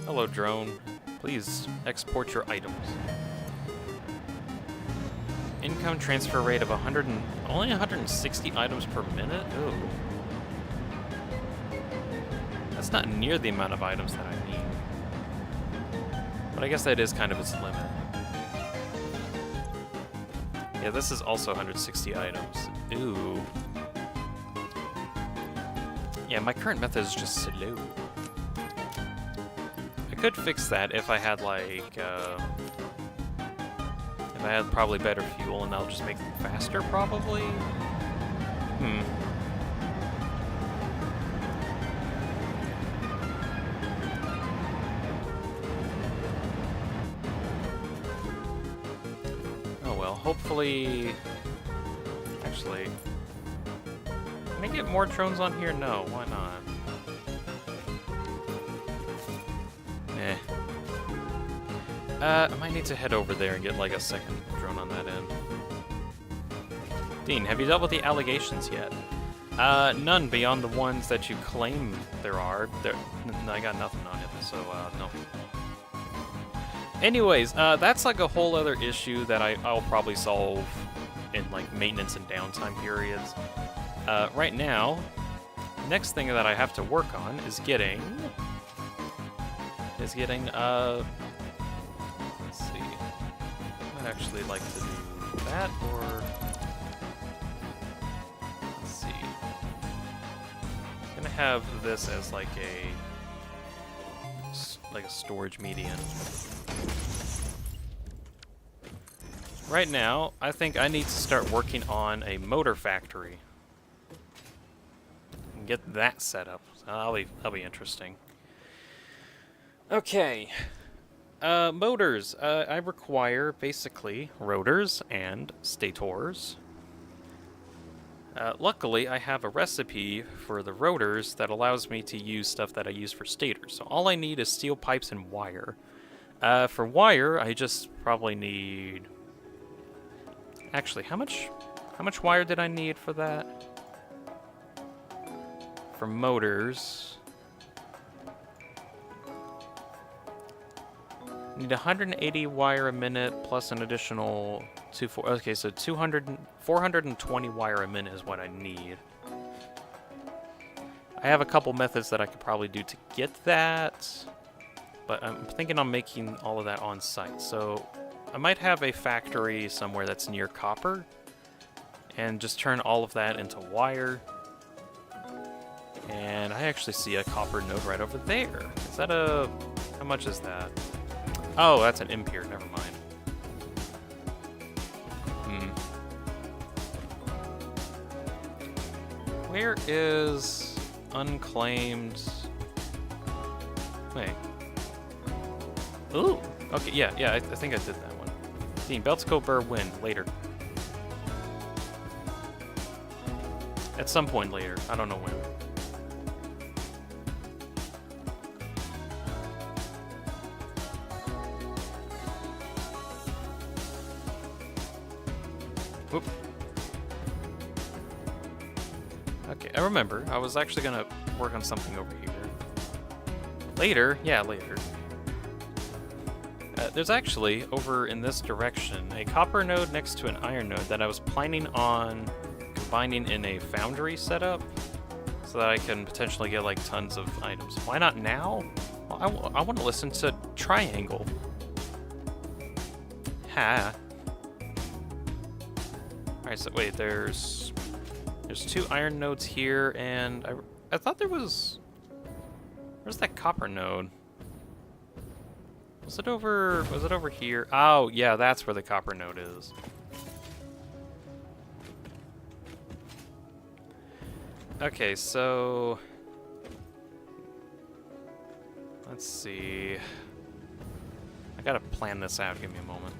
Hello, drone. Please export your items. Income transfer rate of only 160 items per minute? Ooh. That's not near the amount of items that I need. But I guess that is kind of its limit. Yeah, this is also 160 items. Ooh. Yeah, my current method is just slow. I could fix that if I had like, if I had probably better fuel, and that'll just make them faster, probably? Oh well, hopefully... Actually... Can I get more drones on here? No, why not? I might need to head over there and get like a second drone on that end. Dean, have you dealt with the allegations yet? None beyond the ones that you claim there are. I got nothing on it, so no. Anyways, that's like a whole other issue that I'll probably solve in like maintenance and downtime periods. Right now, next thing that I have to work on is getting let's see. I'd actually like to do that, or let's see. I'm gonna have this as like a storage median. Right now, I think I need to start working on a motor factory and get that set up. So that'll be interesting. Okay. Motors. I require, basically, rotors and stators. Luckily, I have a recipe for the rotors that allows me to use stuff that I use for stators. So all I need is steel pipes and wire. For wire, I just probably need... Actually, how much wire did I need for that? For motors... Need 180 wire a minute plus an additional 420 wire a minute is what I need. I have a couple methods that I could probably do to get that, but I'm thinking on making all of that on site. So I might have a factory somewhere that's near copper and just turn all of that into wire. And I actually see a copper node right over there. Is that how much is that? Oh, that's an impure, never mind. Where is unclaimed... Wait. Ooh! Okay, yeah, I think I did that one. Dean, Beltico Burr win, later. At some point later, I don't know when. Whoop. Okay, I remember. I was actually gonna work on something over here. Later? Yeah, later. There's actually, over in this direction, a copper node next to an iron node that I was planning on combining in a foundry setup so that I can potentially get, like, tons of items. Why not now? Well, I want to listen to Triangle. Ha. Alright, so wait, there's 2 iron nodes here, and I thought there was... Where's that copper node? Was it over here? Oh, yeah, that's where the copper node is. Okay, so... Let's see... I gotta plan this out, give me a moment.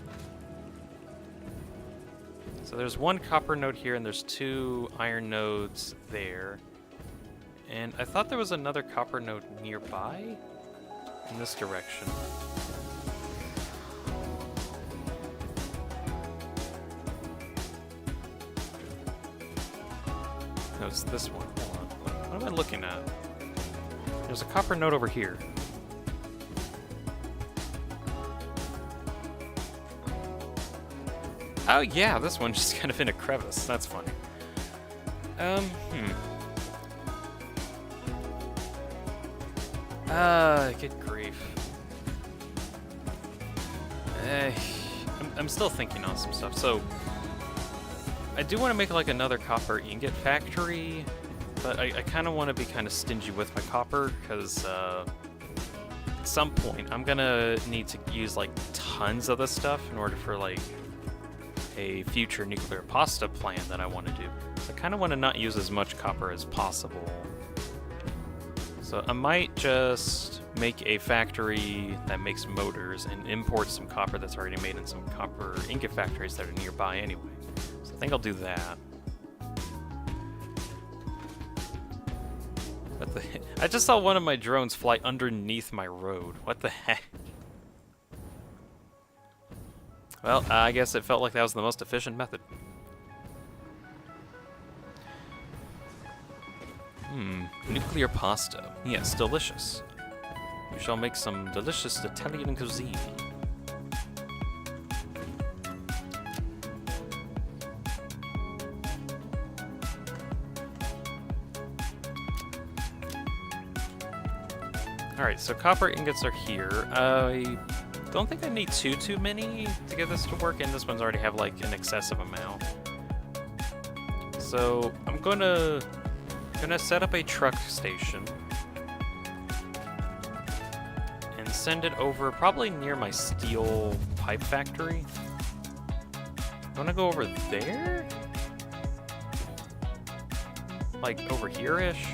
So there's 1 copper node here, and there's 2 iron nodes there. And I thought there was another copper node nearby? In this direction. No, it's this one. Hold on. What am I looking at? There's a copper node over here. Oh yeah, this one's just kind of in a crevice. That's funny. Good grief. I'm still thinking on some stuff. So, I do want to make like another copper ingot factory, but I kind of want to be kind of stingy with my copper because at some point I'm gonna need to use like tons of this stuff in order for like a future nuclear pasta plant that I want to do. So I kind of want to not use as much copper as possible. So I might just make a factory that makes motors and import some copper that's already made in some copper ingot factories that are nearby anyway. So I think I'll do that. What the heck? I just saw one of my drones fly underneath my road. What the heck? Well, I guess it felt like that was the most efficient method. Nuclear pasta. Yes, delicious. We shall make some delicious Italian cuisine. Alright, so copper ingots are here. I don't think I need too many to get this to work, and this one's already have like an excessive amount. So I'm gonna set up a truck station and send it over probably near my steel pipe factory. I'm gonna go over there? Like over here-ish?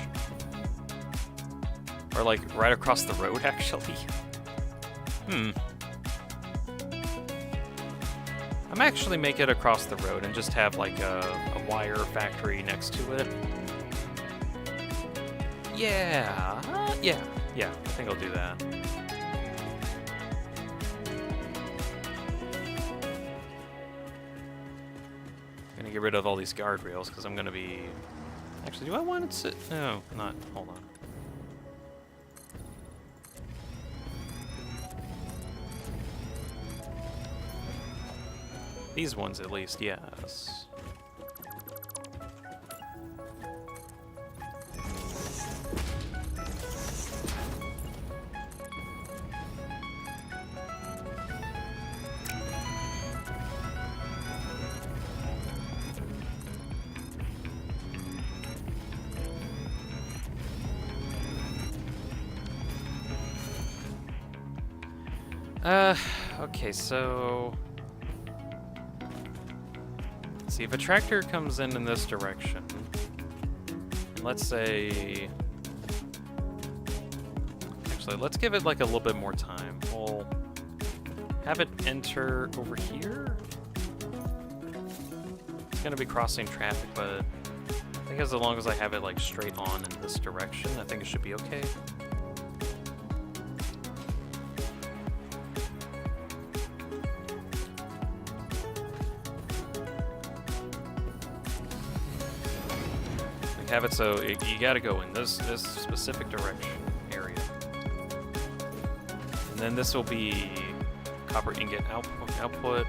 Or like right across the road, actually. I might actually make it across the road and just have like a wire factory next to it. Yeah, yeah, I think I'll do that. Gonna get rid of all these guardrails because I'm gonna be... Actually, do I want it to... No, not. Hold on. These ones, at least, yes. Okay, so... See, if a tractor comes in this direction, and let's say... Actually, let's give it like a little bit more time. We'll have it enter over here. It's gonna be crossing traffic, but I think as long as I have it like straight on in this direction, I think it should be okay. Have it so you gotta go in this specific direction area, and then this will be copper ingot output.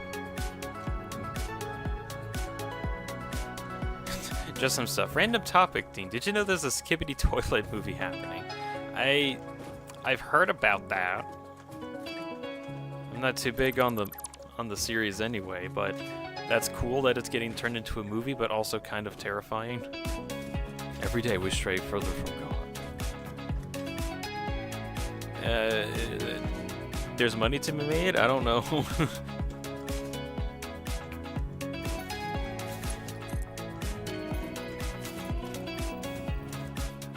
Just some stuff. Random topic, Dean. Did you know there's a Skibbity Toilet movie happening? I've heard about that. I'm not too big on the series anyway, but that's cool that it's getting turned into a movie, but also kind of terrifying. Every day we stray further from God. There's money to be made? I don't know.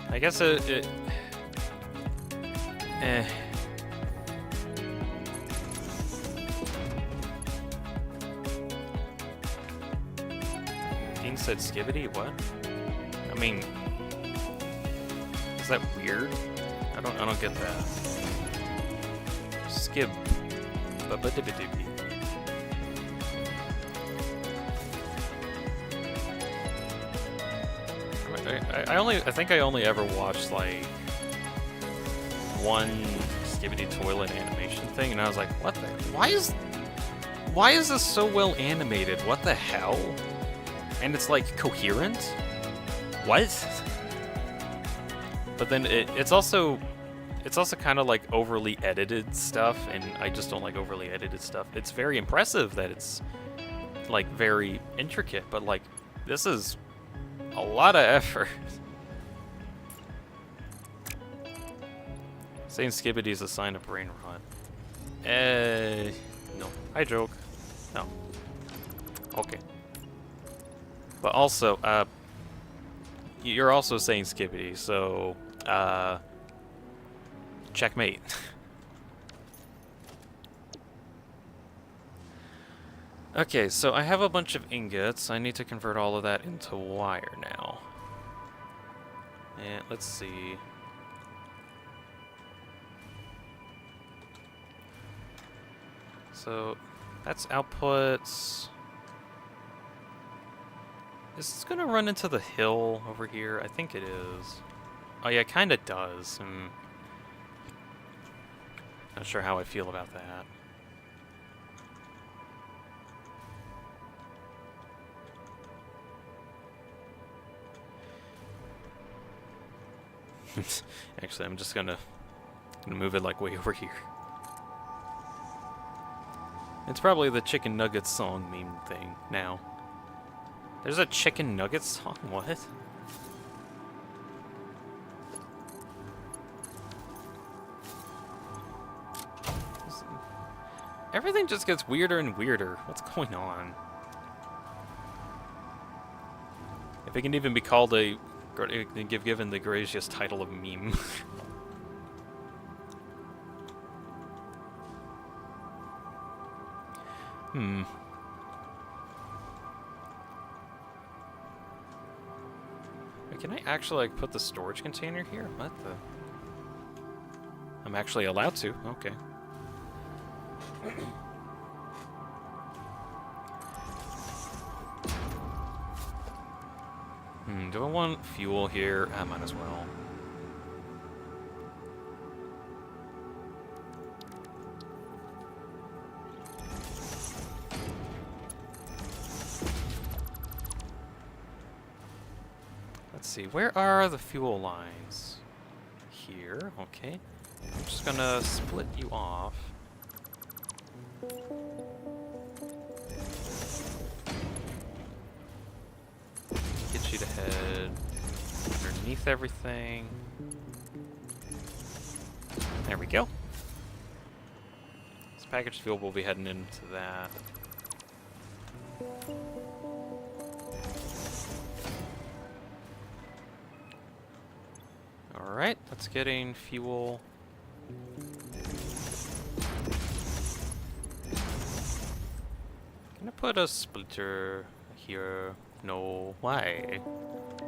I guess Dean said Skibbity? What? I mean, is that weird? I don't get that. Skib. I think I only ever watched like one Skibbity Toilet animation thing, and I was like, what the? Why is this so well animated? What the hell? And it's like coherent? What? But then it's also kind of like overly edited stuff, and I just don't like overly edited stuff. It's very impressive that it's like very intricate, but like this is a lot of effort. Saying Skibbity is a sign of brain rot. No. I joke. No. Okay. But also, you're also saying Skibbity, so, checkmate. Okay, so I have a bunch of ingots. I need to convert all of that into wire now. And let's see. So, That's outputs. Is this gonna run into the hill over here? I think it is. Oh yeah, it kinda does. Not sure how I feel about that. Actually, I'm just gonna move it like way over here. It's probably the chicken nuggets song meme thing now. There's a chicken nuggets song? What? Everything just gets weirder and weirder. What's going on? If it can even be called a... given the gracious title of meme. Wait, can I actually like put the storage container here? What the? I'm actually allowed to. Okay. Do I want fuel here? I might as well. Let's see, where are the fuel lines? Here, okay. I'm just gonna split you off. Get you to head underneath everything. There we go. This packaged fuel will be heading into that. Alright, that's getting fuel. Can I put a splitter here? No. Why?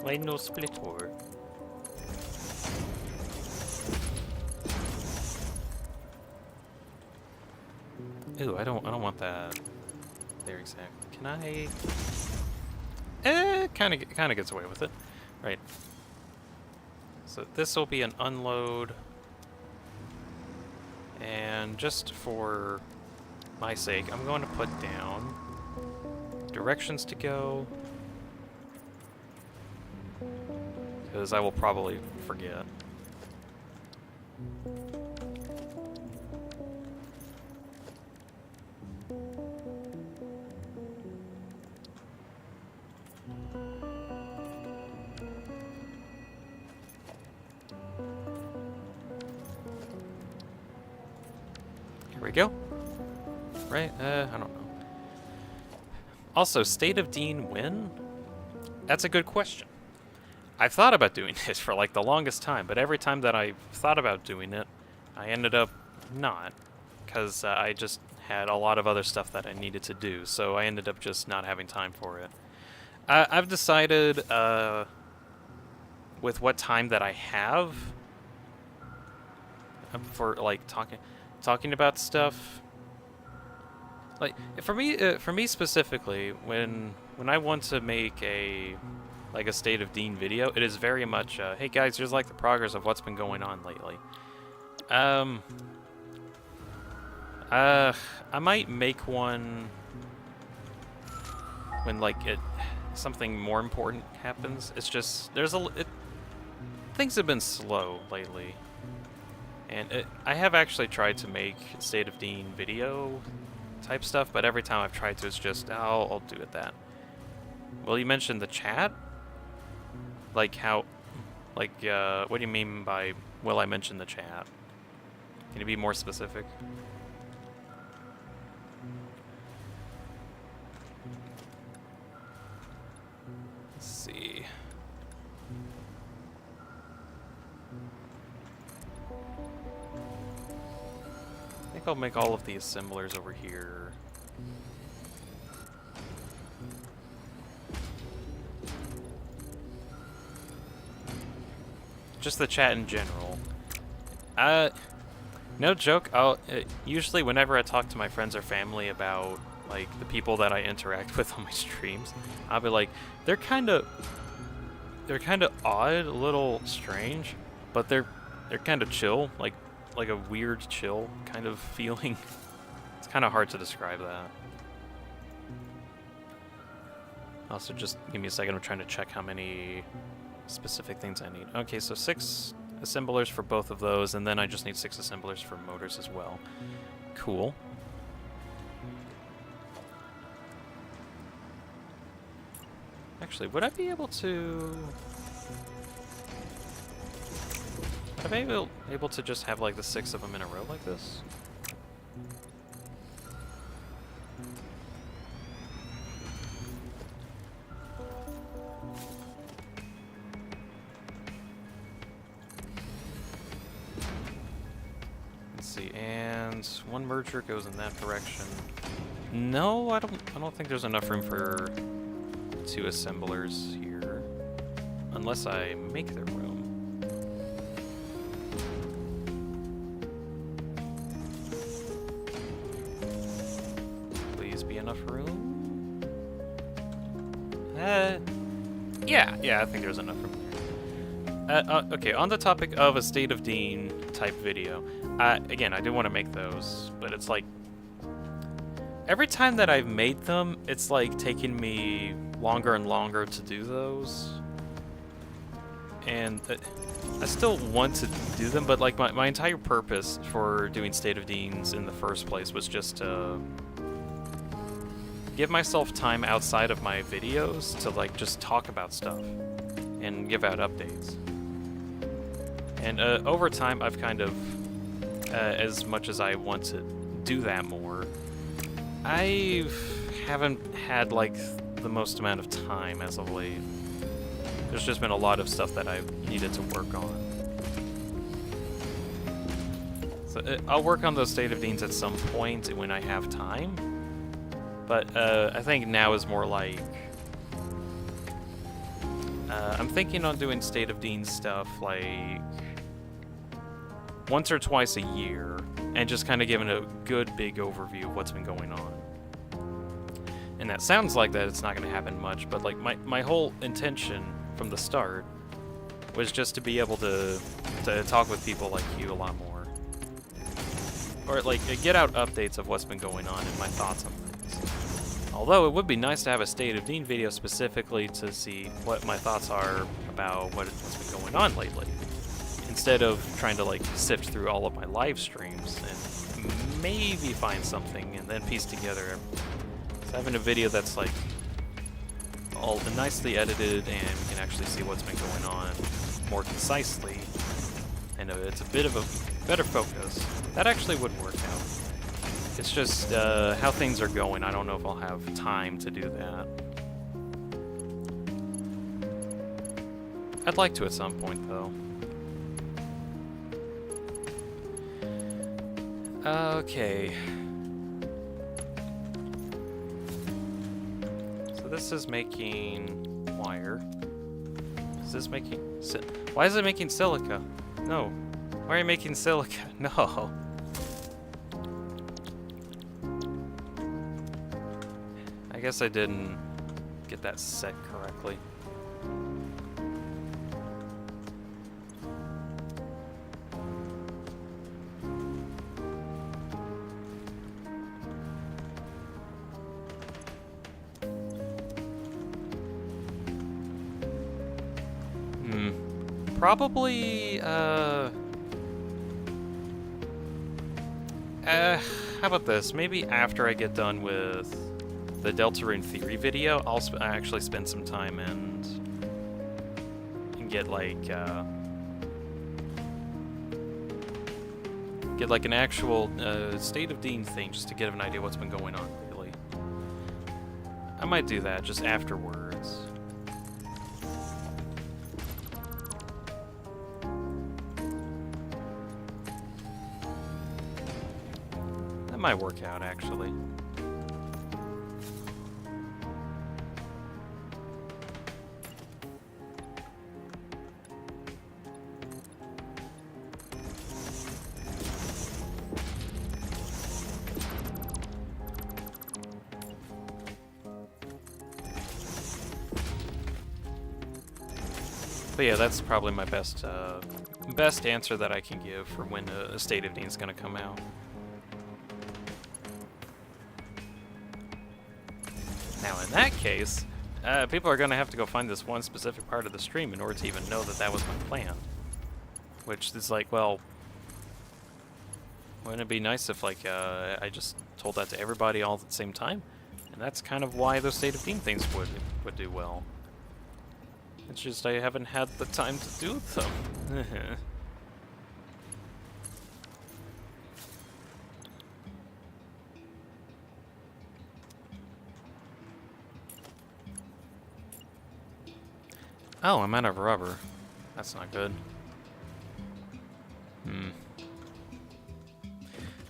Why no splitter? Ooh, I don't want that. There exactly. Can I? Kind of gets away with it. Right. So this will be an unload. And just for my sake, I'm going to put down directions to go. Because I will probably forget. Here we go. Right? I don't know. Also, State of Dean when? That's a good question. I've thought about doing this for like the longest time, but every time that I thought about doing it, I ended up not, because I just had a lot of other stuff that I needed to do, so I ended up just not having time for it. I've decided with what time that I have for like talking about stuff. Like for me specifically, when I want to make a State of Dean video, it is very much, hey guys, here's like the progress of what's been going on lately. I might make one when like something more important happens. It's just things have been slow lately, and I have actually tried to make State of Dean video type stuff, but every time I've tried to, it's just I'll do it that. Well, you mentioned the chat. Like how, like what do you mean by will I mention the chat? Can you be more specific? Let's see. I think I'll make all of the assemblers over here. Just the chat in general. No joke. Usually whenever I talk to my friends or family about like the people that I interact with on my streams, I'll be like, they're kind of odd, a little strange, but they're kind of chill, like a weird chill kind of feeling. It's kind of hard to describe that. Also, just give me a second. I'm trying to check how many specific things I need. Okay, so 6 assemblers for both of those, and then I just need 6 assemblers for motors as well. Cool. Actually, would I be able to... Would I be able to just have like the 6 of them in a row like this? Let's see, and one merger goes in that direction. No, I don't think there's enough room for 2 assemblers here, unless I make the room. Please be enough room. Yeah, I think there's enough room there. Okay, on the topic of a State of Dean type video, again, I do want to make those, but it's like every time that I've made them, it's like taking me longer and longer to do those. And I still want to do them, but like my entire purpose for doing State of Deans in the first place was just to give myself time outside of my videos to like just talk about stuff and give out updates. And over time, I've kind of, as much as I want to do that more, I haven't had like the most amount of time as of late. There's just been a lot of stuff that I've needed to work on. So I'll work on those State of Deans at some point when I have time. But I think now is more like... I'm thinking on doing State of Dean stuff like once or twice a year, and just kind of giving a good big overview of what's been going on. And that sounds like that it's not going to happen much, but like my whole intention from the start was just to be able to talk with people like you a lot more. Or like get out updates of what's been going on and my thoughts on things. Although it would be nice to have a State of Dean video specifically to see what my thoughts are about what's been going on lately. Instead of trying to like sift through all of my live streams and maybe find something and then piece together. So having a video that's like all nicely edited and we can actually see what's been going on more concisely, and it's a bit of a better focus, that actually would work out. It's just how things are going. I don't know if I'll have time to do that. I'd like to at some point, though. Okay. So this is making wire. Is this making... Why is it making silica? No. Why are you making silica? No. I guess I didn't get that set correctly. Probably, how about this? Maybe after I get done with the Deltarune theory video, I'll actually spend some time and get like an actual State of Dean thing, just to get an idea what's been going on lately. I might do that just afterwards. That might work out, actually. But yeah, that's probably my best answer that I can give for when a State of Dean is going to come out. Now, in that case, people are going to have to go find this one specific part of the stream in order to even know that that was my plan. Which is like, well, wouldn't it be nice if, like, I just told that to everybody all at the same time? And that's kind of why those State of Dean things would do well. It's just I haven't had the time to do them. Oh, I'm out of rubber. That's not good.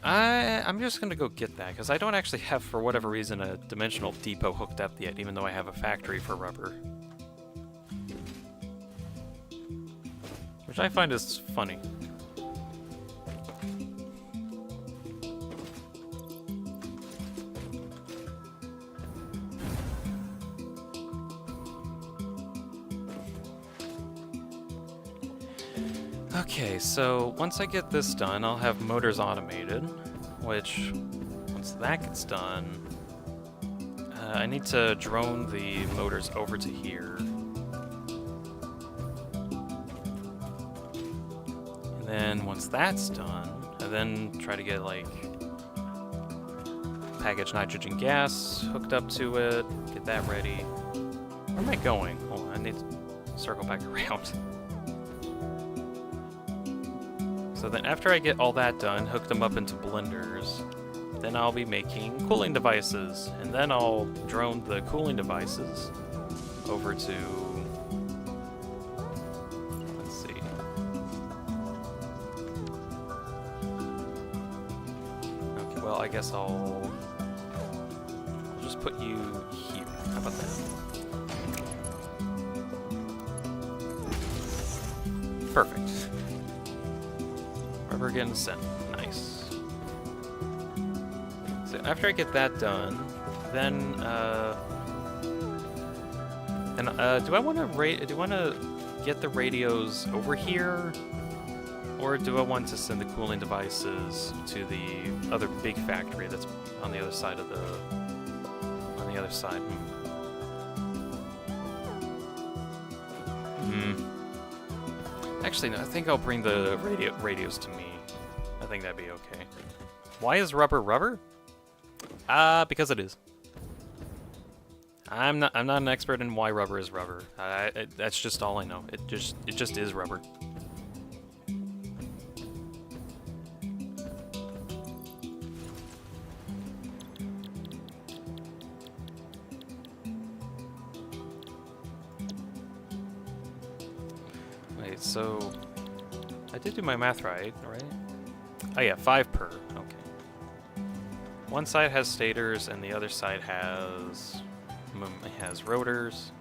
I'm just gonna go get that, because I don't actually have, for whatever reason, a dimensional depot hooked up yet, even though I have a factory for rubber. Which I find is funny. Okay, so once I get this done, I'll have motors automated, which, once that gets done, I need to drone the motors over to here. And then once that's done, I then try to get, like, packaged nitrogen gas hooked up to it, get that ready. Where am I going? Hold on, I need to circle back around. So then after I get all that done, hook them up into blenders, then I'll be making cooling devices. And then I'll drone the cooling devices over to, let's see. Okay, well, I guess I'll just put you here. How about that? Perfect. Rubber getting sent. Nice. So after I get that done, then do I want to get the radios over here, or do I want to send the cooling devices to the other big factory that's on the other side of the other side? Actually, no, I think I'll bring the radios to me. I think that'd be okay. Why is rubber rubber? Because it is. I'm not an expert in why rubber is rubber. That's just all I know. It just is rubber. Wait, so I did do my math right? Oh yeah, 5 per. Okay. One side has stators and the other side has rotors.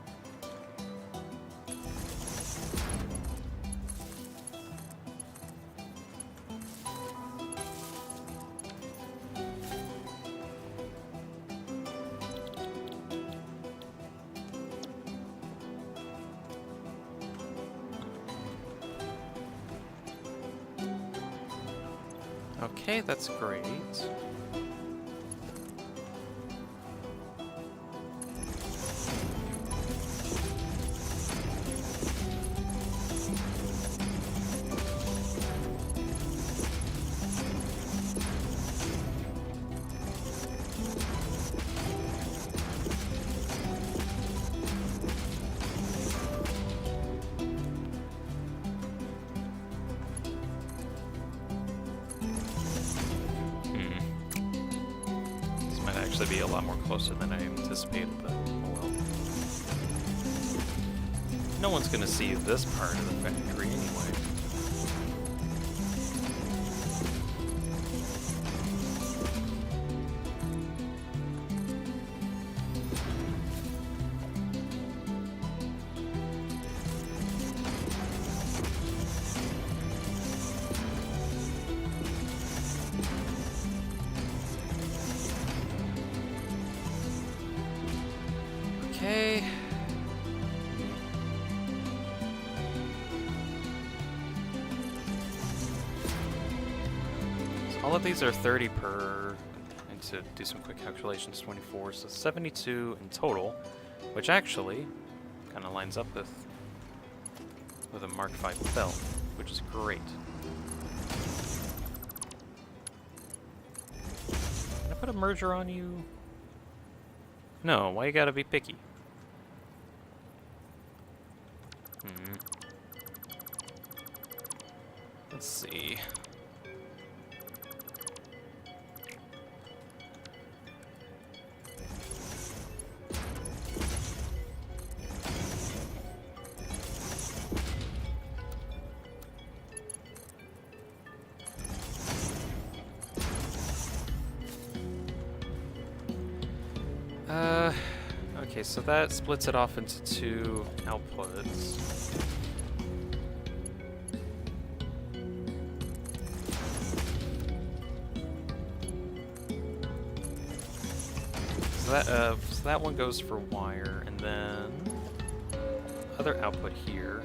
Okay, that's great. Be a lot more closer than I anticipated, but oh well. No one's gonna see this part of the factory anyway. Okay. all of these are 30 per, and to do some quick calculations, 24, so 72 in total, which actually kind of lines up with a Mark V belt, which is great. Can I put a merger on you? No, why you gotta be picky? Let's see. Okay, so that splits it off into two outputs. So that one goes for wire, and then other output here.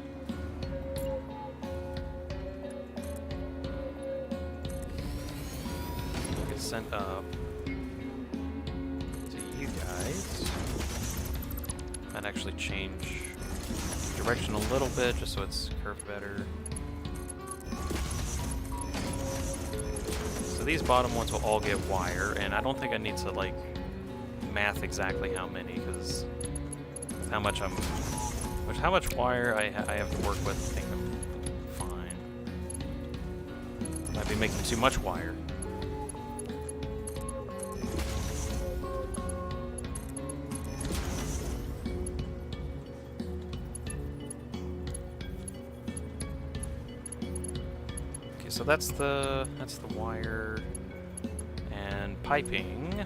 Gets sent up to you guys. Might actually change direction a little bit just so it's curved better. So these bottom ones will all get wire, and I don't think I need to like math exactly how many, because with how much how much wire I have to work with, I think I'm fine. Might be making too much wire. Okay, so that's the wire and piping.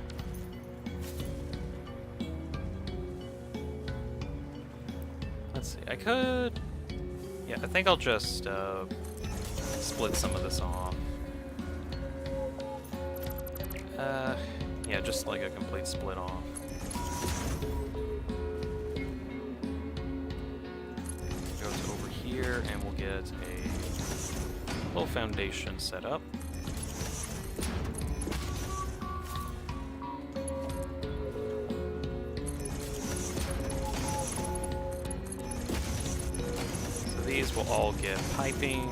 Let's see, I could... Yeah, I think I'll just split some of this off. Yeah, just like a complete split off. Goes over here, and we'll get a little foundation set up. These will all get piping.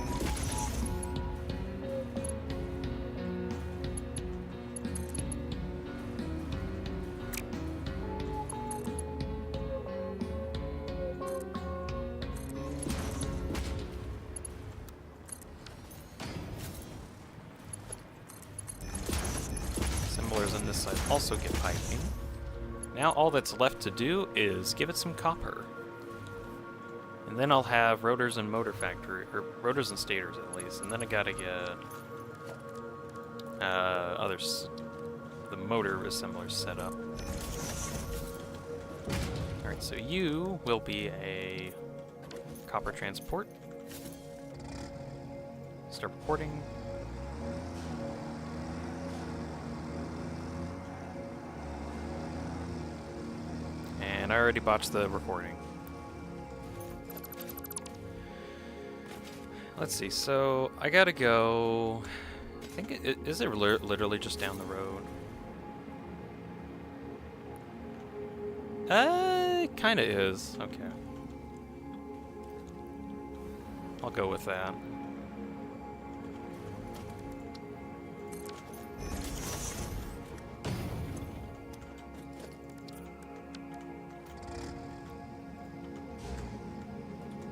Assemblers on this side also get piping. Now all that's left to do is give it some copper. And then I'll have rotors and motor factory, or rotors and stators at least. And then I gotta get the motor assemblers set up. Alright, so you will be a copper transport. Start reporting. And I already botched the recording. Let's see, so I gotta go... I think is it literally just down the road? Kinda is. Okay. I'll go with that.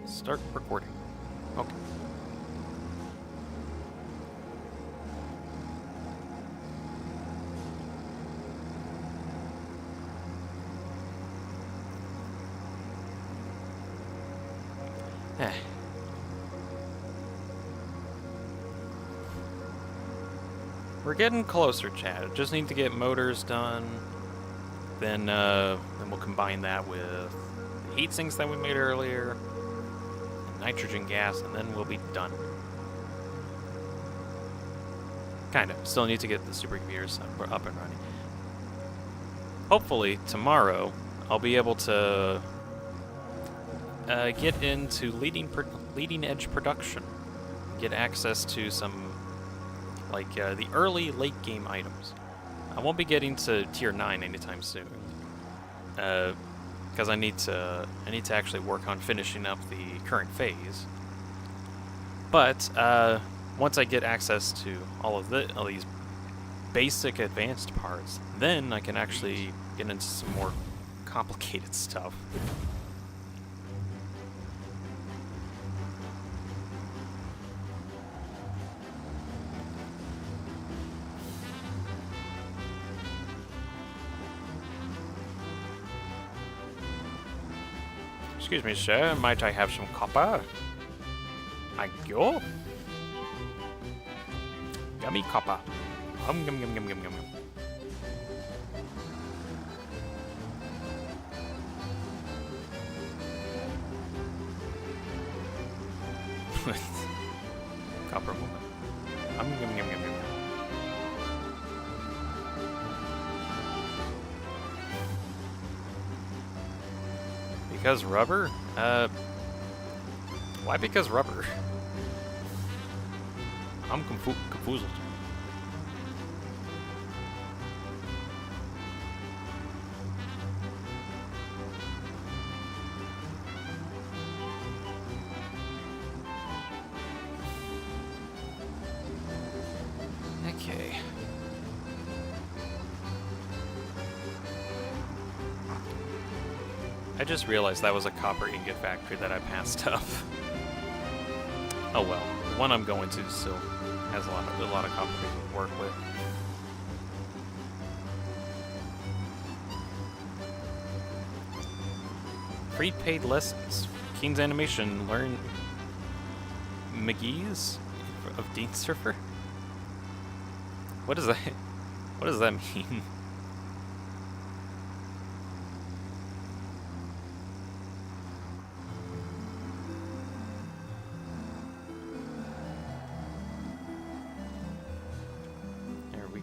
Start recording. Okay. We're getting closer, Chad. Just need to get motors done. Then we'll combine that with the heat sinks that we made earlier, and nitrogen gas, and then we'll be done. Kind of. Still need to get the supercomputers up and running. Hopefully tomorrow I'll be able to get into leading edge production, get access to some like the early late game items. I won't be getting to tier 9 anytime soon, because I need to actually work on finishing up the current phase. But once I get access to all these basic advanced parts, then I can actually get into some more complicated stuff. Excuse me, sir. Might I have some copper? Thank you. Yummy copper. Yum, yum, yum, yum, yum, yum. Copper woman. Yum, yum, yum, yum, yum. Because rubber? Why because rubber? I'm confused. Okay. I just realized that was a copper ingot factory that I passed up. Oh well, the one I'm going to still has a lot of copper to work with. Free paid lessons. King's Animation, learn McGee's of Dean Surfer? What is that? What does that mean?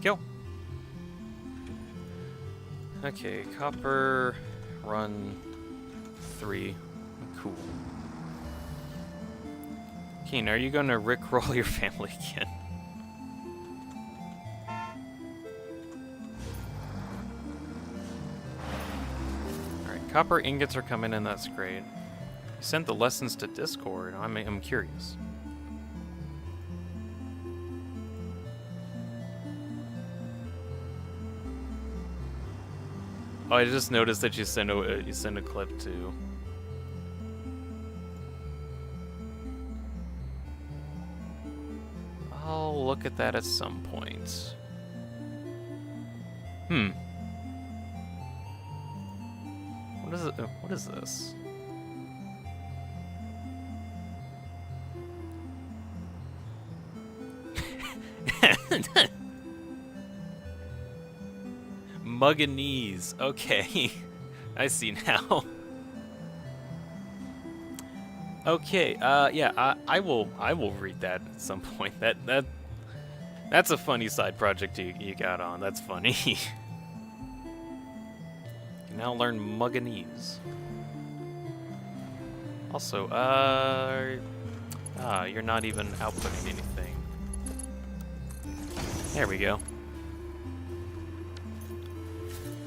Go. Okay, copper run 3. Cool. Keen, are you gonna rickroll your family again? Alright, copper ingots are coming in, that's great. You sent the lessons to Discord. I'm curious. Oh, I just noticed that you sent a clip too. I'll look at that at some point. What is it? What is this? Mugganese. Okay. I see now. Okay, yeah, I will read that at some point. That's a funny side project you got on. That's funny. You can now learn Mugganese. Also, you're not even outputting anything. There we go.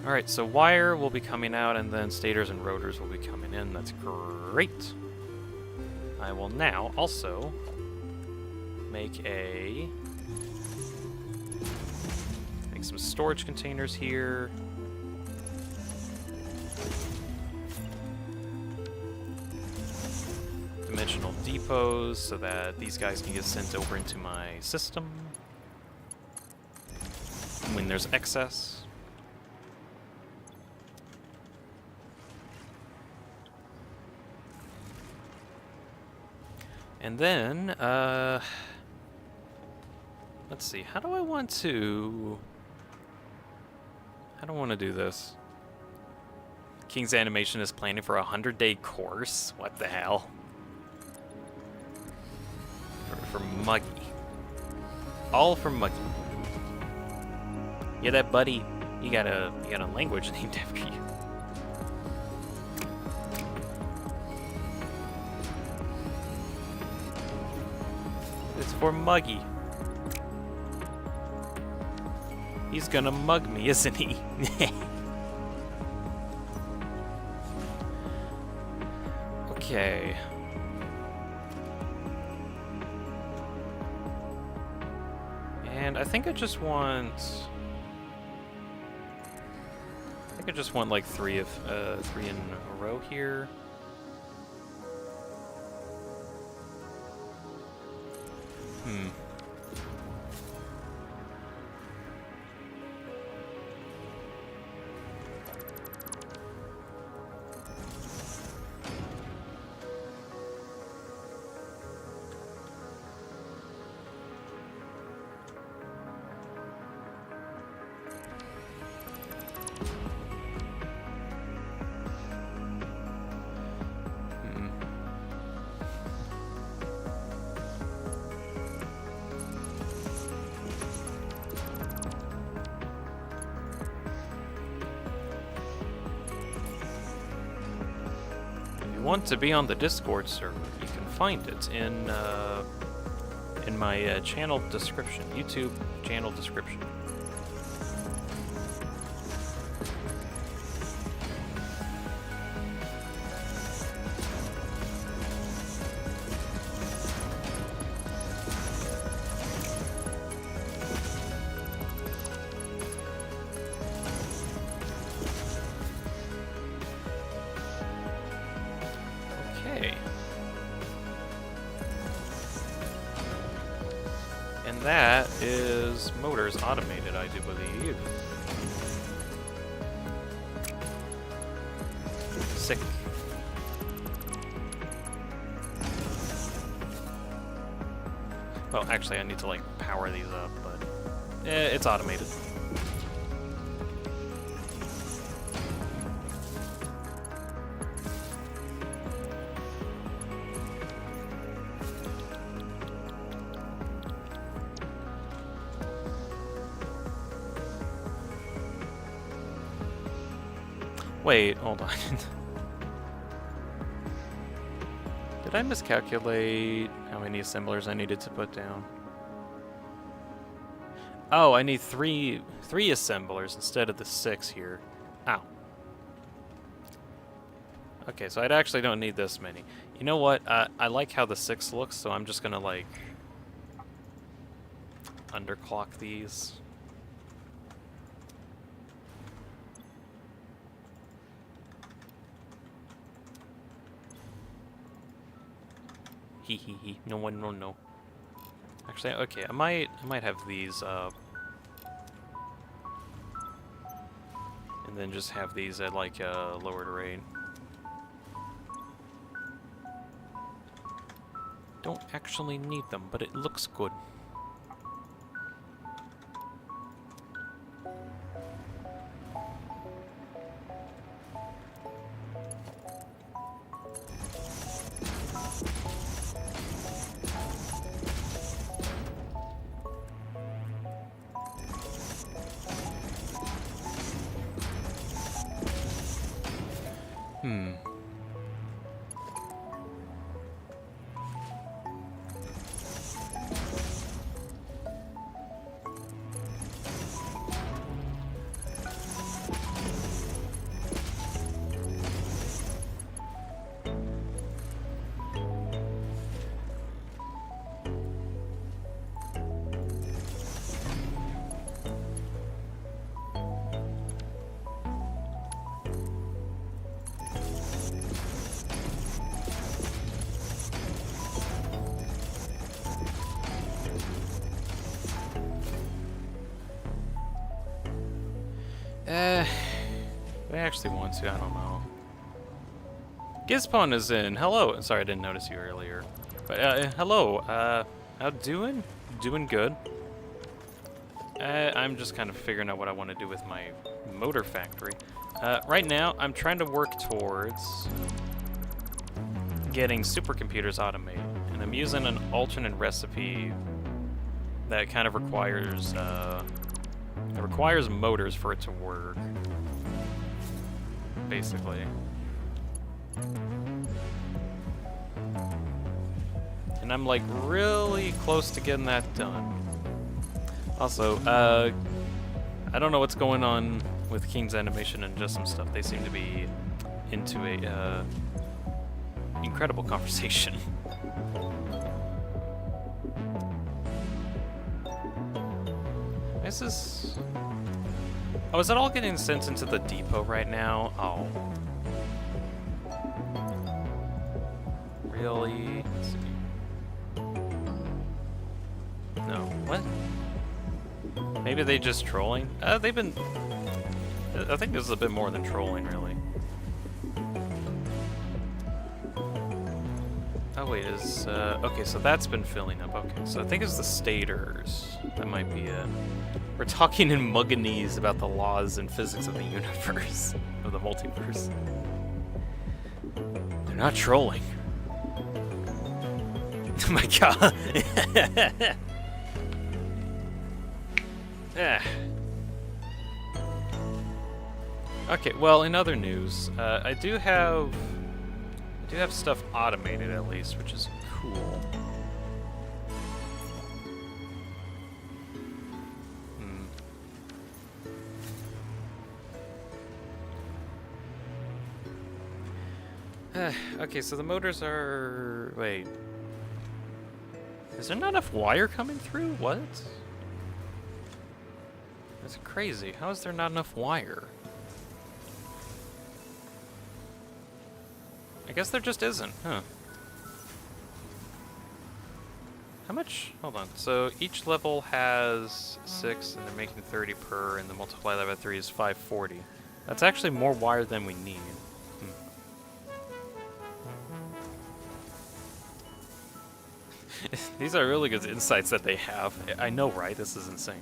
Alright, so wire will be coming out, and then stators and rotors will be coming in. That's great. I will now also make some storage containers here. Dimensional depots so that these guys can get sent over into my system when there's excess. And then, let's see, how do I want to do this? King's Animation is planning for a 100-day course? What the hell? For Muggy. All for Muggy. Yeah, that buddy, you got a language named after you. It's for Muggy. He's gonna mug me, isn't he? Okay. And I think I just want... like three in a row here. Want to be on the Discord server, you can find it in my channel description, YouTube channel description. And that is motors automated, I do believe. Sick. Well, actually, I need to, like, power these up, but it's automated. Wait, hold on. Did I miscalculate how many assemblers I needed to put down? Oh, I need three assemblers instead of the 6 here. Ow. Okay, so I actually don't need this many. You know what? I like how the 6 looks, so I'm just gonna, like, underclock these. Hee. No. Actually, okay, I might have these up. And then just have these at like a lowered rate. Don't actually need them, but it looks good. I actually want to, I don't know. Gizpon is in. Hello. Sorry, I didn't notice you earlier. But, hello. How doing? Doing good. I'm just kind of figuring out what I want to do with my motor factory. Right now, I'm trying to work towards getting supercomputers automated. And I'm using an alternate recipe that kind of requires, it requires motors for it to work. Basically. And I'm like really close to getting that done. Also, I don't know what's going on with King's animation and just some stuff. They seem to be into a incredible conversation. This is... Oh, is it all getting sent into the depot right now? Oh. Really? Let's see. No. What? Maybe they just trolling? They've been... I think this is a bit more than trolling, really. Oh, wait, is... okay, so that's been filling up. Okay, so I think it's the stators. That might be it. We're talking in Mugganese about the laws and physics of the universe. Of the multiverse. They're not trolling. Oh my god. Okay, well, in other news, I do have stuff automated at least, which is cool. Okay, so the motors are... Wait. Is there not enough wire coming through? What? That's crazy. How is there not enough wire? I guess there just isn't, huh? How much? Hold on. So each level has 6, and they're making 30 per, and the multiply that by 3 is 540. That's actually more wire than we need. These are really good insights that they have. I know, right? This is insane.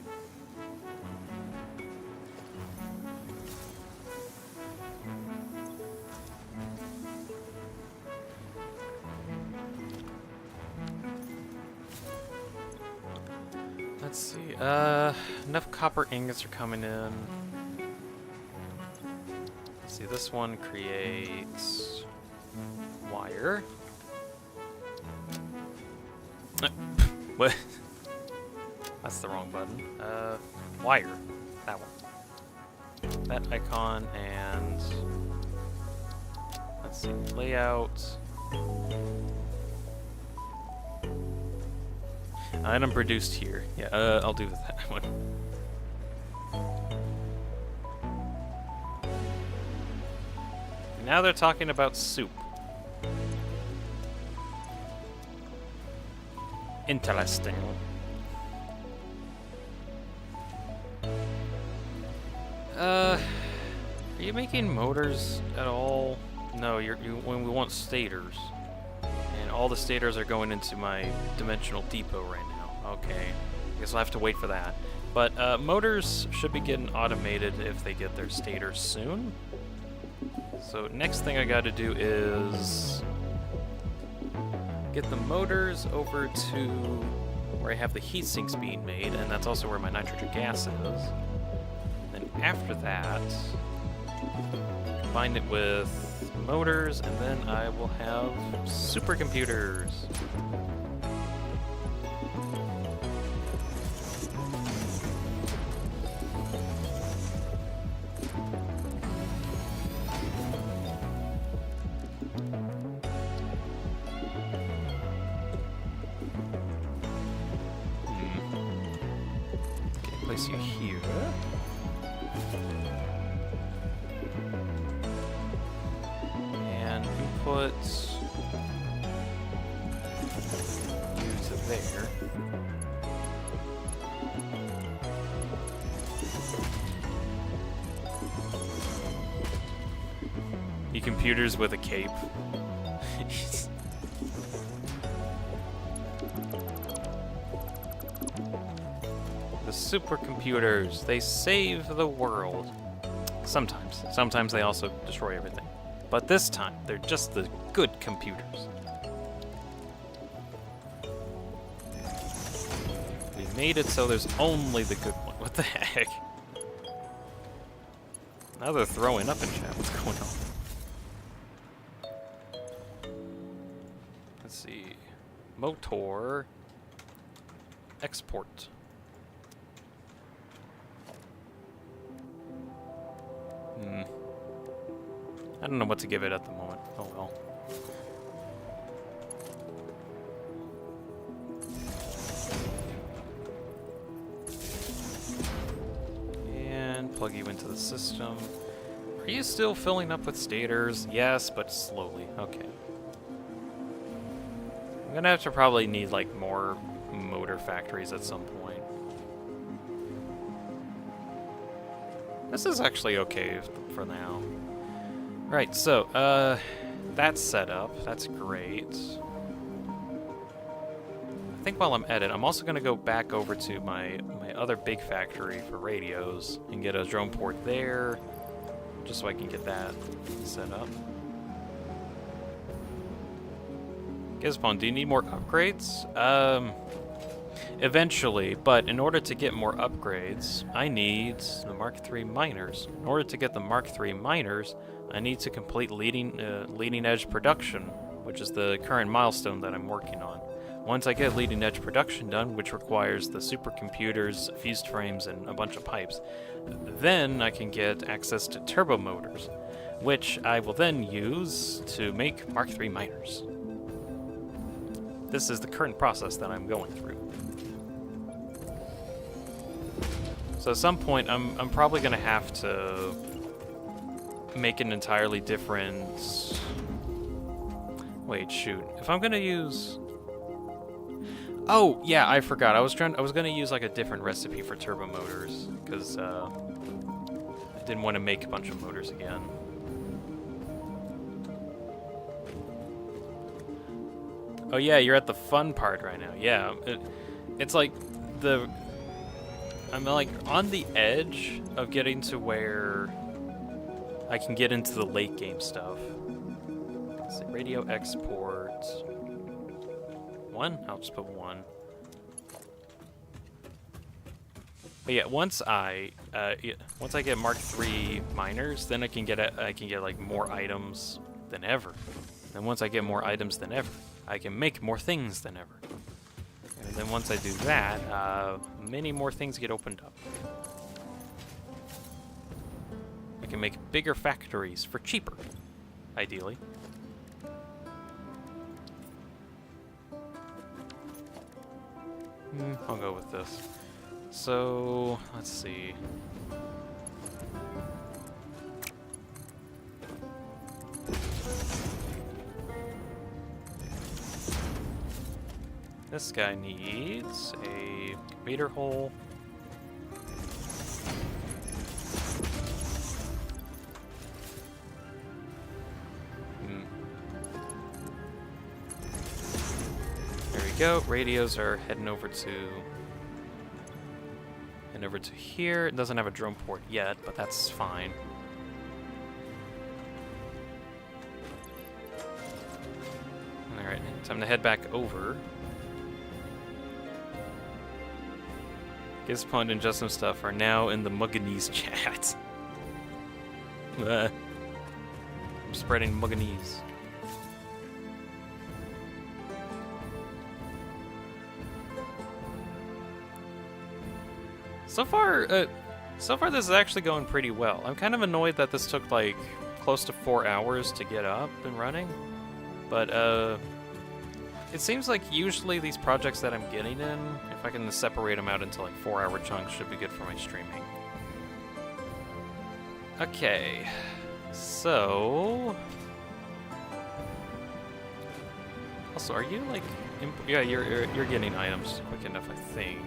Let's see. Enough copper ingots are coming in. Let's see, this one creates wire. What? That's the wrong button. Wire. That one. That icon and... Let's see, layout. Item produced here. Yeah, I'll do that one. Now they're talking about soup. Interesting. Are you making motors at all? No, when we want stators. And all the stators are going into my dimensional depot right now. Okay. I guess I'll have to wait for that. But motors should be getting automated if they get their stators soon. So next thing I gotta do is get the motors over to where I have the heat sinks being made, and that's also where my nitrogen gas is. Then after that, combine it with motors, and then I will have supercomputers. Place you here. And input you to there. You computers with a cape. The supercomputers, they save the world. Sometimes. Sometimes they also destroy everything. But this time, they're just the good computers. We made it so there's only the good one. What the heck? Now they're throwing up in chat. What's going on? Let's see. Motor. Export. I don't know what to give it at the moment. Oh well. And plug you into the system. Are you still filling up with stators? Yes, but slowly. Okay. I'm gonna have to probably need like more motor factories at some point. This is actually okay for now. Right, so, that's set up. That's great. I think while I'm at it, I'm also going to go back over to my other big factory for radios and get a drone port there, just so I can get that set up. Gizpon, do you need more upgrades? Eventually, but in order to get more upgrades, I need the Mark III miners. In order to get the Mark III miners, I need to complete leading edge production, which is the current milestone that I'm working on. Once I get leading edge production done, which requires the supercomputers, fused frames, and a bunch of pipes, then I can get access to turbo motors, which I will then use to make Mark III miners. This is the current process that I'm going through. So at some point, I'm probably going to have to make an entirely different... Wait, shoot. If I'm going to use... Oh, yeah, I forgot. I was going to use like a different recipe for turbo motors because I didn't want to make a bunch of motors again. Oh yeah, you're at the fun part right now. Yeah, it's like I'm like on the edge of getting to where I can get into the late game stuff. Let's see, radio export 1. I'll just put 1. But yeah, once I get Mark III miners, then I can get like more items than ever. And once I get more items than ever, I can make more things than ever. And then once I do that, many more things get opened up. I can make bigger factories for cheaper, ideally. I'll go with this. So, let's see. This guy needs a meter hole. There we go. Radios are heading over to here. It doesn't have a drone port yet, but that's fine. Alright, time to head back over. Gizpond and Just Some Stuff are now in the Mugganese chat. I'm spreading Mugganese. So far this is actually going pretty well. I'm kind of annoyed that this took like close to 4 hours to get up and running, but it seems like usually these projects that I'm getting in, if I can separate them out into like 4-hour chunks, should be good for my streaming. Okay, so also, are you like, yeah, you're getting items quick enough, I think.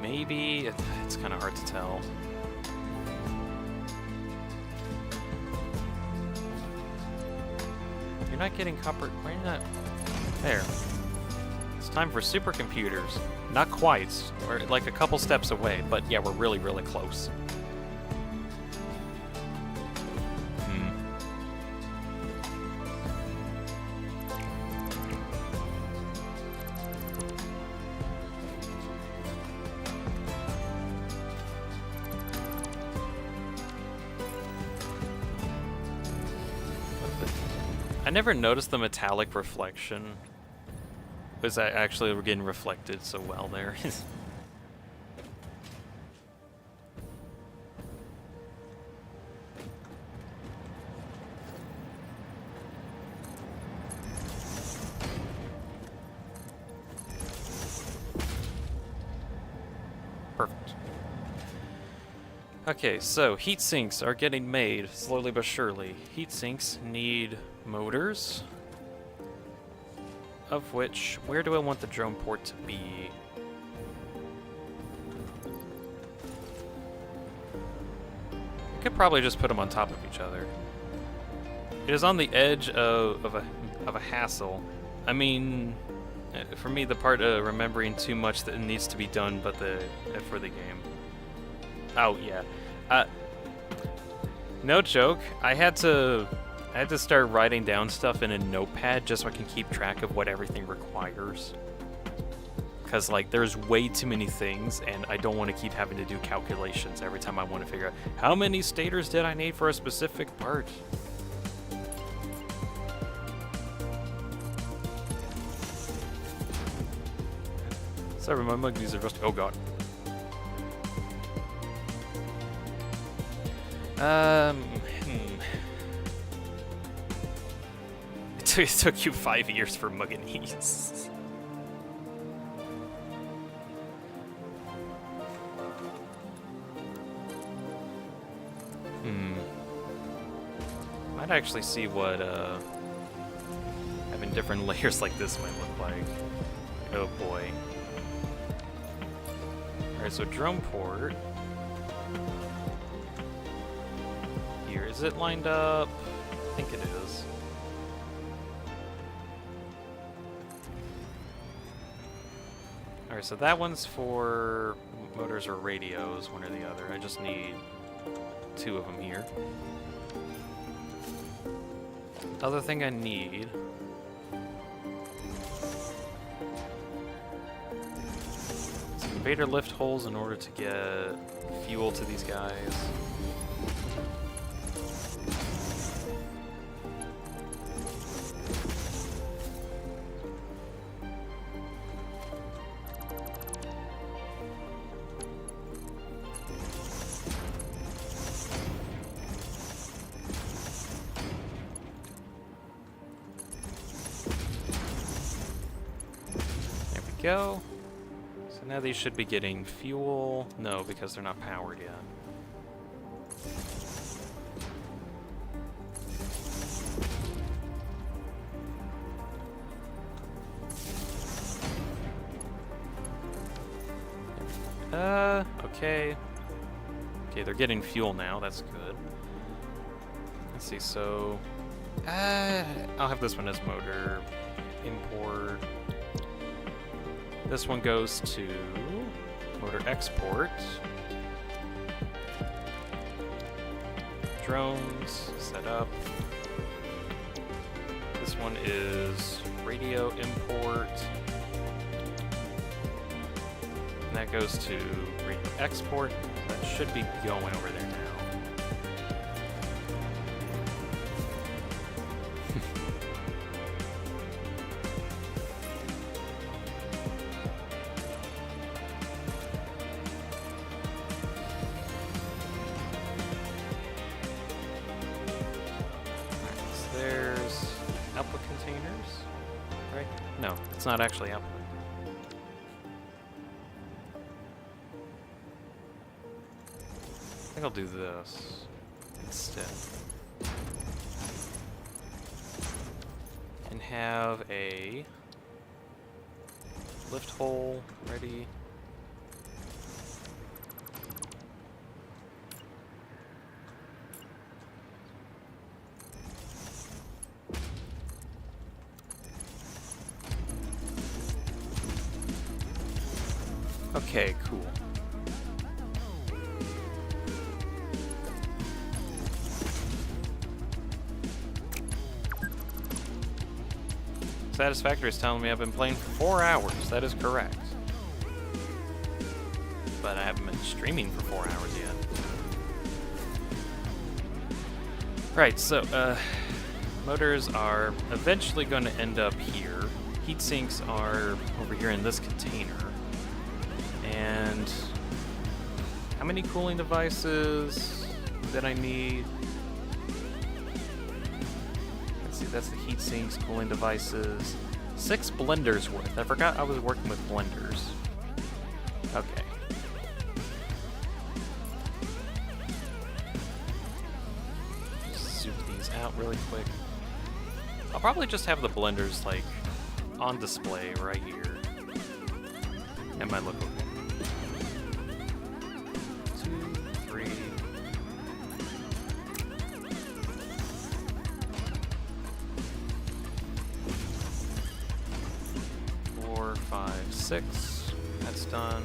Maybe it's kind of hard to tell. You're not getting copper. Why are you not? There. It's time for supercomputers. Not quite. We're like a couple steps away, but yeah, we're really, really close. I never noticed the metallic reflection. Was that actually getting reflected so well there? Okay, so heat sinks are getting made slowly but surely. Heat sinks need motors, of which, where do I want the drone port to be? I could probably just put them on top of each other. It is on the edge of a hassle. I mean, for me, the part of remembering too much that needs to be done, but for the game. Oh yeah, no joke. I had to start writing down stuff in a notepad just so I can keep track of what everything requires. Cause like there's way too many things, and I don't want to keep having to do calculations every time I want to figure out how many stators did I need for a specific part. Sorry, my muggies are just. Oh god. It took you 5 years for Mugganese. Might actually see what having different layers like this might look like. Oh boy. Alright, so drum port. Here, is it lined up? I think it is. Alright, so that one's for motors or radios, one or the other. I just need 2 of them here. Other thing I need... some invader lift holes in order to get fuel to these guys. Go. So now these should be getting fuel. No, because they're not powered yet. Okay. Okay, they're getting fuel now. That's good. Let's see, so... I'll have this one as motor. Import. This one goes to motor export. Drones, set up. This one is radio import. And that goes to radio export. That should be going over there now. It's not actually output. I think I'll do this instead. And have a lift hole ready. Okay, cool. Satisfactory is telling me I've been playing for 4 hours. That is correct. But I haven't been streaming for 4 hours yet. Right, so, motors are eventually going to end up here. Heat sinks are over here in this container. And how many cooling devices that I need? Let's see, that's the heat sinks, cooling devices. 6 blenders worth. I forgot I was working with blenders. Okay. these out really quick. I'll probably just have the blenders like on display right here. It might look okay. 2, 3. 4, 5, 6. That's done.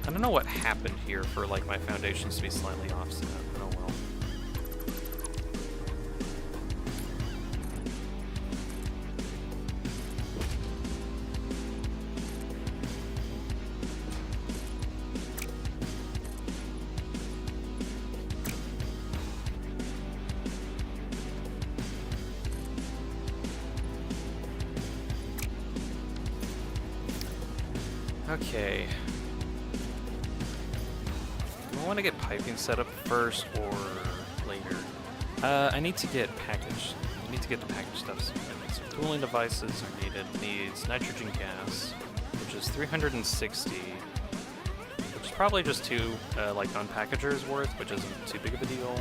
I don't know what happened here for like my foundations to be slightly offset. Oh well. Okay. Do I want to get piping set up first or later? I need to get packaged. I need to get the package stuff. So cooling devices are needed. Needs nitrogen gas, which is 360, which is probably just 2 like unpackagers worth, which isn't too big of a deal.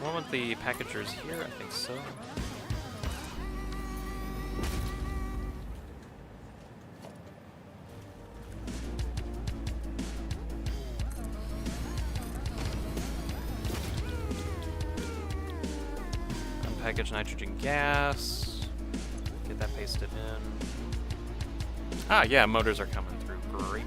Do I want the packagers here? I think so. Package nitrogen gas. Get that pasted in. Ah, yeah, motors are coming through. Great.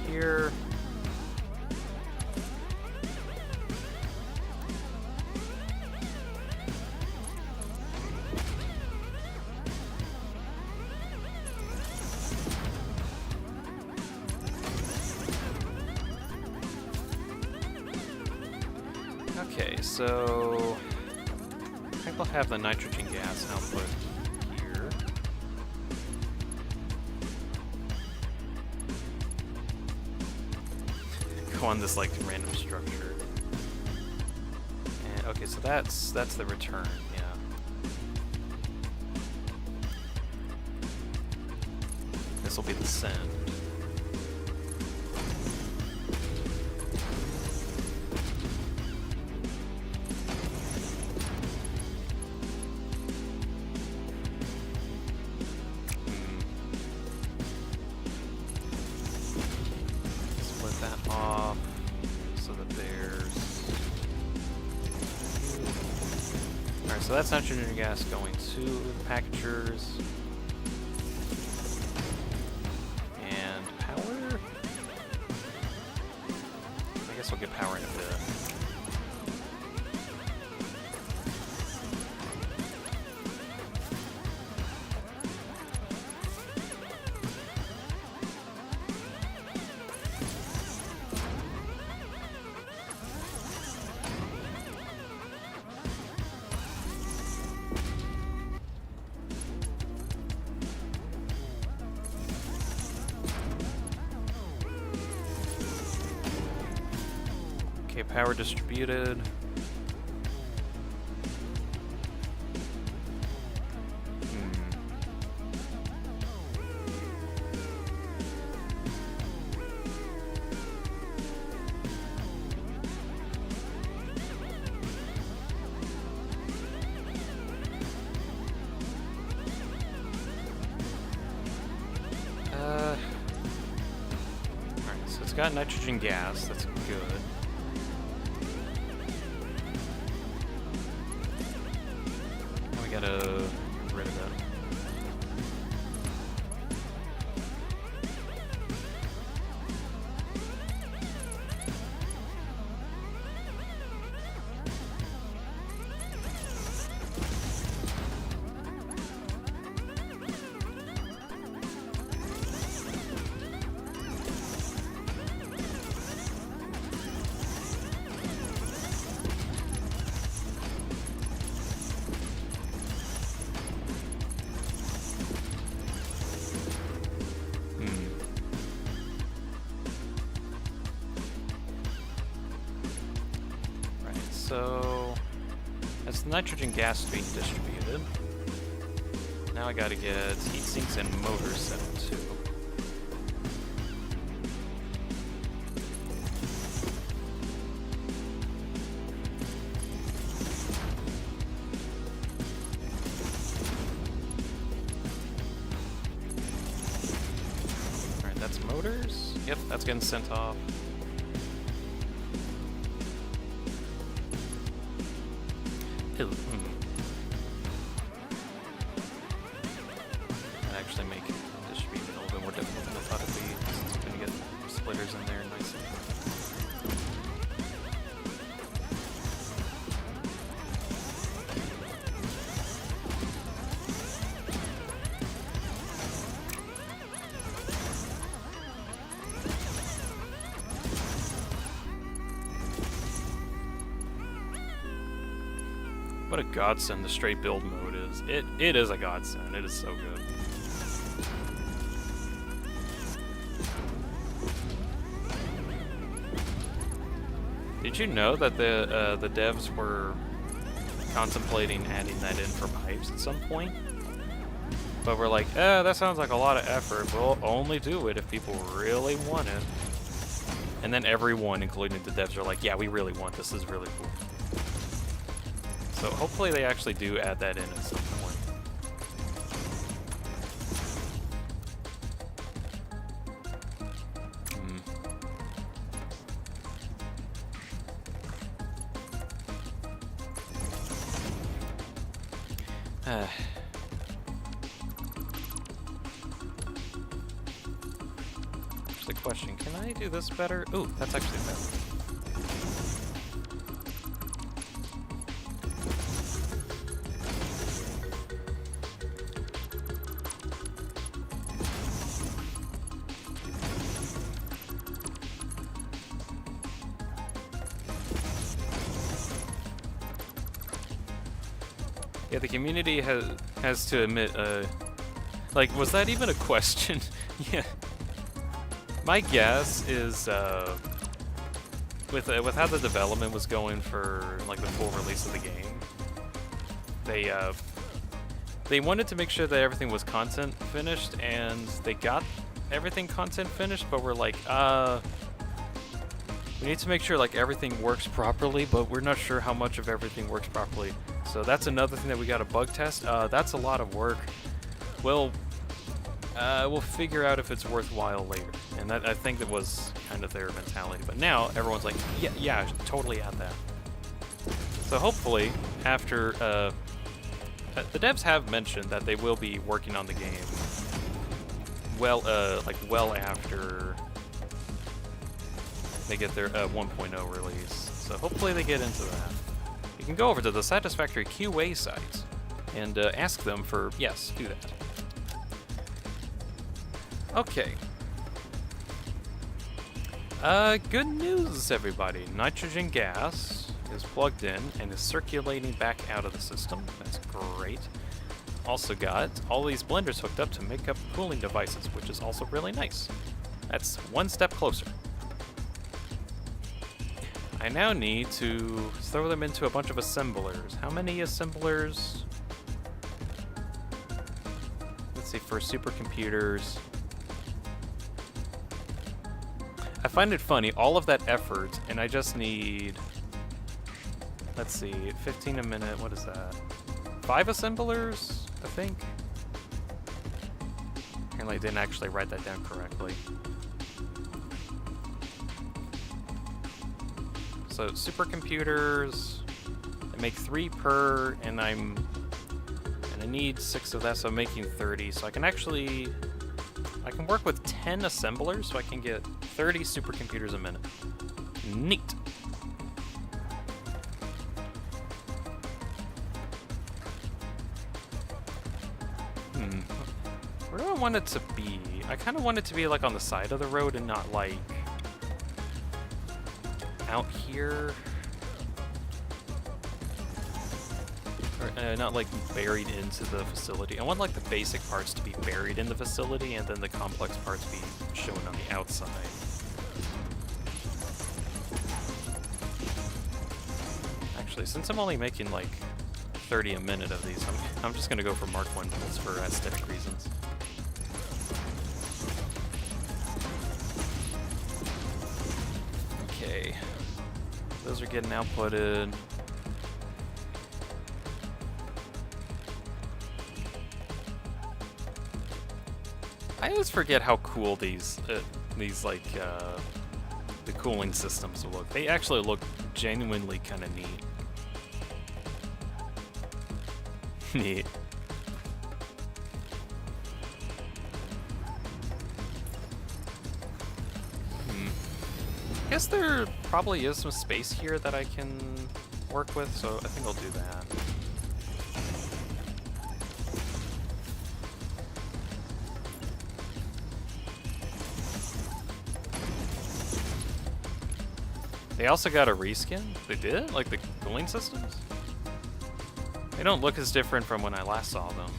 Here. Okay, so I think we'll have the nitrogen gas output here. On this like random structure. And okay, so that's the return, yeah. This will be the send. Split that off so that there's... Alright, so that's nitrogen gas going to the packagers. And power? I guess we'll get power in a bit. Okay, power distributed. Alright, so it's got nitrogen gas, that's good. Gotta get rid of that. nitrogen gas being distributed. Now I gotta get heat sinks and motors set up too. Alright, that's motors. Yep, that's getting sent off. Ew, That actually make distribution a little bit more difficult than I thought it'd be. Since I'm gonna get splitters in there nicely. What a godsend the straight build mode is. It is a godsend. It is so good. Did you know that the devs were contemplating adding that in for pipes at some point? But we're like, that sounds like a lot of effort. We'll only do it if people really want it. And then everyone, including the devs, are like, yeah, we really want this. This is really cool. So hopefully they actually do add that in at some point. Here's the question, can I do this better? Ooh, that's actually better. Yeah, the community has to admit, like, was that even a question? Yeah. My guess is, with how the development was going for, like, the full release of the game, they wanted to make sure that everything was content finished, and they got everything content finished, but we're like, we need to make sure, like, everything works properly, but we're not sure how much of everything works properly. So that's another thing that we got to bug test. That's a lot of work. We'll figure out if it's worthwhile later. And that, I think that was kind of their mentality. But now everyone's like, yeah, totally add that. So hopefully, after the devs have mentioned that they will be working on the game well after they get their 1.0 release. So hopefully they get into that. You can go over to the Satisfactory QA site and ask them for, yes, do that. Okay. Good news, everybody. Nitrogen gas is plugged in and is circulating back out of the system. That's great. Also got all these blenders hooked up to make up cooling devices, which is also really nice. That's one step closer. I now need to throw them into a bunch of assemblers. How many assemblers? Let's see, for supercomputers. I find it funny, all of that effort, and I just need, let's see, 15 a minute, what is that? 5 assemblers, I think? Apparently I didn't actually write that down correctly. So supercomputers, I make 3 per, and I need 6 of that, so I'm making 30. So I can work with 10 assemblers, so I can get 30 supercomputers a minute. Neat. Where do I want it to be? I kind of want it to be like on the side of the road and not like out here, or not like buried into the facility. I want like the basic parts to be buried in the facility and then the complex parts be shown on the outside. Actually, since I'm only making like 30 a minute of these. I'm just gonna go for Mark 1 builds for aesthetic reasons. Okay, those are getting outputted. I always forget how cool these like the cooling systems look. They actually look genuinely kind of neat. Neat. I guess there probably is some space here that I can work with, so I think I'll do that. They also got a reskin? They did? Like the cooling systems? They don't look as different from when I last saw them.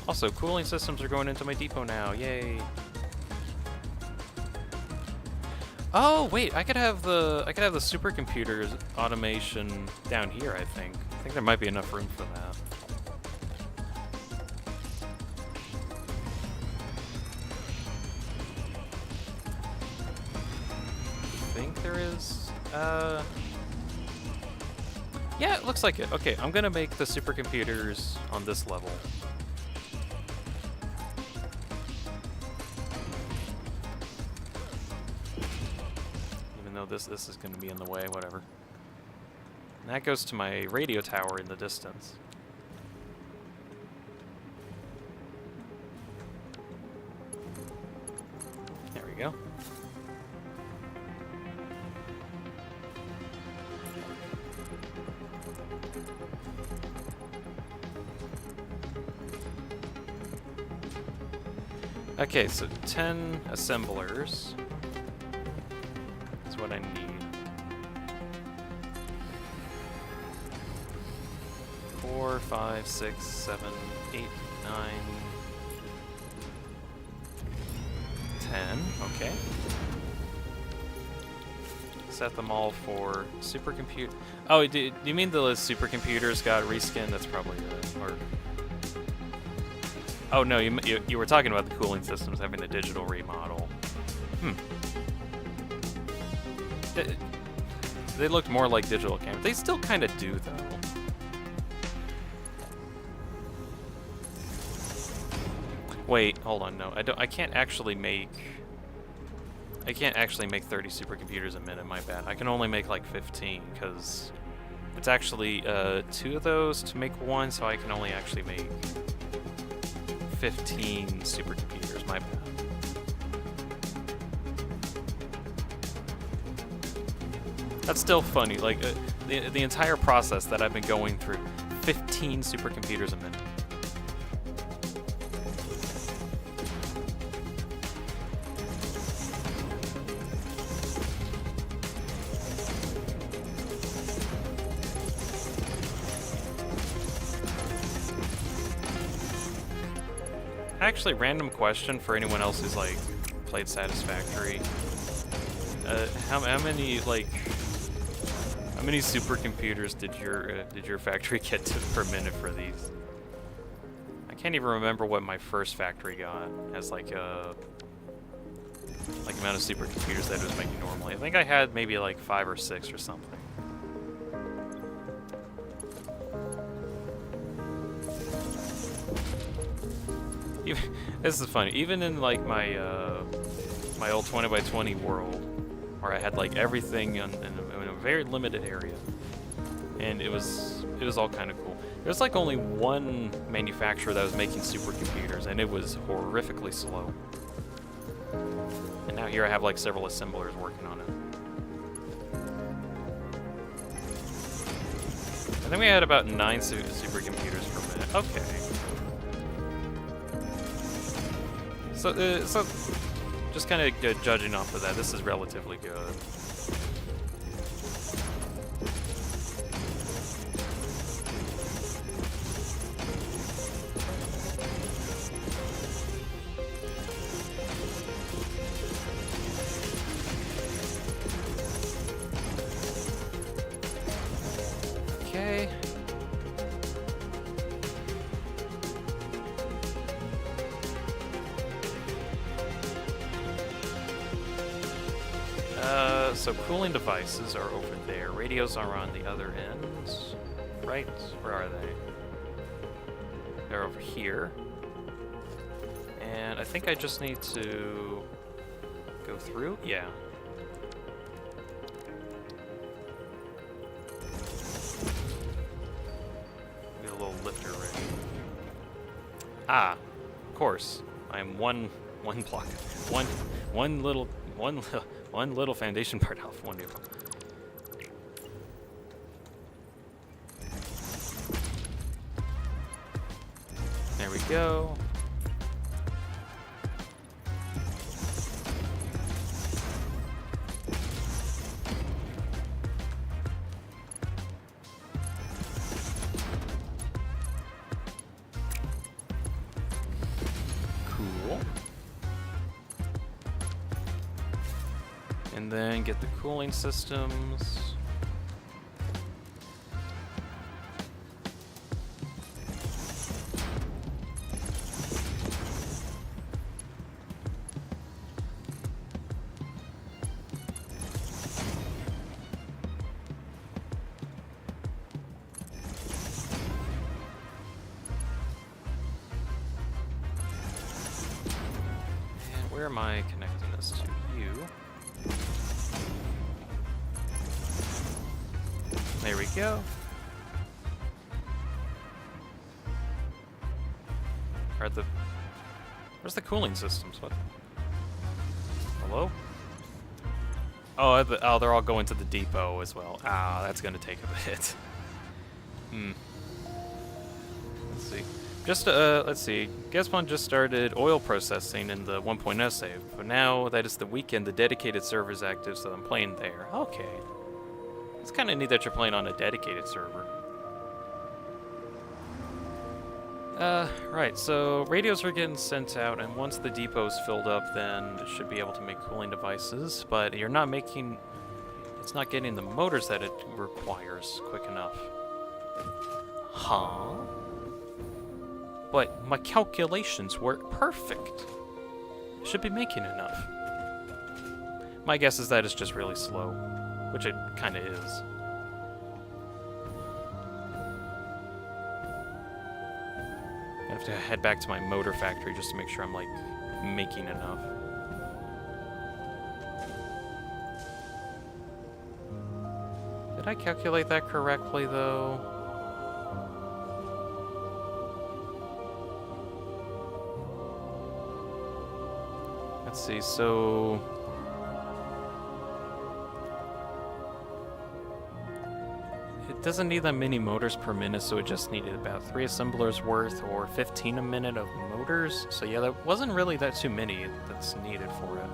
Also, cooling systems are going into my depot now. Yay! Oh wait, I could have the supercomputers automation down here. I think there might be enough room for that. I think there is. Yeah, it looks like it. Okay, I'm gonna make the supercomputers on this level. This is going to be in the way, whatever. And that goes to my radio tower in the distance. There we go. Okay, so 10 assemblers. What I need. 4, 5, 6, 7, 8, 9, 10. Okay. Set them all for supercompute. Oh, do you mean the supercomputers got reskin? That's probably it. Or oh no, you were talking about the cooling systems having a digital remodel. They looked more like digital cameras. They still kind of do, though. Wait, hold on. No, I can't actually make 30 supercomputers a minute. My bad. I can only make like 15 because it's actually 2 of those to make 1, so I can only actually make 15 supercomputers. My bad. That's still funny, like, the entire process that I've been going through, 15 supercomputers a minute. Actually, random question for anyone else who's, like, played Satisfactory. How many supercomputers did your factory get to per minute for these? I can't even remember what my first factory got as like amount of supercomputers that it was making normally. I think I had maybe like 5 or 6 or something. This is funny. Even in like my my old 20x20 world, where I had like everything in a very limited area, and it was all kind of cool. There's like only one manufacturer that was making supercomputers, and it was horrifically slow. And now here I have like several assemblers working on it. I think we had about 9 supercomputers per minute. Okay. So just kind of judging off of that, this is relatively good. Okay. So cooling devices are over there. Radios are on the other end. Right? Where are they? They're over here. And I think I just need to go through? Yeah. Get a little lifter ready. Ah, of course. I'm one block. One little foundation part off. Wonderful. There we go. Cool. And then get the cooling systems. Where am I connecting this to? You. There we go. Where's the cooling systems? What? Hello? Oh, they're all going to the depot as well. Ah, that's gonna take a bit. Let's see. Let's see. Gaspon just started oil processing in the 1.0 save, but now that it's the weekend, the dedicated server is active, so I'm playing there. Okay. It's kind of neat that you're playing on a dedicated server. Right, so radios are getting sent out, and once the depot's filled up, then it should be able to make cooling devices, but you're not making... It's not getting the motors that it requires quick enough. Huh? But my calculations were perfect. It should be making enough. My guess is that it's just really slow, which it kind of is. I have to head back to my motor factory just to make sure I'm, like, making enough. Did I calculate that correctly, though? Let's see, so... It doesn't need that many motors per minute, so it just needed about 3 assemblers worth, or 15 a minute of motors. So yeah, that wasn't really that too many that's needed for it.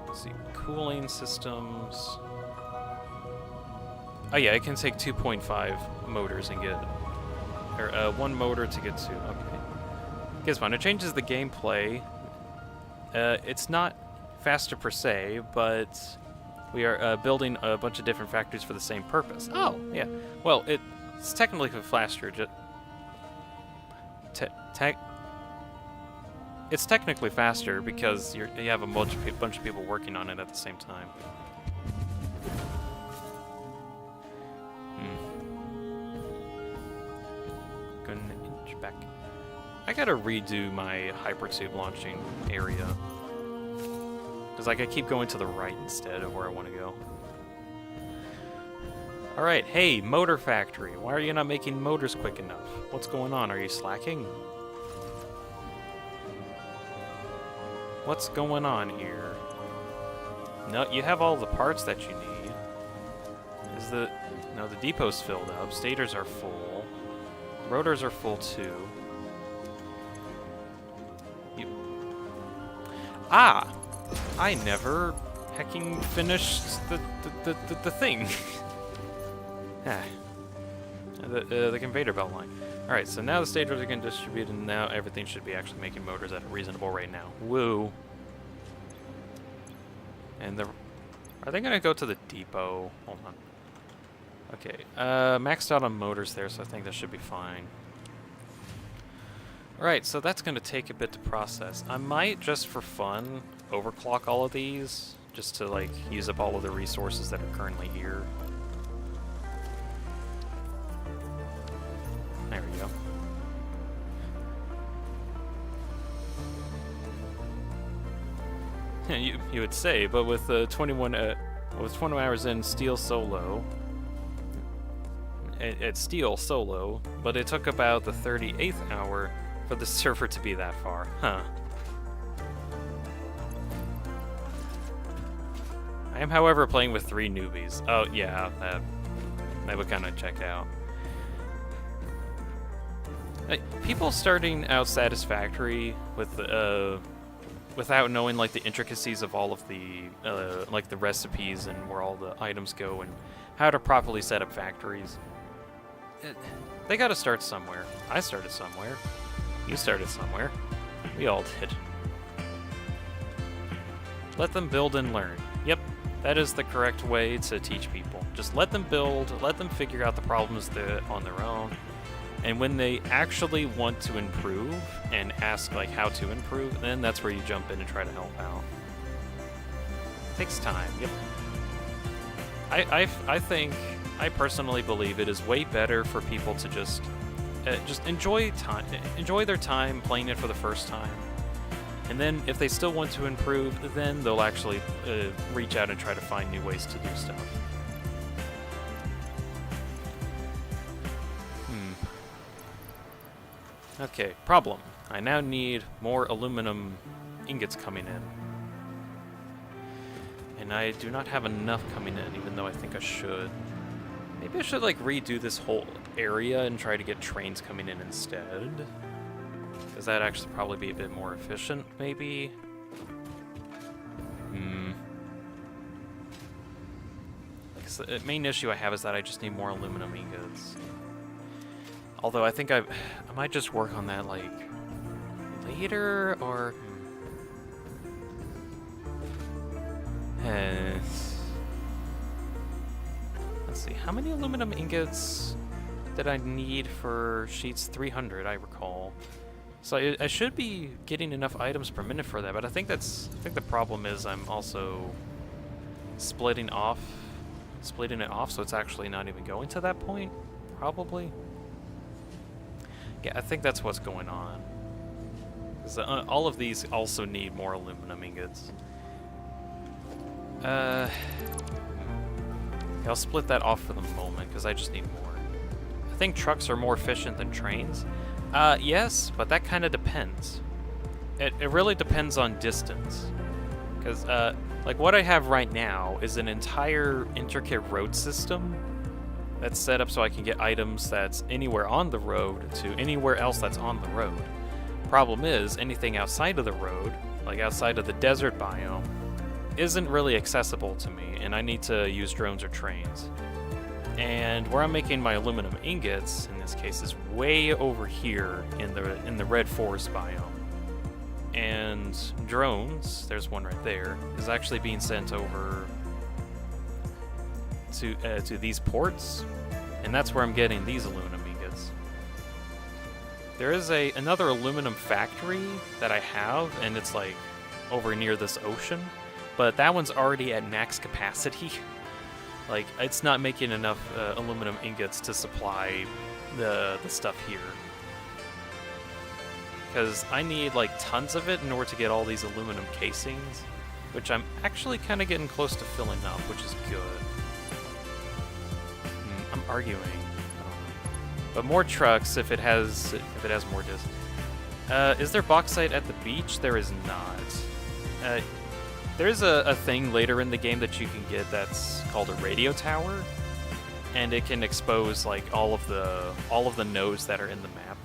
Let's see, cooling systems... Oh yeah, it can take 2.5 motors and get... Or, 1 motor to get 2, okay. Guess what, it changes the gameplay. It's not faster per se, but we are building a bunch of different factories for the same purpose. Oh, yeah. Well, it's technically faster. It's technically faster because you have a bunch of people working on it at the same time. Gonna inch back. I gotta redo my hypertube launching area. Because, like, I keep going to the right instead of where I want to go. Alright, hey, motor factory. Why are you not making motors quick enough? What's going on? Are you slacking? What's going on here? No, you have all the parts that you need. No, the depot's filled up. Stators are full. Rotors are full too. Ah! I never hecking finished the thing. The conveyor belt line. Alright, so now the stators are getting distributed, and now everything should be actually making motors at a reasonable rate now. Woo! And are they gonna go to the depot? Hold on. Okay, maxed out on motors there, so I think that should be fine. Alright, so that's going to take a bit to process. I might, just for fun, overclock all of these, just to, like, use up all of the resources that are currently here. There we go. You would say, but with 21 hours in Steel Solo, it's Steel Solo, but it took about the 38th hour for the server to be that far, huh? I am, however, playing with 3 newbies. Oh yeah, that would kind of check out. People starting out satisfactory with without knowing like the intricacies of all of the like the recipes and where all the items go and how to properly set up factories. They got to start somewhere. I started somewhere. You started somewhere. We all did. Let them build and learn. Yep, that is the correct way to teach people. Just let them build, let them figure out the problems on their own. And when they actually want to improve and ask like how to improve, then that's where you jump in and try to help out. Takes time. Yep. I personally believe it is way better for people to just enjoy their time playing it for the first time, and then if they still want to improve, then they'll actually reach out and try to find new ways to do stuff. Okay, problem. I now need more aluminum ingots coming in. And I do not have enough coming in, even though I think I should. Maybe I should, like, redo this whole area and try to get trains coming in instead. Because that'd actually probably be a bit more efficient, maybe? Because the main issue I have is that I just need more aluminum ingots. Although I think I might just work on that, like, later, or... Let's see, how many aluminum ingots did I need for sheets 300, I recall. So I should be getting enough items per minute for that, but I think the problem is I'm also splitting it off, so it's actually not even going to that point, probably. Yeah, I think that's what's going on. 'Cause all of these also need more aluminum ingots. I'll split that off for the moment, because I just need more. I think trucks are more efficient than trains. Yes, but that kind of depends. It really depends on distance. Because, like, what I have right now is an entire intricate road system that's set up so I can get items that's anywhere on the road to anywhere else that's on the road. Problem is, anything outside of the road, like outside of the desert biome, isn't really accessible to me, and I need to use drones or trains. And where I'm making my aluminum ingots, in this case, is way over here in the red forest biome. And drones, there's one right there, is actually being sent over to these ports, and that's where I'm getting these aluminum ingots. There is another aluminum factory that I have, and it's like over near this ocean, but that one's already at max capacity. Like, it's not making enough aluminum ingots to supply the stuff here. Because I need like tons of it in order to get all these aluminum casings, which I'm actually kind of getting close to filling up, which is good. I'm arguing. But more trucks if it has more disc. Is there bauxite at the beach? There is not. There is a thing later in the game that you can get that's called a radio tower, and it can expose like all of the nodes that are in the map.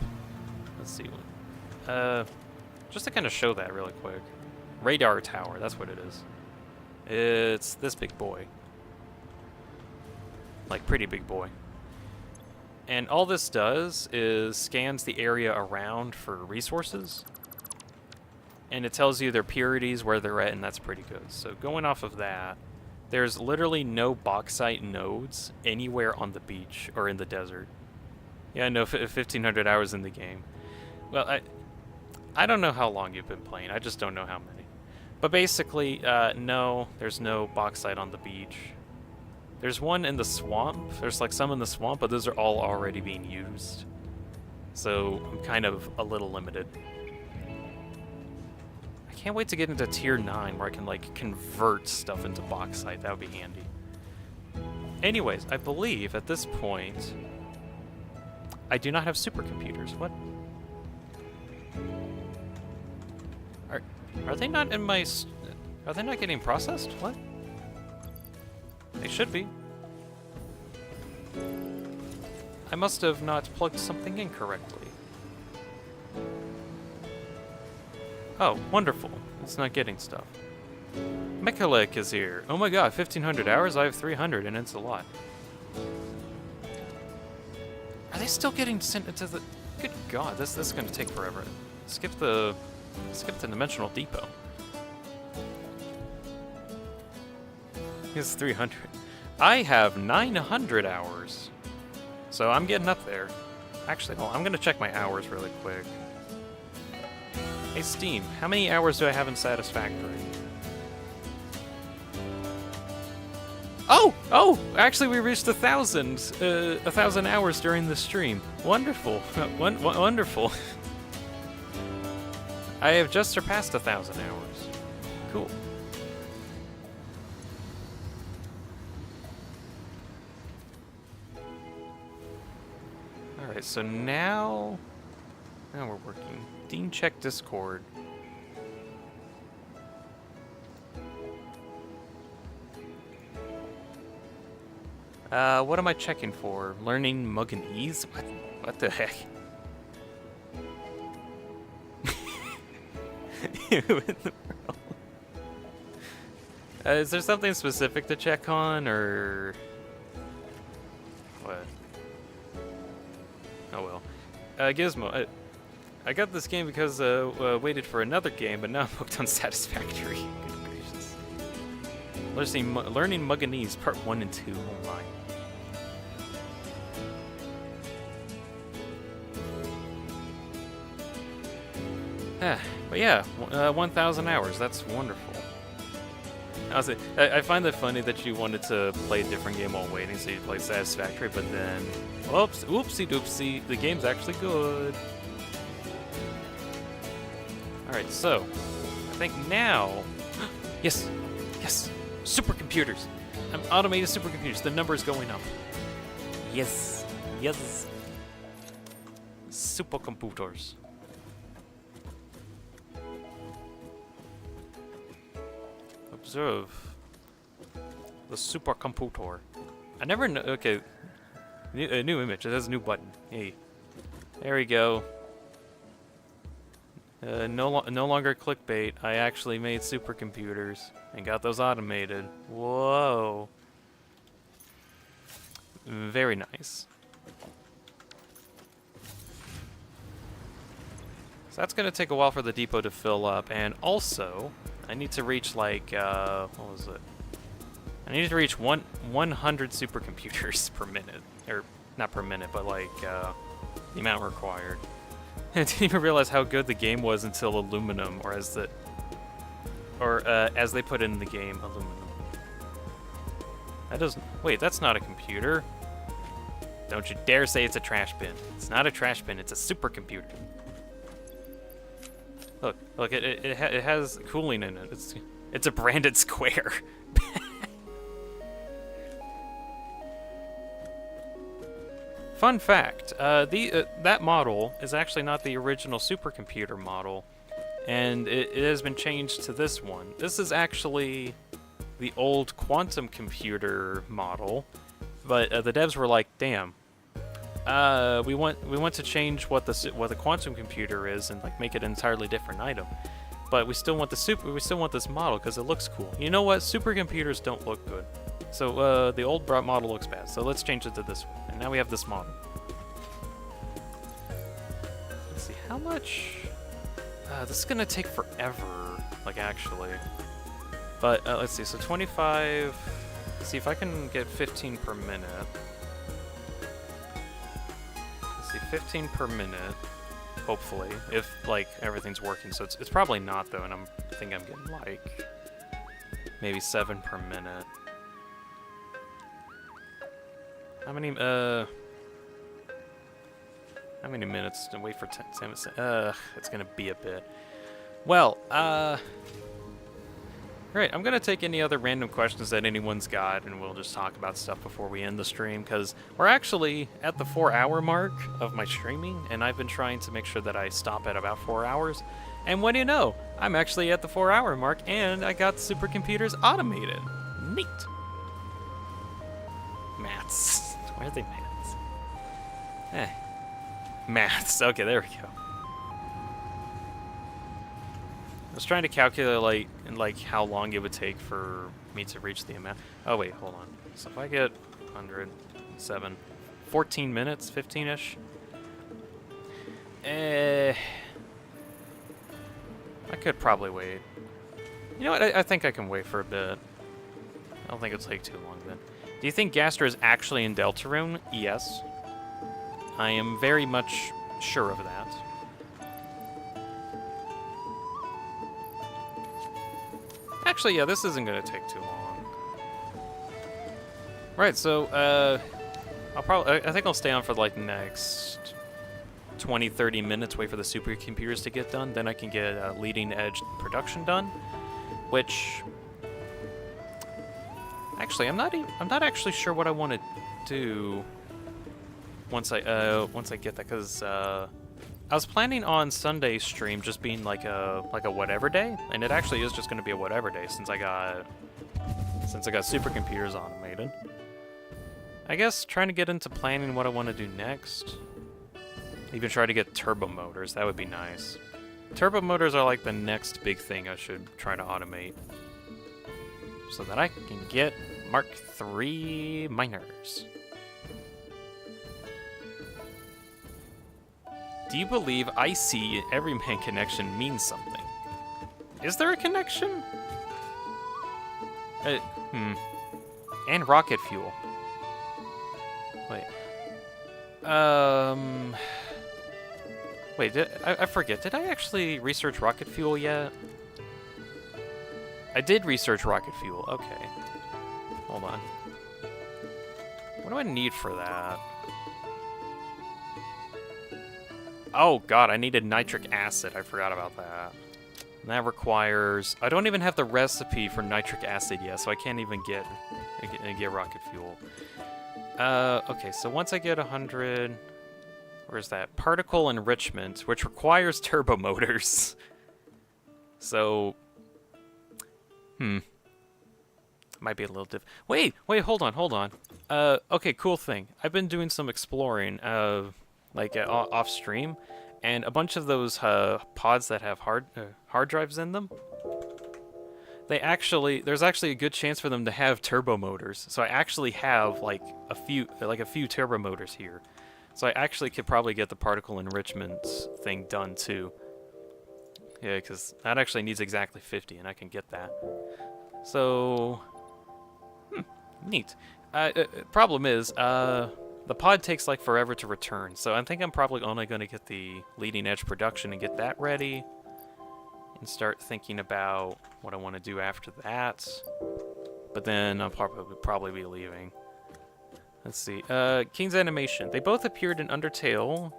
Let's see. Just to kind of show that really quick. Radar tower, that's what it is. It's this big boy. Like, pretty big boy. And all this does is scans the area around for resources. And it tells you their purities, where they're at, and that's pretty good. So going off of that, There's literally no bauxite nodes anywhere on the beach or in the desert. Yeah, I know, 1,500 hours in the game. Well, I don't know how long you've been playing. I just don't know how many. But basically, no, there's no bauxite on the beach. There's one in the swamp. There's like some in the swamp, but those are all already being used. So I'm kind of a little limited. I can't wait to get into tier 9 where I can like convert stuff into bauxite. That would be handy. Anyways, I believe at this point I do not have supercomputers. What? Are they not in my... Are they not getting processed? What? They should be. I must have not plugged something in correctly. Oh, wonderful. It's not getting stuff. Mechalek is here. Oh my god, 1,500 hours? I have 300 and it's a lot. Are they still getting sent into the... Good god, this is going to take forever. Skip the dimensional depot. Here's 300. I have 900 hours. So I'm getting up there. Actually, no, I'm going to check my hours really quick. Hey Steam, how many hours do I have in Satisfactory? Oh! Actually, we reached 1,000 hours during the stream. Wonderful. Wonderful. I have just surpassed 1,000 hours. Cool. Alright, so now we're working. Dean, check Discord. What am I checking for? Learning Mugganese? What the heck? Who in the world? Is there something specific to check on, or what? Oh well. Gizmo, I got this game because waited for another game, but now I'm hooked on Satisfactory. Good gracious. Learning Mugganese, part 1 and 2. Oh my. But yeah, 1,000 hours. That's wonderful. Honestly, I find it funny that you wanted to play a different game while waiting, so you play Satisfactory, but then, whoops, oopsie doopsie, the game's actually good. Alright, so, I think now, yes, supercomputers. I'm automated supercomputers, the number is going up. Yes, supercomputers. Observe the supercomputer. I never know. Okay, a new image. It has a new button. Hey, there we go. No longer clickbait. I actually made supercomputers and got those automated. Whoa. Very nice. So that's gonna take a while for the depot to fill up, and also I need to reach like what was it? I need to reach 100 supercomputers per minute, or not per minute, but like the amount required. I didn't even realize how good the game was until aluminum, or as they put in the game, aluminum. That doesn't. Wait, that's not a computer. Don't you dare say it's a trash bin. It's not a trash bin. It's a supercomputer. Look, it has cooling in it. It's a branded square. Fun fact: that model is actually not the original supercomputer model, and it has been changed to this one. This is actually the old quantum computer model, but the devs were like, "Damn, we want to change what the quantum computer is and like make it an entirely different item, but we still want this model because it looks cool. You know what? Supercomputers don't look good, so the old model looks bad. So let's change it to this one, and now we have this model. Let's see how much. This is gonna take forever, like actually. But let's see. So 25. See if I can get 15 per minute. Let's see, 15 per minute, hopefully, if like everything's working. So it's probably not though, and I think I'm getting like maybe 7 per minute. How many minutes to wait for 10 minutes? It's gonna be a bit. Well, right, I'm gonna take any other random questions that anyone's got, and we'll just talk about stuff before we end the stream, because we're actually at the 4-hour mark of my streaming, and I've been trying to make sure that I stop at about 4 hours. And what do you know? I'm actually at the 4-hour mark, and I got supercomputers automated. Neat. Maths. Where are they maths? Maths. Okay, there we go. I was trying to calculate like how long it would take for me to reach the amount. Oh wait, hold on. So if I get 107, 14 minutes, 15-ish. I could probably wait. You know what? I think I can wait for a bit. I don't think it'll take too long then. Do you think Gaster is actually in Deltarune? Yes. I am very much sure of that. Actually, yeah, this isn't going to take too long. Right, so, I think I'll stay on for, like, the next 20, 30 minutes, wait for the supercomputers to get done, then I can get leading-edge production done, which... Actually, I'm not actually sure what I want to do once I get that, because, I was planning on Sunday's stream just being like a whatever day, and it actually is just going to be a whatever day since I got supercomputers automated. I guess trying to get into planning what I want to do next. Even try to get turbo motors. That would be nice. Turbo motors are like the next big thing I should try to automate, so that I can get Mark III miners. Do you believe IC Everyman connection means something? Is there a connection? And rocket fuel. Wait. Wait, I forget. Did I actually research rocket fuel yet? I did research rocket fuel. Okay. Hold on. What do I need for that? Oh god, I needed nitric acid. I forgot about that. And that requires... I don't even have the recipe for nitric acid yet, so I can't even get rocket fuel. Okay, so once I get 100... Where's that? Particle enrichment, which requires turbo motors. So... Might be a little diff... Wait, hold on. Okay, cool thing. I've been doing some exploring, off stream, and a bunch of those pods that have hard drives in them, there's actually a good chance for them to have turbo motors. So I actually have like a few turbo motors here. So I actually could probably get the particle enrichment thing done too. Yeah, because that actually needs exactly 50, and I can get that. So, neat. Problem is, the pod takes like forever to return, so I think I'm probably only going to get the leading edge production and get that ready, and start thinking about what I want to do after that. But then I'll probably be leaving. Let's see. King's Animation. They both appeared in Undertale,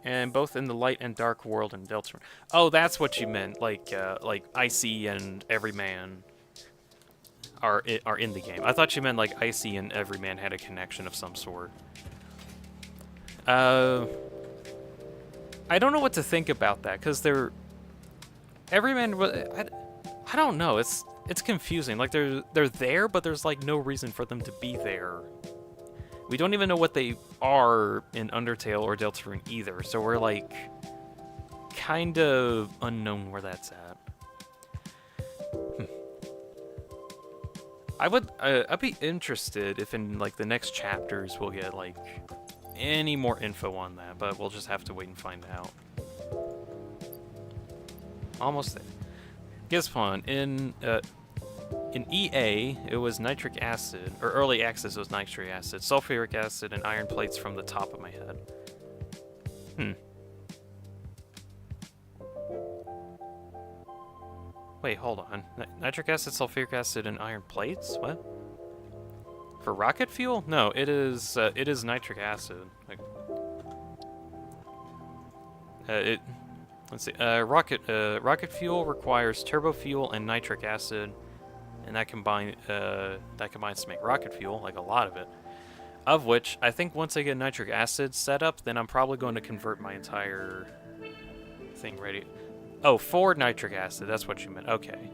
and both in the Light and Dark World in Deltarune. Oh, that's what you meant. Like IC and Everyman are in the game. I thought you meant like IC and Everyman had a connection of some sort. I don't know what to think about that, because Everyman. I don't know. It's confusing. Like they're there, but there's like no reason for them to be there. We don't even know what they are in Undertale or Deltarune either, so we're like kind of unknown where that's at. I'd be interested if in like the next chapters we'll get like any more info on that, but we'll just have to wait and find out. Almost there. Gizpon, in in EA, it was nitric acid, or early access was nitric acid, sulfuric acid, and iron plates from the top of my head. Wait, hold on. Nitric acid, sulfuric acid, and iron plates? What? For rocket fuel? No, it is nitric acid. Like, let's see. Rocket fuel requires turbo fuel and nitric acid, and that combines to make rocket fuel, like a lot of it. Of which I think once I get nitric acid set up, then I'm probably going to convert my entire thing ready. Oh, for nitric acid, that's what you meant. Okay.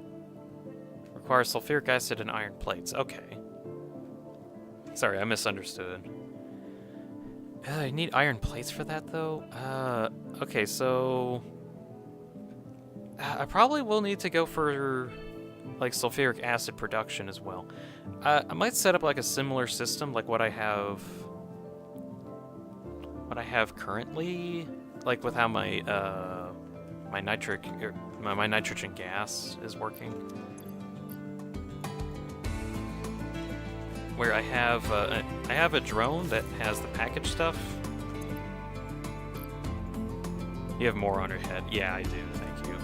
Requires sulfuric acid and iron plates. Okay. Sorry, I misunderstood. I need iron plates for that, though? Okay, so... I probably will need to go for, like, sulfuric acid production as well. I might set up, like, a similar system, like what I have currently, like with how my, my nitrogen gas is working. Where I have a drone that has the package stuff. You have more on your head. Yeah, I do. Thank you.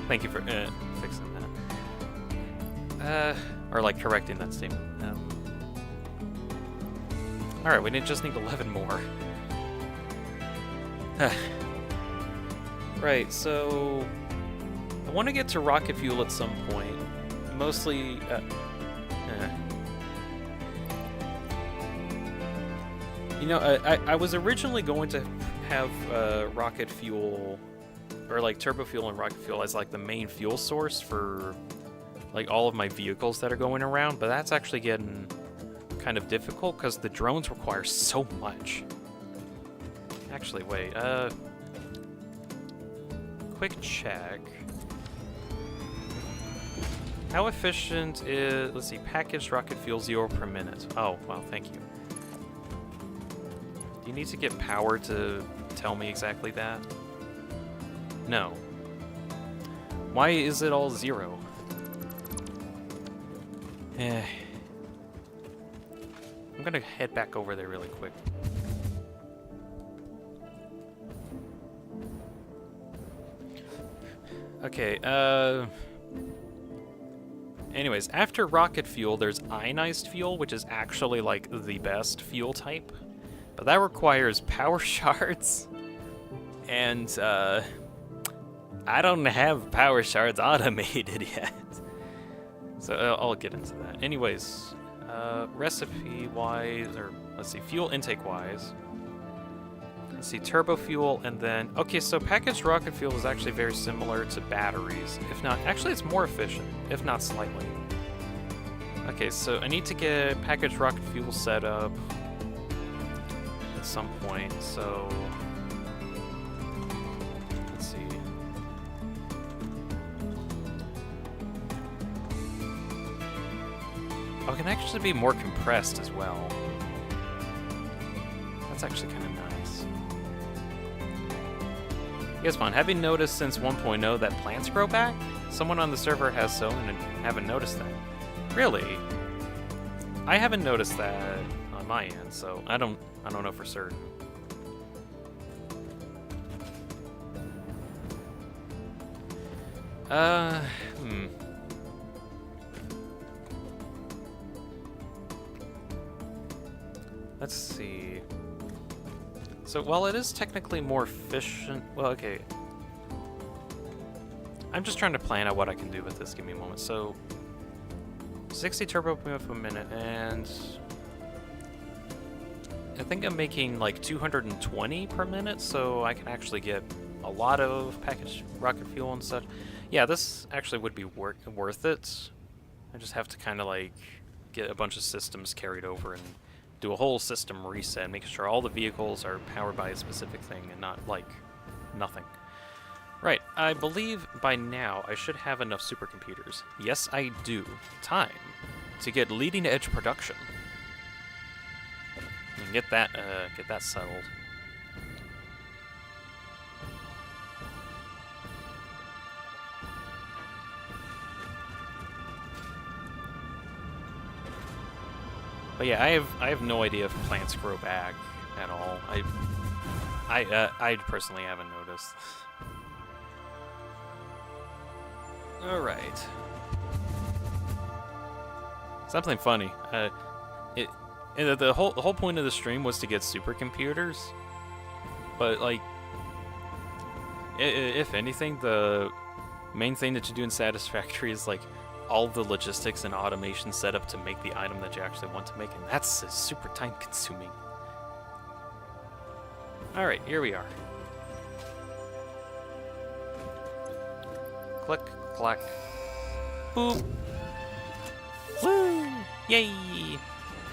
Thank you for fixing that. Or like correcting that statement. All right, we just need 11 more. Right, so I want to get to rocket fuel at some point. Mostly. You know, I was originally going to have rocket fuel, or like turbo fuel and rocket fuel as like the main fuel source for like all of my vehicles that are going around, but that's actually getting kind of difficult because the drones require so much. Actually, wait, quick check. How efficient is, let's see, packaged rocket fuel 0 per minute. Oh, well, thank you. Do you need to get power to tell me exactly that? No. Why is it all 0? I'm gonna head back over there really quick. Okay, anyways, after rocket fuel, there's ionized fuel, which is actually, like, the best fuel type. But that requires power shards, and, I don't have power shards automated yet. So, I'll get into that. Anyways, recipe-wise, or, let's see, fuel intake-wise. Let's see, turbo fuel, and then... Okay, so packaged rocket fuel is actually very similar to batteries. If not... Actually, it's more efficient, if not slightly. Okay, so I need to get packaged rocket fuel set up at some point, so... Let's see. Oh, it can actually be more compressed as well. That's actually kind of nice. Yes, Vaughn, have you noticed since 1.0 that plants grow back? Someone on the server has sown and haven't noticed that. Really? I haven't noticed that on my end, so I don't know for certain. Let's see. So while it is technically more efficient, well, okay. I'm just trying to plan out what I can do with this. Give me a moment. So 60 turbo per minute, and I think I'm making like 220 per minute, so I can actually get a lot of packaged rocket fuel and such. Yeah, this actually would be worth it. I just have to kind of like get a bunch of systems carried over and do a whole system reset, making sure all the vehicles are powered by a specific thing and not like nothing. Right, I believe by now I should have enough supercomputers. Yes, I do. Time to get leading edge production and get that settled. But yeah, I have no idea if plants grow back at all. I personally haven't noticed. All right. Something funny. The whole point of the stream was to get supercomputers, but like, if anything, the main thing that you do in Satisfactory is like all the logistics and automation set up to make the item that you actually want to make, and that's super time consuming. All right, here we are. Click, clack, boop. Woo! Yay!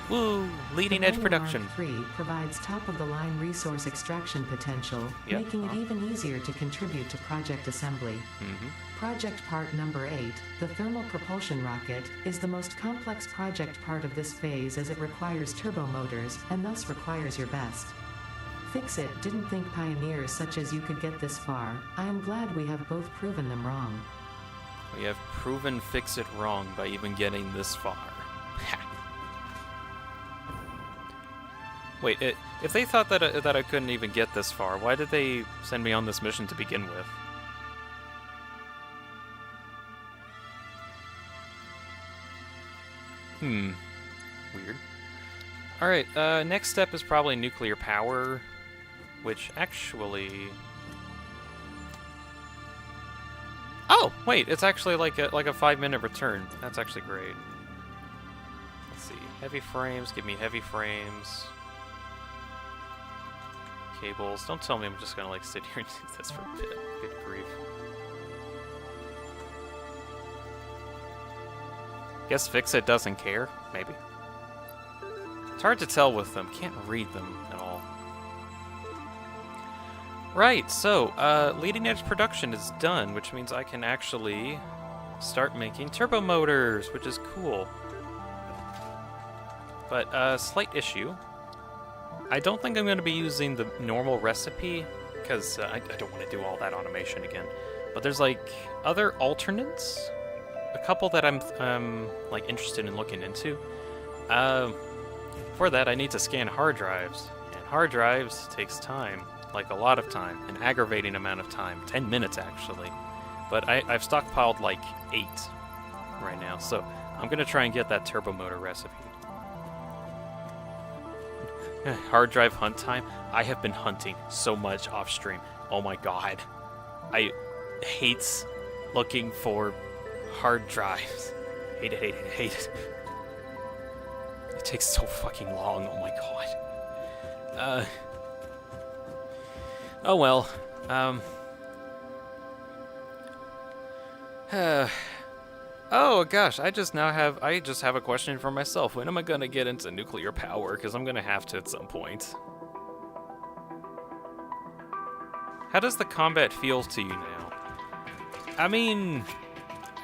Woo! Leading edge production. Mark 3 provides top-of-the-line resource extraction potential, Yep. making it even easier to contribute to project assembly. Project part number 8, the thermal propulsion rocket, is the most complex project part of this phase as it requires turbo motors, and thus requires your best. Fix-It didn't think pioneers such as you could get this far. I am glad we have both proven them wrong. We have proven Fix-It wrong by even getting this far. Wait, if they thought that I couldn't even get this far, why did they send me on this mission to begin with? Weird. Alright, next step is probably nuclear power, which actually... Oh, wait, it's actually like a 5-minute return. That's actually great. Let's see, heavy frames, give me heavy frames. Cables, don't tell me I'm just gonna like sit here and do this for a bit. Good grief. Guess Fix-It doesn't care, maybe. It's hard to tell with them, can't read them at all. Right, so, leading edge production is done, which means I can actually start making turbo motors, which is cool. But, slight issue. I don't think I'm going to be using the normal recipe, because I don't want to do all that automation again. But there's, like, other alternates, a couple that I'm like, interested in looking into. For that, I need to scan hard drives, and hard drives takes time. Like a lot of time, an aggravating amount of time, 10 minutes actually. But I've stockpiled like 8 right now, so I'm gonna try and get that turbo motor recipe. Hard drive hunt time. I have been hunting so much off stream. Oh my god. I hate looking for hard drives. Hate it, hate it, hate it. It takes so fucking long, oh my god. Oh well. Oh gosh, I just have a question for myself. When am I gonna get into nuclear power? Because I'm gonna have to at some point. How does the combat feel to you now? I mean,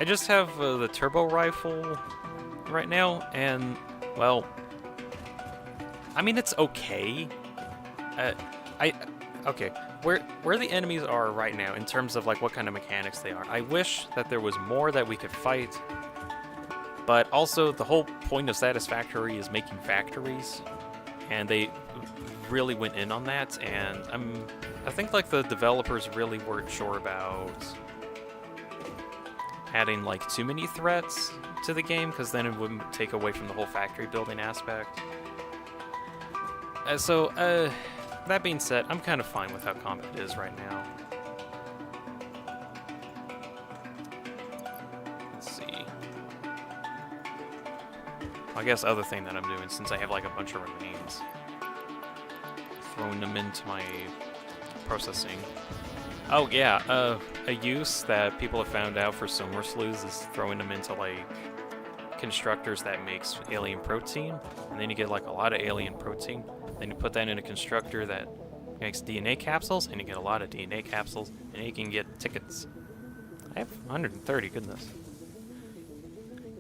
I just have the turbo rifle right now, and well, I mean it's okay. Okay, where the enemies are right now in terms of like what kind of mechanics they are, I wish that there was more that we could fight, but also the whole point of Satisfactory is making factories, and they really went in on that, and I think like the developers really weren't sure about adding like too many threats to the game, because then it wouldn't take away from the whole factory building aspect. That being said, I'm kind of fine with how combat is right now. Let's see. I guess other thing that I'm doing, since I have like a bunch of remains, throwing them into my processing. Oh yeah, a use that people have found out for Somer Slews is throwing them into like constructors that makes alien protein, and then you get like a lot of alien protein. Then you put that in a constructor that makes DNA capsules, and you get a lot of DNA capsules, and you can get tickets. I have 130, goodness.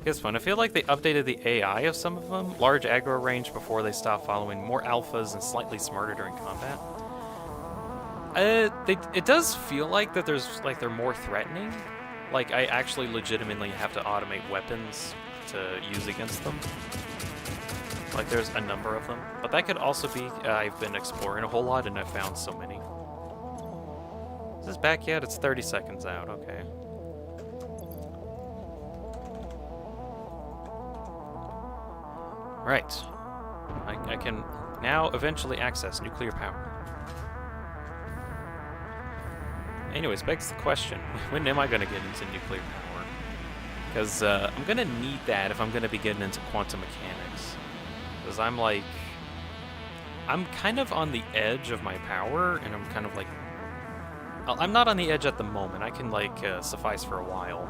It's fun. I feel like they updated the AI of some of them. Large aggro range before they stopped following, more alphas, and slightly smarter during combat. It does feel like that they're more threatening. Like I actually legitimately have to automate weapons to use against them. Like, there's a number of them. But that could also be I've been exploring a whole lot and I've found so many. Is this back yet? It's 30 seconds out. Okay. Right. I can now eventually access nuclear power. Anyways, begs the question, when am I going to get into nuclear power? Because I'm going to need that if I'm going to be getting into quantum mechanics. Because I'm kind of on the edge of my power, and I'm kind of like... I'm not on the edge at the moment. I can, suffice for a while.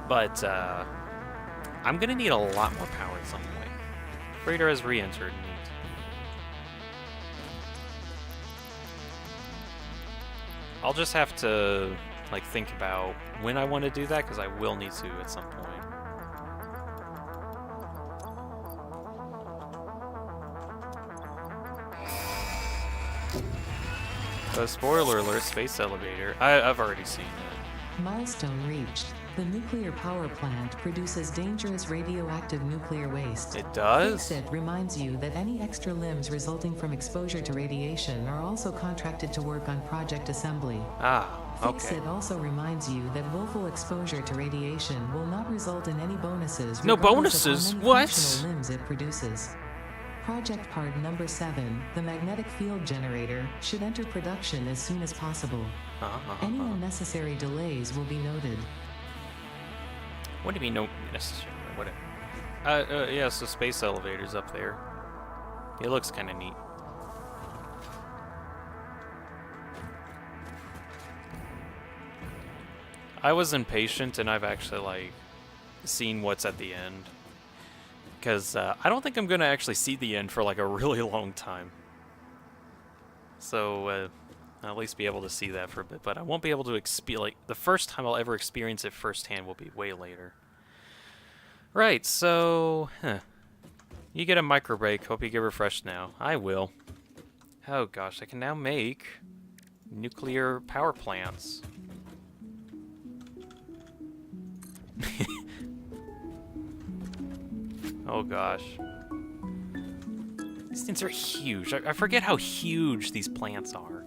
But I'm going to need a lot more power at some point. Freighter has re-entered. Neat. I'll just have to, think about when I want to do that, because I will need to at some point. Spoiler alert, space elevator. I've already seen it. Milestone reached. The nuclear power plant produces dangerous radioactive nuclear waste. It does? Fix-It reminds you that any extra limbs resulting from exposure to radiation are also contracted to work on project assembly. Ah, okay. Fix-It also reminds you that willful exposure to radiation will not result in any bonuses. No regardless bonuses? of how many What? functional limbs it produces. Project part number 7, the magnetic field generator, should enter production as soon as possible. Any unnecessary delays will be noted. What do you mean, no necessary? Whatever. Yeah, so space elevator's up there. It looks kind of neat. I was impatient, and I've actually, seen what's at the end. Because I don't think I'm going to actually see the end for, a really long time. So, I'll at least be able to see that for a bit, but I won't be able to the first time I'll ever experience it firsthand will be way later. Right, so, you get a micro break. Hope you get refreshed now. I will. Oh gosh, I can now make nuclear power plants. Oh gosh. These things are huge. I forget how huge these plants are.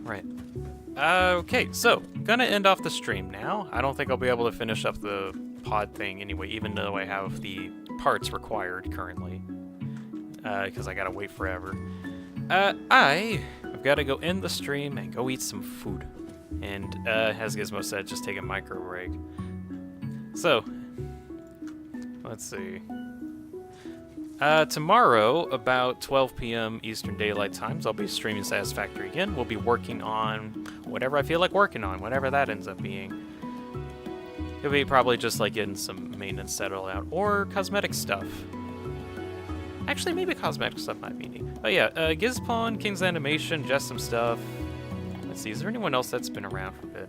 Right. Okay, so, gonna end off the stream now. I don't think I'll be able to finish up the pod thing anyway, even though I have the parts required currently. Because I gotta wait forever. I've gotta go end the stream and go eat some food. And, as Gizmo said, just take a micro break. So, let's see. Tomorrow, about 12 p.m. Eastern Daylight Times, I'll be streaming Satisfactory again. We'll be working on whatever I feel like working on, whatever that ends up being. It'll be probably just getting some maintenance settled out, or cosmetic stuff. Actually, maybe cosmetic stuff might be neat. But yeah, Gizpawn, King's Animation, just some stuff. Let's see, is there anyone else that's been around for a bit?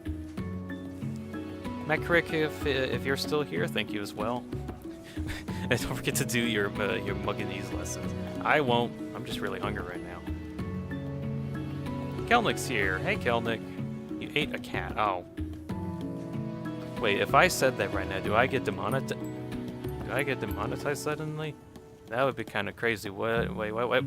Matt Crick, if you're still here, thank you as well. And don't forget to do your Mugganese lessons. I won't. I'm just really hungry right now. Kelnick's here. Hey, Kelnick. You ate a cat. Oh. Wait, if I said that right now, do I get demonetized? Do I get demonetized suddenly? That would be kind of crazy. What? Wait.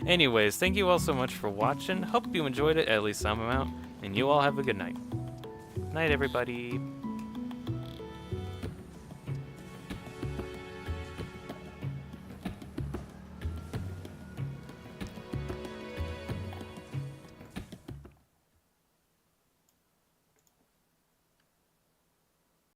Anyways, thank you all so much for watching. Hope you enjoyed it, at least some amount. And you all have a good night. Night, everybody.